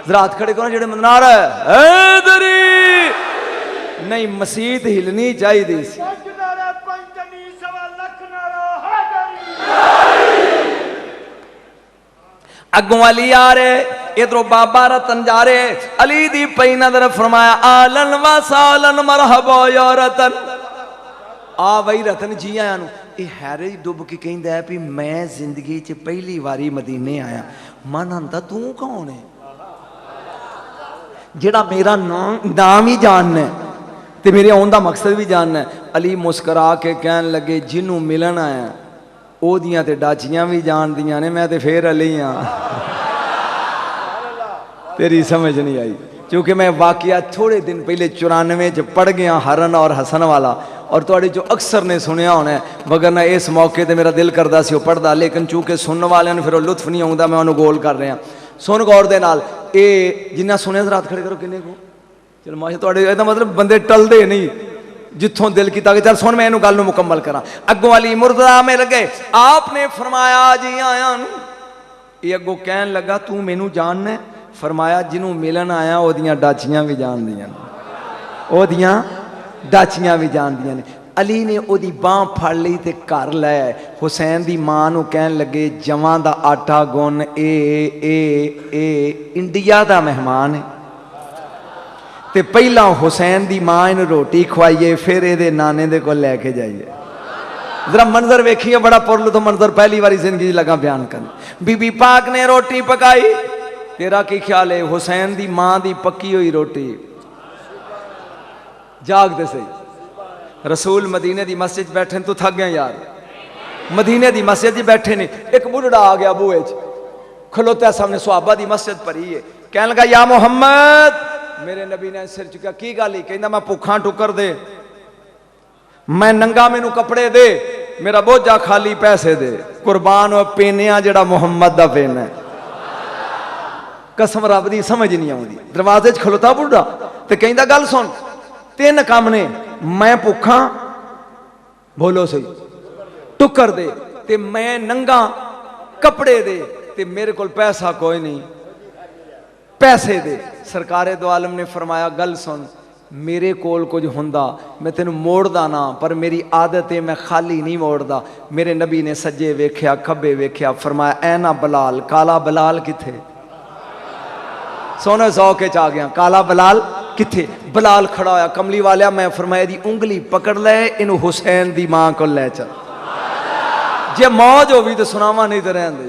रात खड़े करो जेड़े नारा हैदरी नहीं, मसीत हिलनी चाहिए। अगों अली आ रहे, इधरों बाबा रतन जा रहे, अली दी पई नजर, फरमाया आलन व सालन मरहबा या रतन। आ वही रतन जी आया नू। ये हैरे डुब के कहंदा है भी मैं जिंदगी च पहली बारी मदीने आया। मन आंदा तू कौन है जेड़ा मेरा नाम ही जानना है ते मेरे आने का मकसद भी जानना है। अली मुस्करा के कहन लगे जिन्हों मिलन आया ओदियां ते डाचियां भी जान दियां ने, मैं ते फिर अली हाँ। तेरी समझ नहीं आई, क्योंकि मैं वाकया थोड़े दिन पहले 94 च पढ़ गया हरन और हसन वाला, और थोड़े जो अक्सर ने सुनिया होना है, मगर ना इस मौके पर मेरा दिल करता सी पढ़ता, लेकिन चूंकि सुनने वाले फिर लुत्फ नहीं आता, मैं उन्होंने गोल कर रहा। सुन गौर दे नाल, ये जिन्ना सुने रात खड़े करो किन्ने को चल माशा थोड़े, ਇਹਦਾ मतलब बंदे टलते नहीं जिथों दिल किया कि चल सुन मैं इन्हू गल मुकम्मल करा। अगों अली मुर्तजा मिल गए, आपने फरमाया जी आया। ये अगों कहन लगा तू मैनू जानना? फरमाया जिन्हों मिलन आया ओदियां डाचियां भी जान दियां, ओदियां डाचियां भी जान दियां ने। अली ने ओदी बांह फड़ ली ते घर लै हुसैन दी मां नू कहन लगे जवां दा आटा गुन, ए इंडिया दा मेहमान है, ते पहला हुसैन दी मां इन रोटी खवाइए, फिर ये नाने दे कोल लैके जाइए। जरा मंजर वेखिए, बड़ा पुरल तो मंजर पहली बारी जिंदगी लगा बयान कर। बीबी पाक ने रोटी पकाई, तेरा की ख्याल है हुसैन दी मां दी पक्की हुई रोटी जागते सही। रसूल मदीने दी मस्जिद बैठे, तू थक गया यार, मदीने दी मस्जिद बैठे ने, एक बुढ़ा आ गया बूहे च खलोता सामने, सुहाबा दी मस्जिद भरी है, कहने लगा या मोहम्मद, मेरे नबी ने सिर चुका, की गल ही, कहना मैं भुखा टुकर दे, मैं नंगा, मैनू कपड़े दे, मेरा बोझा खाली, पैसे दे, कुर्बान हो पेनिया जड़ा मुहम्मद दा पेन है। कसम रब दी समझ नहीं आती। दरवाजे च खलोता बुढ़ा ते कहंदा गल सुन, तीन काम ने, मैं भुखा, बोलो सही, टुकर दे, ते मैं नंगा, कपड़े दे, ते मेरे को पैसा कोई नहीं, पैसे दे। सरकारे दो आलम ने फरमाया गल सुन, मेरे कोल कुछ हुंदा मैं तेन मोड़दा ना, पर मेरी आदत है मैं खाली नहीं मोड़दा। मेरे नबी ने सज्जे वेख्या खब्बे वेख्या, फरमाया ऐ ना बलाल, काला बलाल किथे, सोने सौके च आ गया, काला बलाल किथे। बलाल खड़ा होया, कमली वालिया मैं फरमाया दी उंगली पकड़ ले, इनू हुसैन दी मां को ले चल, जे मौज होगी तो सुनावा, नहीं तो रहन दे,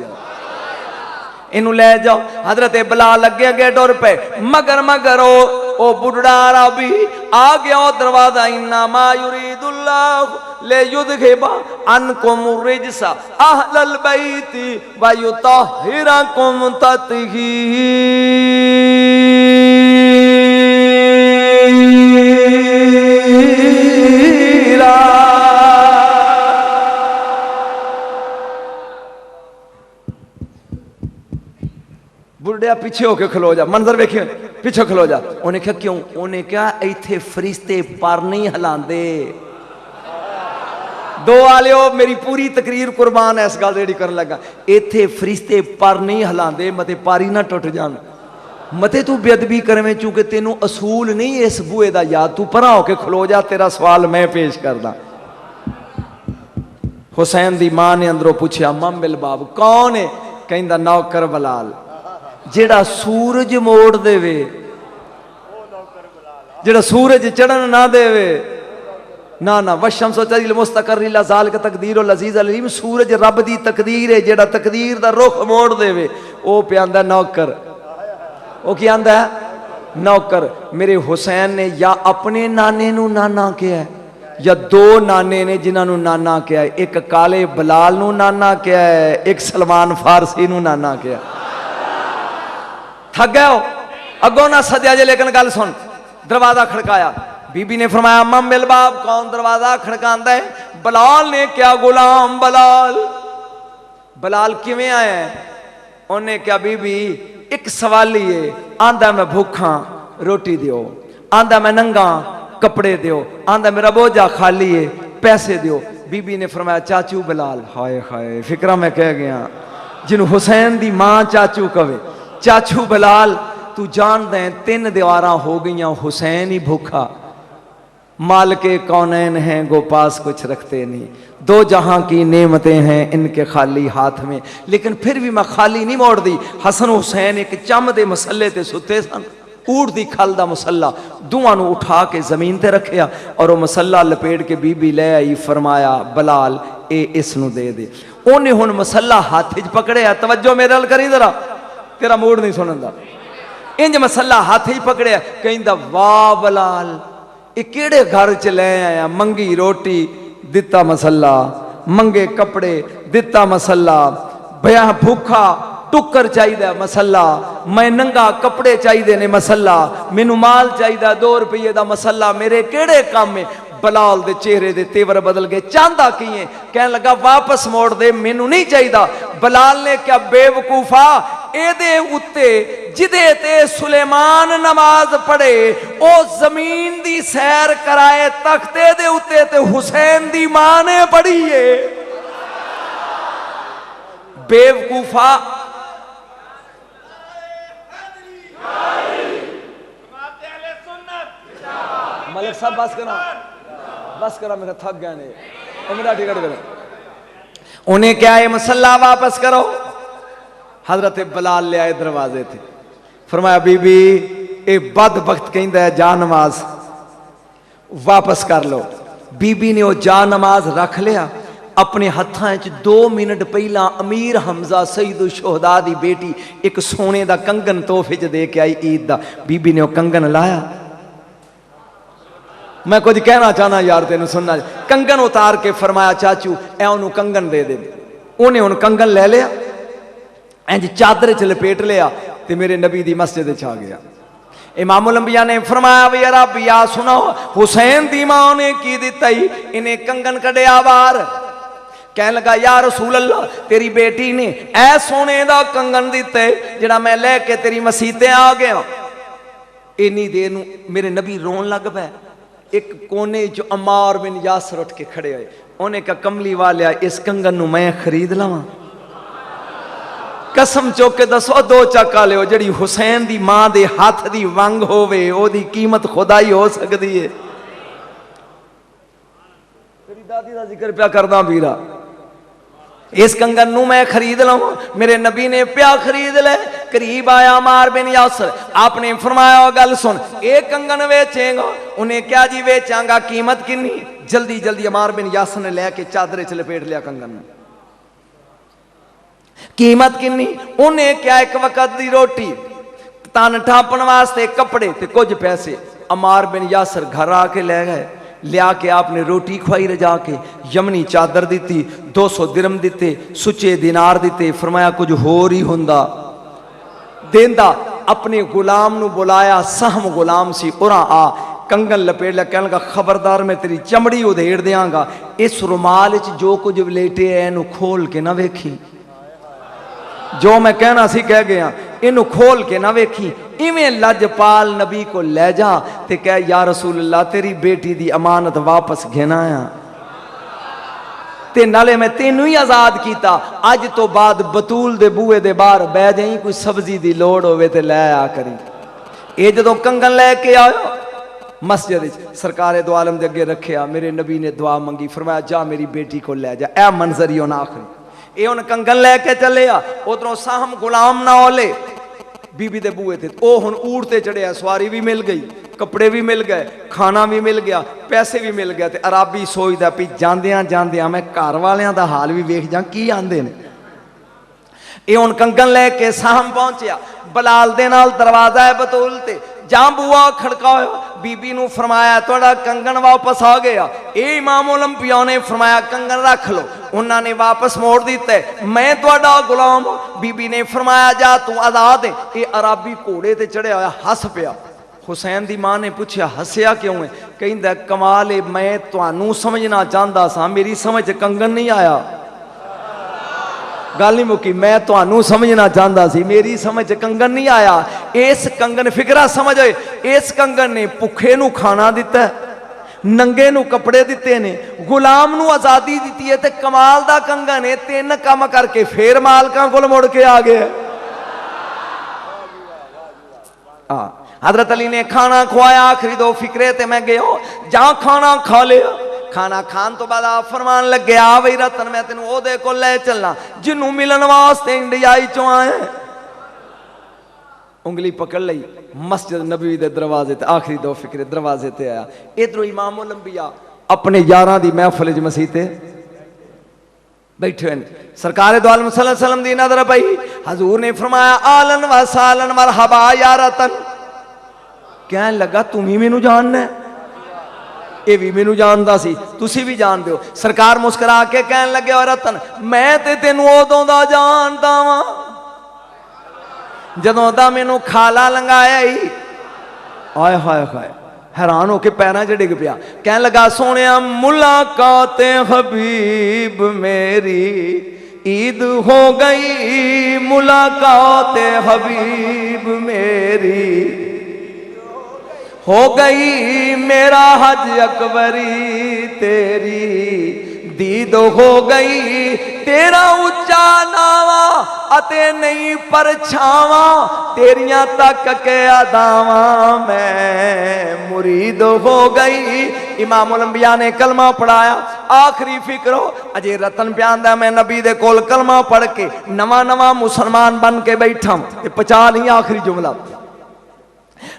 इनू ले जाओ। हजरत बलाल अगे अगे टुर पे, मगर मगर ओ बुढ़ा अरबी आ गया दरवाजा, इन्ना मा युरीदुल्लाह ले युदखिबा अनकुम रिजसा अहलल बैती व युतहिरकुम तत्हीरा। बुढ़िया पीछे होके खलो जा, मंजर वेखियो, पीछे खलो जा। उन्हें क्या क्यों, उन्हें क्या इथे फरिश्ते पर नहीं हिलांदे। दो आलियो मेरी पूरी तकरीर कुर्बान है इस गल जेड़ी करन लगा, इथे फरिश्ते पर नहीं हिलांदे, मते पारी ना टुट जान, मते तू बेअदबी करवे, चूंकि तेनू असूल नहीं इस बूए दा याद, तू परा होके खलो जा, तेरा सवाल मैं पेश करदा। हुसैन दी मां ने अंदरों पूछया मम्मिल बाब कौन है, कहंदा नौकर बलाल, जेड़ा सूरज मोड़ देवे, जेड़ा सूरज चढ़न ना देवे, ना ना वशम सोचल मुस्तकर लाल का तकदीर अजीज अलीम, सूरज रब दी तकदीर है, जेड़ा तकदीर दा रुख मोड़ देवे, ओ पे आंदा नौकर। ओ की आंदा है नौकर। मेरे हुसैन ने या अपने नाने नू नाना कहा, या दो नाने ने जिन्होंने नाना कहा, एक काले बलाल नू नाना कहा है, एक सलमान फारसी नू नाना कहा। थक गए हो, अगों ना सद्या जे, लेकिन गल सुन। दरवाजा खड़काया, बीबी ने फरमाया मम्मिल बाब कौन दरवाजा खड़कांदा है? बलाल ने क्या, गुलाम बलाल। बलाल किवें आया है? उन्हें क्या बीबी एक सवाल ही है, आंदा मैं भूखा रोटी दियो, आंदा मैं नंगा कपड़े दियो, आंदा मेरा बोझा खाली है पैसे दियो। बीबी ने फरमाया चाचू बलाल, हाय हाय फिक्रा मैं कह गया, जिन्हों हुसैन दी मां चाचू कवे, चाचू बलाल तू जान दे तीन दीवारा हो गई, हुसैन ही भूखा, माल के कौनैन हैं गो पास कुछ रखते नहीं, दो जहां की नेमतें हैं इनके खाली हाथ में, लेकिन फिर भी मैं खाली नहीं मोड़ दी। हसन हुसैन एक चम दे मसले ते सुते सन, ऊट दी खल दा मसला, दुआं नू उठा के जमीन ते रखिया और वह मसला लपेट के बीबी ले आई, फरमाया बलाल ए इस नू दे दे। उन्हें हुण मसला हाथ च पकड़िया, तवज्जो मेरे नाल करी जरा, तेरा मूड नहीं सुनन दा, इंज मसला हाथ च पकड़िया, कहंदा वाह बलाल ये केड़े घर च ले आया, मंगी रोटी दिता मसला, मंगे कपड़े दिता मसला, भया भूखा टुकर चाहिए मसला, मैं नंगा कपड़े चाहिए ने मसला, मैनू माल चाहिए 2 रुपये का मसला, मेरे केड़े काम है? बलाल दे चेहरे दे तेवर बदल गए, चाहता की है? कहने लगा वापस मोड़ दे, मैनू नहीं चाहिए। बलाल ने क्या बेवकूफा, एदे उत्ते जिदे ते सुलेमान नमाज पढ़े ओ जमीन दी सैर कराए, तख्ते दे उत्ते ते हुसैन दी मां ने पढ़ी है। बेवकूफा मलिक साहब बस करा मेरा थक गया ने मेरा टिकट करो। उन्हें क्या है मसला वापस करो। हजरत बलाल ले आए दरवाजे थे, फरमाया बीबी ए बद वक्त कहता है जा नमाज वापस कर लो। बीबी ने वो जा नमाज रख लिया, अपने हत्थां 'च 2 मिनट पहला अमीर हमजा सईद शुहदा दी बेटी एक सोने का कंगन तोहफे च दे के आई ईद का। बीबी ने वह कंगन लाया। मैं कुछ कहना चाहना यार, तेन सुनना। कंगन उतार के फरमाया चाचू ए उन्होंने कंगन दे दे। उन्हें उन कंगन ले लिया, इंज चादर च लपेट लिया तो मेरे नबी दी मस्जिद च आ गया। इमामुल अंबिया ने फरमाया भी रब या सुनो, हुसैन दी मां ने की दिता ही, इन्हें कंगन कढ़िया बाहर। कहने लगा या रसूल अल्लाह, तेरी बेटी ने ऐ सोने का कंगन दिता जिहड़ा मैं लैके तेरी मसीते आ गया। इन्नी देर नूं मेरे नबी रोन लग पे। एक कोने च अम्मार बिन यासर उठ के खड़े हुए। उन्हें कहा कमली वालिया इस कंगन नूं मैं खरीद लवां? कसम चुक के दसो 2 चक्का लियो, जिहड़ी हुसैन दी मां दे हाथ दी वंग होवे ओदी कीमत खुदा ही हो सकती है। तेरी दादी का जिक्र प्या करदा वीरा, इस कंगन नूं मैं खरीद लवां? मेरे नबी ने प्या खरीद ले। करीब आया अम्मार बिन यासर, आपने फरमाया गल सुन, एक कंगन वेचेगा? उन्हें क्या जी वेचांगा, कीमत किन्नी? जल्दी जल्दी अम्मार बिन यासर ने लैके चादरे च लपेट लिया कंगन। कीमत किन्नी? उन्हें क्या एक वक्त दी रोटी, तन ठापन वास्ते कपड़े ते कुछ पैसे। अम्मार बिन यासर घर आके ले गए, लिया के आपने रोटी खुआई रजा के, यमनी चादर दी, 200 दिरम दिते, सुचे दिनार दिते। फरमाया कुछ होर ही हुंदा देंदा। अपने गुलाम नू बुलाया, सहम गुलाम सी, उरा आ कंगन लपेट लिया। कहने लगा खबरदार मैं तेरी चमड़ी उधेड़ देंगा, इस रुमाल च जो कुछ लेटे है इनू खोल के ना वेखी। जो मैं कहना सी कह गया, इनू खोल के ना वेखी। इवें लजपाल नबी को ले जा ते कह या रसूल अल्लाह तेरी बेटी दी अमानत वापस घेना आ ते नाले मैं तेनू ही आजाद किया। अज तो बाद बतूल दे बूहे दे बाहर बह जाई, कोई सब्जी दी लोड़ होवे ते लै आ करी। ये जदों कंगन लैके आयो मस्जिद सरकारे दो आलम दे अगे रखिया, मेरे नबी ने दुआ मंगी। फरमाया जा मेरी बेटी को ले जा। ए मंजर ही उन्हें आखिरी, ये उन कंगन लैके चले आ। उधरों साहम गुलाम ना ओले बीबी दे बूहे थे, ओ हुन ऊंट ते चढ़िया, सवारी भी मिल गई, कपड़े भी मिल गए, खाना भी मिल गया, पैसे भी मिल गए। ते अराबी सोचदा भी जांदियां जांदियां मैं घर वालियां दा हाल भी वेख जा की आंदे ने। ये हुन कंगन लैके साहम पहुंचया, बलाल दे नाल दरवाजा है बतूल ते जा बुआ खड़काओ। बीबी नू फरमाया थोड़ा कंगन वापस आ गया। ये इमामुल अंबिया ने फरमाया कंगन रख लो, उन्होंने वापस मोड़ दिता है, मैं थोड़ा गुलाम। बीबी ने फरमाया जा तू आजाद है। ये अराबी घोड़े ते चढ़िया होया हस पिया। हुसैन दी मां ने पूछया हसया क्यों है? कहंदा कमाल है, मैं तुहानू समझना चाहता सा, मेरी समझ कंगन नहीं आया। गल नहीं मुकी, मैं तुहानू समझना चाहता सी, मेरी समझ कंगन नहीं आया। इस कंगन फिकरा समझ, इस कंगन ने भुखे नू खाना दिता, नंगे नू कपड़े दिते ने, गुलाम नू आजादी दी है। ते कमाल दा कंगन है, 3 काम करके फिर मालकां कोल मुड़ के आ गया। हजरत अली ने खाना खुआया, आखिरी 2 फिक्रे ते मैं गया जा खाना खा लिया। खाना खान तो बाद आप फरमान लगे आ बई रतन मैं तेन ओदे को ले चलना जिन्हों मिलन वास्ते इंडियाई चो आए। उंगली पकड़ ली, मस्जिद नबी दे दरवाजे ते आखिरी 2 फिक्रे दरवाजे ते आया। इधरों इमामुल अंबिया अपने यारां दी महफिल च मसीते बैठे हैं। सरकार दो आलम सल्लल्लाहु अलैहि वसल्लम दी नजर पई। हजूर ने फरमाया आलन व सालन मरहबा या रतन। कहने लगा तुम ही मैनू जानना है? ये भी मैनू जानता सी, तुसी भी जान दो। सरकार मुस्कुरा के कहन लगे और रतन मैं ते तेनू उदों दा जानदा वां जदों दा मैनू खाला लंघाया ही। हाय हाय हाय, हैरान होके पैरों च डिग पिया। कहन लगा सोनिया मुलाकात हबीब मेरी ईद हो गई, मुलाकात हबीब मेरी हो गई, मेरा हज अकबरी तेरी दीद हो गई। तेरा उच्चा नावा अते नहीं परछावा, तेरियां तक के अदावा मैं मुरीद हो गई। इमामुल अंबिया ने कलमा पढ़ाया, आखिरी फिक्रो अजे रतन प्यांदा मैं नबी दे कोल कलमा पढ़ के नवा नवा मुसलमान बन के बैठा ते पचा नहीं आखिरी जुमला।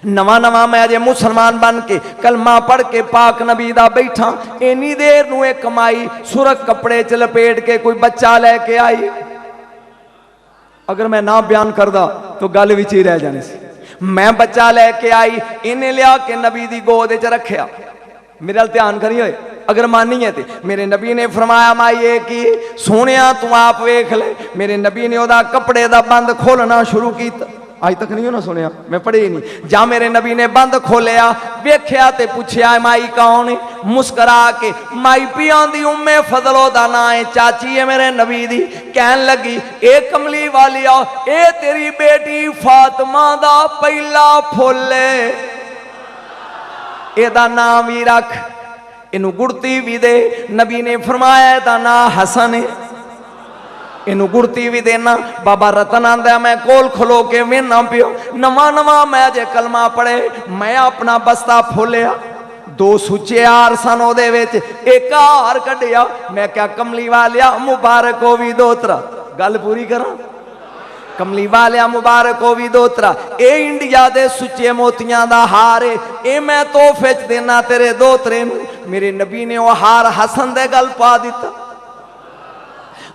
नवा नवा मैं अजे मुसलमान बन के कलमा पढ़ के पाक नबी दा बैठा, इन्नी देर नूं एक माई सुरख कपड़े च लपेट के कोई बच्चा लैके आई। अगर मैं ना बयान करदा तो गल विच ही रह जानी सी। मैं बच्चा लैके आई, इन्हें लिया के नबी दी गोद च रखिया। मेरे अल ध्यान करी होए, अगर मानी है तो मेरे नबी ने फरमाया माइए कि सोने तू आप वेख ले। मेरे नबी ने ओदा कपड़े दा बंद खोलना शुरू किया। आज तक नहीं ना सुनिया, मैं पढ़े ही नहीं। जा मेरे नबी ने बंद खोलिया, वेख्या ते पूछया माई कौन है। मुस्करा के माई पिया दी उम्मे फजलो दा ना है, चाची है मेरे नबी दी। कहन लगी ए कमली वालिया, ए तेरी बेटी फातिमा दा पहला फुल है, एदा नाम भी रख, इनू गुड़ती भी दे। नबी ने फरमाया एदा नाम हसन है, इनू गुड़ती भी देना। बाबा रतन आंदा मैं कोल खलो के वेना पियो। नवा नवा मैं जे कलमा पढ़े, मैं अपना बस्ता खोलिया, दो सुचे हार सन ओदे विच, एक हार कढ़िया। मैं क्या कमली वालिया मुबारक हो भी दोतरा, गल पूरी करा। कमली वालिया मुबारक हो भी दोतरा, ए इंडिया दे सुचे मोतियां दा हार है, ए मैं तोहफे च देना तेरे दोतरे नू। मेरे नबी ने वो हार हसन दे गल पा दिता।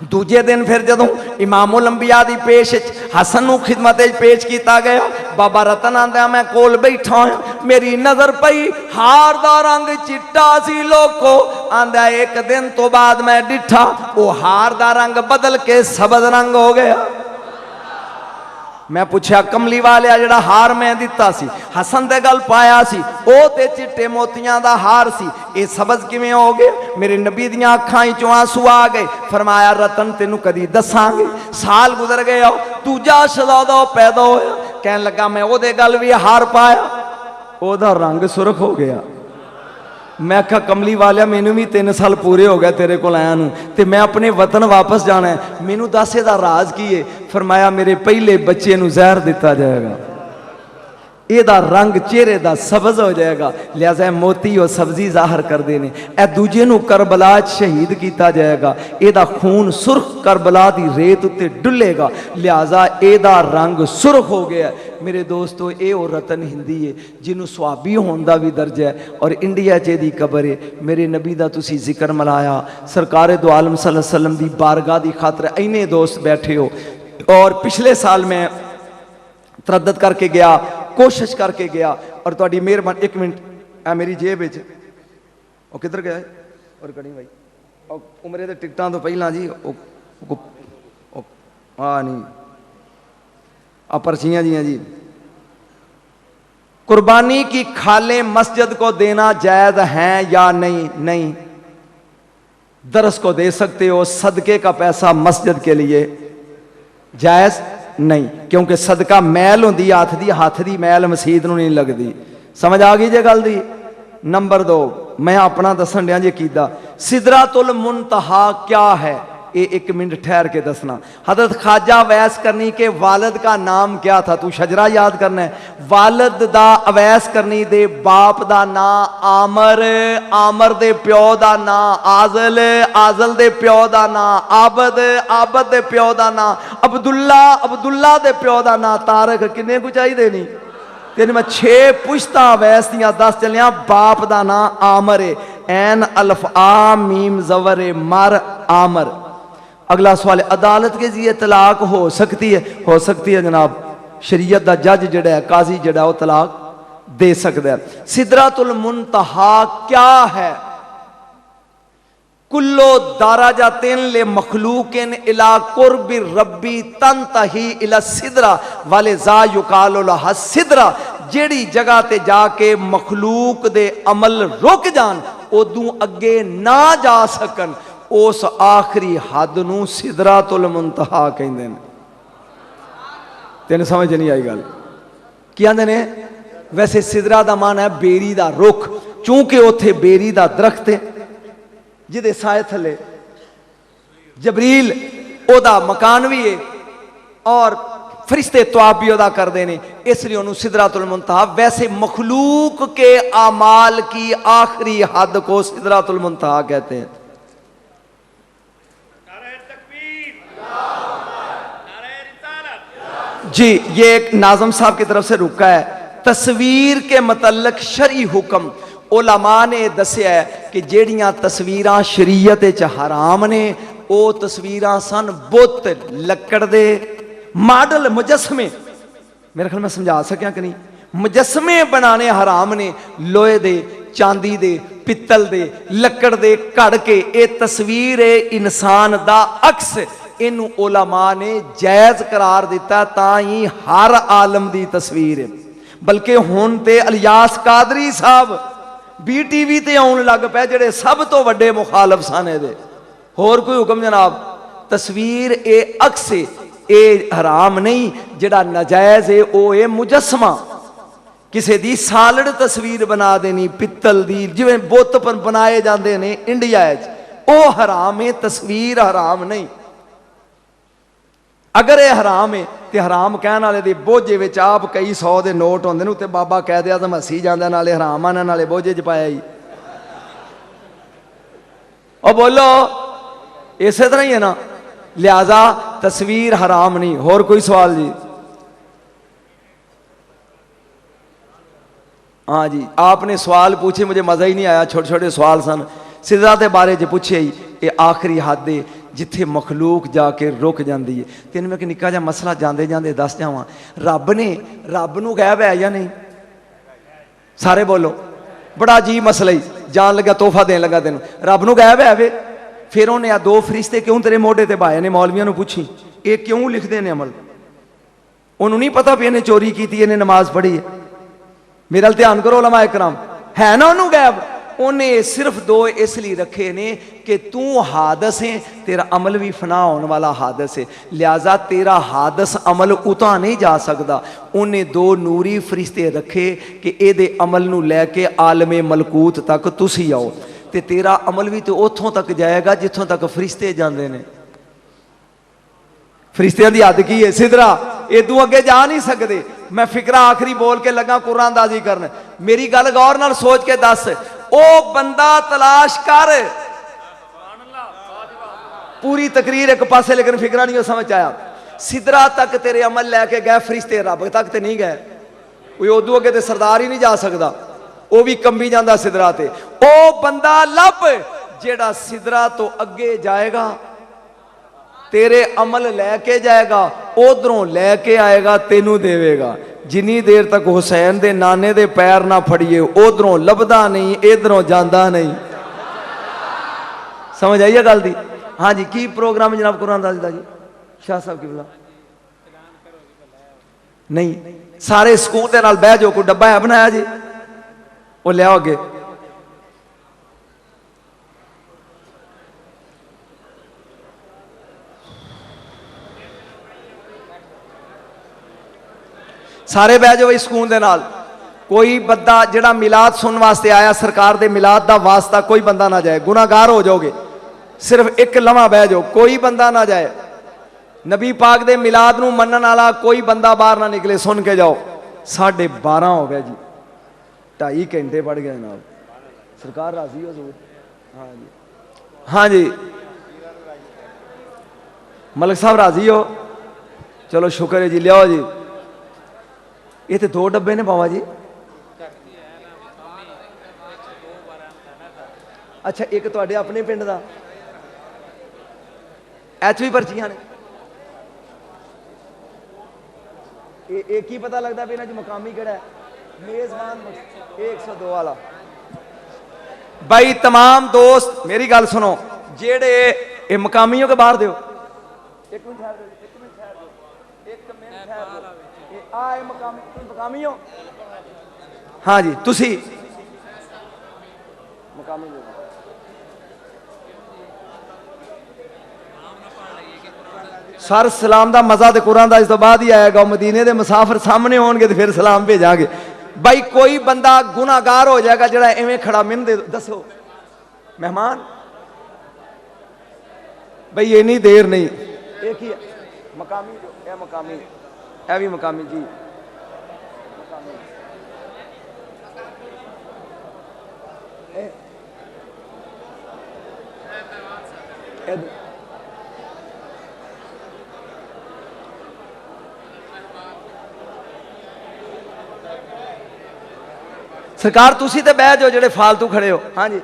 दूजे दिन फिर जदों इमामुल अंबिया दी पेश हसन नू खिदमत पेश किया गया, बाबा रतन आंदा मैं कोल बैठा होया, मेरी नजर पई हार दा रंग चिट्टा सी। लोको आंदा एक दिन तो बाद मैं डिठा वो हार दा रंग बदल के सबज रंग हो गया। मैं पूछया कमली वाले जड़ा हार मैं दिता सी, हसन दे गल पाया सी, ओ ते चिट्टे मोतियां दा हार सी, ये सबज किवें हो गए। मेरे नबी दियां अखां चों आंसू आ गए। फरमाया रतन तेनू कदी दसांगे। साल गुजर गया, दूजा शहजादा पैदा होया। कहन लगा मैं ओदे गल भी हार पाया, ओदा रंग सुरख हो गया। मैं आख्या कमली वालिया मैनू भी 3 साल पूरे हो गए तेरे को आया नू, ते मैं अपने वतन वापस जाना है, मैनू दस इहदा राज की है। फरमाया मेरे पहले बच्चे नू जहर दिता जाएगा, एदा रंग चेहरे दा सबज हो जाएगा, लिहाजा मोती और सब्जी जाहिर करते हैं। ए दूजे नू करबला शहीद किया जाएगा, एदा खून सुर्ख करबला दी रेत उत्ते डुलेगा, लिहाजा एदा रंग सुर्ख हो गया। मेरे दोस्तों ये वो रतन हिंदी है जिन्हों सुहाबी होने का भी दर्जा है और इंडिया च दी कबर है। मेरे नबी का तुसी जिक्र मलाया, सरकार दो आलम सल्लल्लाहु अलैहि वसल्लम की बारगाह की खातर इन्ने दोस्त बैठे हो। और पिछले साल मैं तरद्दद करके गया, कोशिश करके गया, और तुहाडी मेहरबानी। एक मिनट, आ मेरी जेब विच वो किधर गया और कड़ी भाई उमरे दे टिकटां तो पहला जी हाँ नहीं आ पर्चियां जी। कुर्बानी की खालें मस्जिद को देना जायज है या नहीं? नहीं। दरस को दे सकते हो, सदके का पैसा मस्जिद के लिए जायज नहीं, क्योंकि सदका मैल होंदी हाथ दी मैल मसीत नूं नहीं लगती। समझ आ गई जे गल दी। नंबर 2 मैं अपना दसन दिया जी कीदा सिदरातुल मुंतहा क्या है, ये 1 मिनट ठहर के दसना। हजरत ख्वाजा अवैस करनी के वालिद का नाम क्या था? तू शजरा याद करना है। वालिद दा अवैस करनी दे बाप दा ना आमर, आमर दे प्यो दा ना आजल, आजल दे प्यो दा ना आबद, आबद दे प्यो दा ना अब्दुल्ला, अब्दुल्ला दे प्यो दा ना तारक। किन्ने को चाहिए नहीं? तेन मैं 6 पुश्ता अवैस दियां दस चलिया। बाप दा ना आमर है, एन अल्फ आ मीम जवर मर आमर। अगला सवाल, अदालत के जी तलाक हो सकती है? हो सकती है जनाब। शरीयत का जज जड़ा है, काजी जड़ा वो तलाक दे सकता है। सिदरातुल मुंतहा क्या है? कुल्लो दाराजातिन ले मखलूकिन इला कुर्बि रब्बी तंतही इला सिदरा वाले जा युकालो लहा सिदरा। जेड़ी जगह ते जाके मखलूक दे अमल रुक जान, उदू अगे ना जा सकन, उस आखिरी हद नूं सिदरातुल मुंतहा कहंदे ने। तेन समझ नहीं आई गल की आंदे ने? वैसे सिदरा दा मान है बेरी दा रुख, चूंकि उत्थे बेरी दा दरख्त है जिदे साए थले जबरील ओदा मकान भी है और फरिश्ते तवाफ भी ओदा करते हैं, इसलिए उन्होंने सिदरातुल मुंतहा। वैसे मखलूक के आमाल की आखिरी हद को सिदरातुल मुंतहा कहते हैं। जी ये एक नाज़म साहब की तरफ से रुका है, तस्वीर के मतलब शरी हुक्म उलमा ने दसिया है कि जेड़ियां तस्वीरां शरीयत च हराम ने वो तस्वीरां सन बुत लकड़ दे मॉडल मुजस्मे। मेरे ख्याल में समझा सकिया कि नहीं। मुजस्मे बनाने हराम ने, लोहे दे, चांदी दे, पित्तल दे, लकड़ दे घड़ के। ये तस्वीर है इंसान दा अक्स, इनू उलमा ने जायज करार दिता। ताई हर आलम दी तस्वीर है। बल्कि हुण ते इलियास कादरी साहब BTV ते आउण लग पे, जेड़े सब तो वड्डे मुखालफ सन इहदे। होर कोई हुक्म जनाब? तस्वीर ए अक्स ए हराम नहीं, जेड़ा नाजायज है वो है मुजस्मा। किसी दी सालड़ तस्वीर बना देनी पित्तल दी, जिवें बुत पर बनाए जाते हैं इंडिया वो हराम है, तस्वीर हराम नहीं। अगर यह हराम है तो हराम कहने वाले दे बोझे विच आप कई 100 के नोट होंदे ने, उत्ते बाबा कह दिया तो हसी जांदा, नाले हराम आने नाले बोझे च पाया ही। और बोलो इस तरह ही है ना। लिहाजा तस्वीर हराम नहीं। होर कोई सवाल जी? हाँ जी, आपने सवाल पूछे, मुझे मज़ा ही नहीं आया। छोटे छोटे सवाल सन। सिदरा के बारे च पूछे ही, ये आखिरी हद है जिथे मखलूक जाके रुक जाती है। तेन मैं एक निक्का जिहा मसला जाते जाते दस जावा। रब ने रब नूं गैब है या नहीं? सारे बोलो। बड़ा अजीब मसला ही। जान लगा तोहफा देन लगा तेन, रब नूं गैब है वे? फिर उन्हें आ 2 फरिश्ते क्यों तेरे मोढे ते पाए ने? मौलवियां नूं पुछी, ये क्यों लिखते हैं अमल? उन्होंने नहीं पता भी इन्हें चोरी की, इन्हें नमाज पढ़ी है। मेरा ध्यान करो उलमा इकराम, है ना उन्होंने गैब? उन्हें सिर्फ 2 इसलिए रखे ने कि तू हादस है, तेरा अमल भी फना होने वाला हादस है, लिहाजा तेरा हादस अमल उता नहीं जा सकता। उन्हें 2 नूरी फरिश्ते रखे कि ये अमल नूं लैके आलमे मलकूत तक तुसी आओ, तो तेरा अमल भी तो उतों तक जाएगा जिथों तक फरिश्ते जाते हैं। फरिश्तियां दी हद की है सिदरा, इदू अगे जा नहीं सकते। मैं फिक्रा आखिरी बोल के लगा कुरानदाजी करन। मेरी गल गौर नाल सोच के दस, ओ बंदा तलाश कर। पूरी तकरीर एक पासे, लेकिन फिक्रा नहीं समझ आया। सिदरा तक तेरे अमल लैके गए फरिश्ते, रब तक तो नहीं गए। कोई उदू अगे तो सरदार ही नहीं जा सकता, वह भी कंबी जाता सिदरा ते। ओ बंदा लभ जेड़ा सिदरा तो अगे जाएगा, तेरे अमल लैके जाएगा, उधरों लैके आएगा, तेनू देवेगा। जिनी देर तक हुसैन दे नाने दे पैर ना फड़िए, उधरों लभदा नहीं, इधरों जांदा नहीं। समझ आई है गल दी? हाँ जी, की प्रोग्राम है जनाब कुरानदाजी दा जी? शाह साहब की बुला नहीं, सारे स्कूल के नाल बह जाओ। कोई डब्बा है बनाया जी? वो लियाओ अगे। सारे बह जाओ स्कूल के नाल। कोई बंदा जिहड़ा मिलाद सुनने वास्ते आया, सरकार के मिलाद का वास्ता कोई बंदा ना जाए, गुनाहगार हो जाओगे। सिर्फ एक लम्हा बह जाओ, कोई बंदा ना जाए। नबी पाक दे मिलाद नूं मनन वाला कोई बंदा बाहर ना निकले। सुन के जाओ। 12:30 हो गया जी, 2.5 घंटे पड़ गए जनाब। सरकार राजी हो जरूर? हाँ जी, हाँ जी, मलिक साहब राजी हो? चलो शुक्र है जी, लियाओ जी। ये तो 2 डब्बे ने बाबा जी। अच्छा, एक तुहाडे अपने पिंड दा भी पर्चियां ने। एक ही पता लगता भी इन्हां च मकामी किहड़ा है? मेजबान 102 वाला। भाई तमाम दोस्त मेरी गल सुनो, जेड़े ये मकामियों के बाहर दो। एक मिनट ठहर दो, एक मिनट ठहर दो, एक मिनट ठहर दो। ये आए मकामी हो? हाँ जी, तुसी मकामी लोग। सर सलाम का मजा तो कुरान इस तो बाद ही आएगा। मदीने के मुसाफिर सामने होंगे तो फिर सलाम भेजांगे। भाई कोई बंदा गुनाहगार हो जाएगा जरा इवें खड़ा, मिन दे दसो मेहमान। भाई इन्नी देर नहीं, एक ही मकामी जो मकामी है भी मकामी जी। सरकार तुसी ते बह जाओ जेड़े फालतू खड़े हो। हाँ जी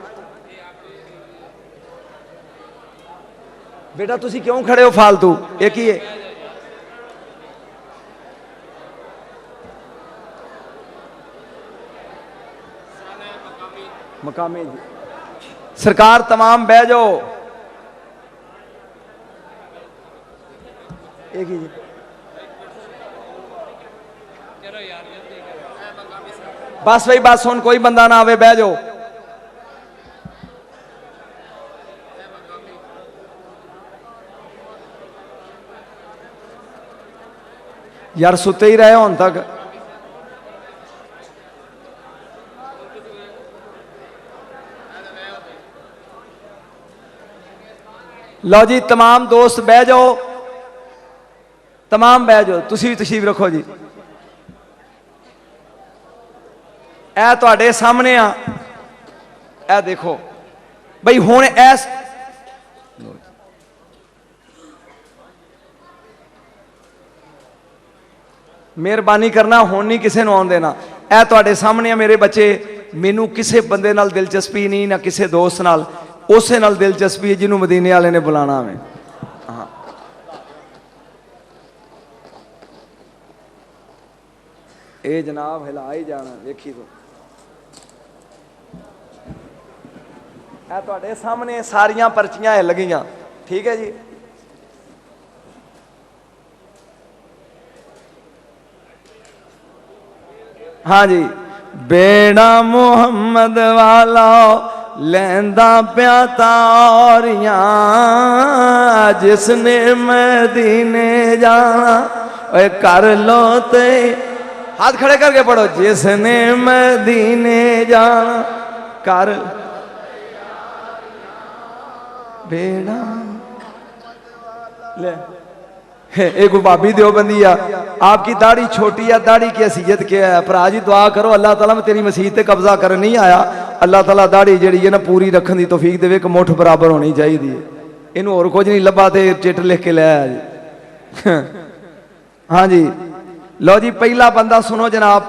बेटा तुसी क्यों खड़े हो फालतू, ये की है? मकामी जी सरकार तमाम बह जाओ। एक ही जी बस भाई बस, हुन कोई बंदा ना आवे, बह जाओ। यार सुते ही रहे हुन तक। लो जी तमाम दोस्त बह जाओ, तमाम बह जाओ, तुसी भी तशरीफ रखो जी। ए तुहाडे सामने आ, ए देखो बई हुण ऐस मेहरबानी करना, हुण नहीं किसी नूं आउण देना। ए तुहाडे सामने आ मेरे बच्चे, मैनू किसी बंदे नाल दिलचस्पी नहीं, ना किसी दोस्त नाल, उसे नाल दिलचस्पी है जिन्हों मदीने वाले ने बुलाना हमें। हाँ ये जनाब हिला ही जाना, देखी तो ए तुहाडे सामने सारियां पर्चियां हिल गईयां, ठीक है जी। हाँ जी बेड़ा मुहम्मद वाला लैंदा प्या तारियां, जिसने मदीने जाना ओए कर लो ते, हाथ खड़े करके पढ़ो, जिसने मदीने जाना कर बेड़ा ले। एक भाभी देवबंदी आ, आपकी दाढ़ी छोटी है, दाढ़ी की हैसियत क्या है? भरा जी दुआ करो अल्लाह ताला मैं तेरी मसीत पे कब्जा कर नहीं आया, अल्लाह ताला दाढ़ी जी है ना पूरी रखने की तौफीक देवे, एक मुठ बराबर होनी चाहिए। इनू और कुछ नहीं लभा तो चिट लिख के लै जी। हाँ जी लो जी पहला बंदा सुनो जनाब,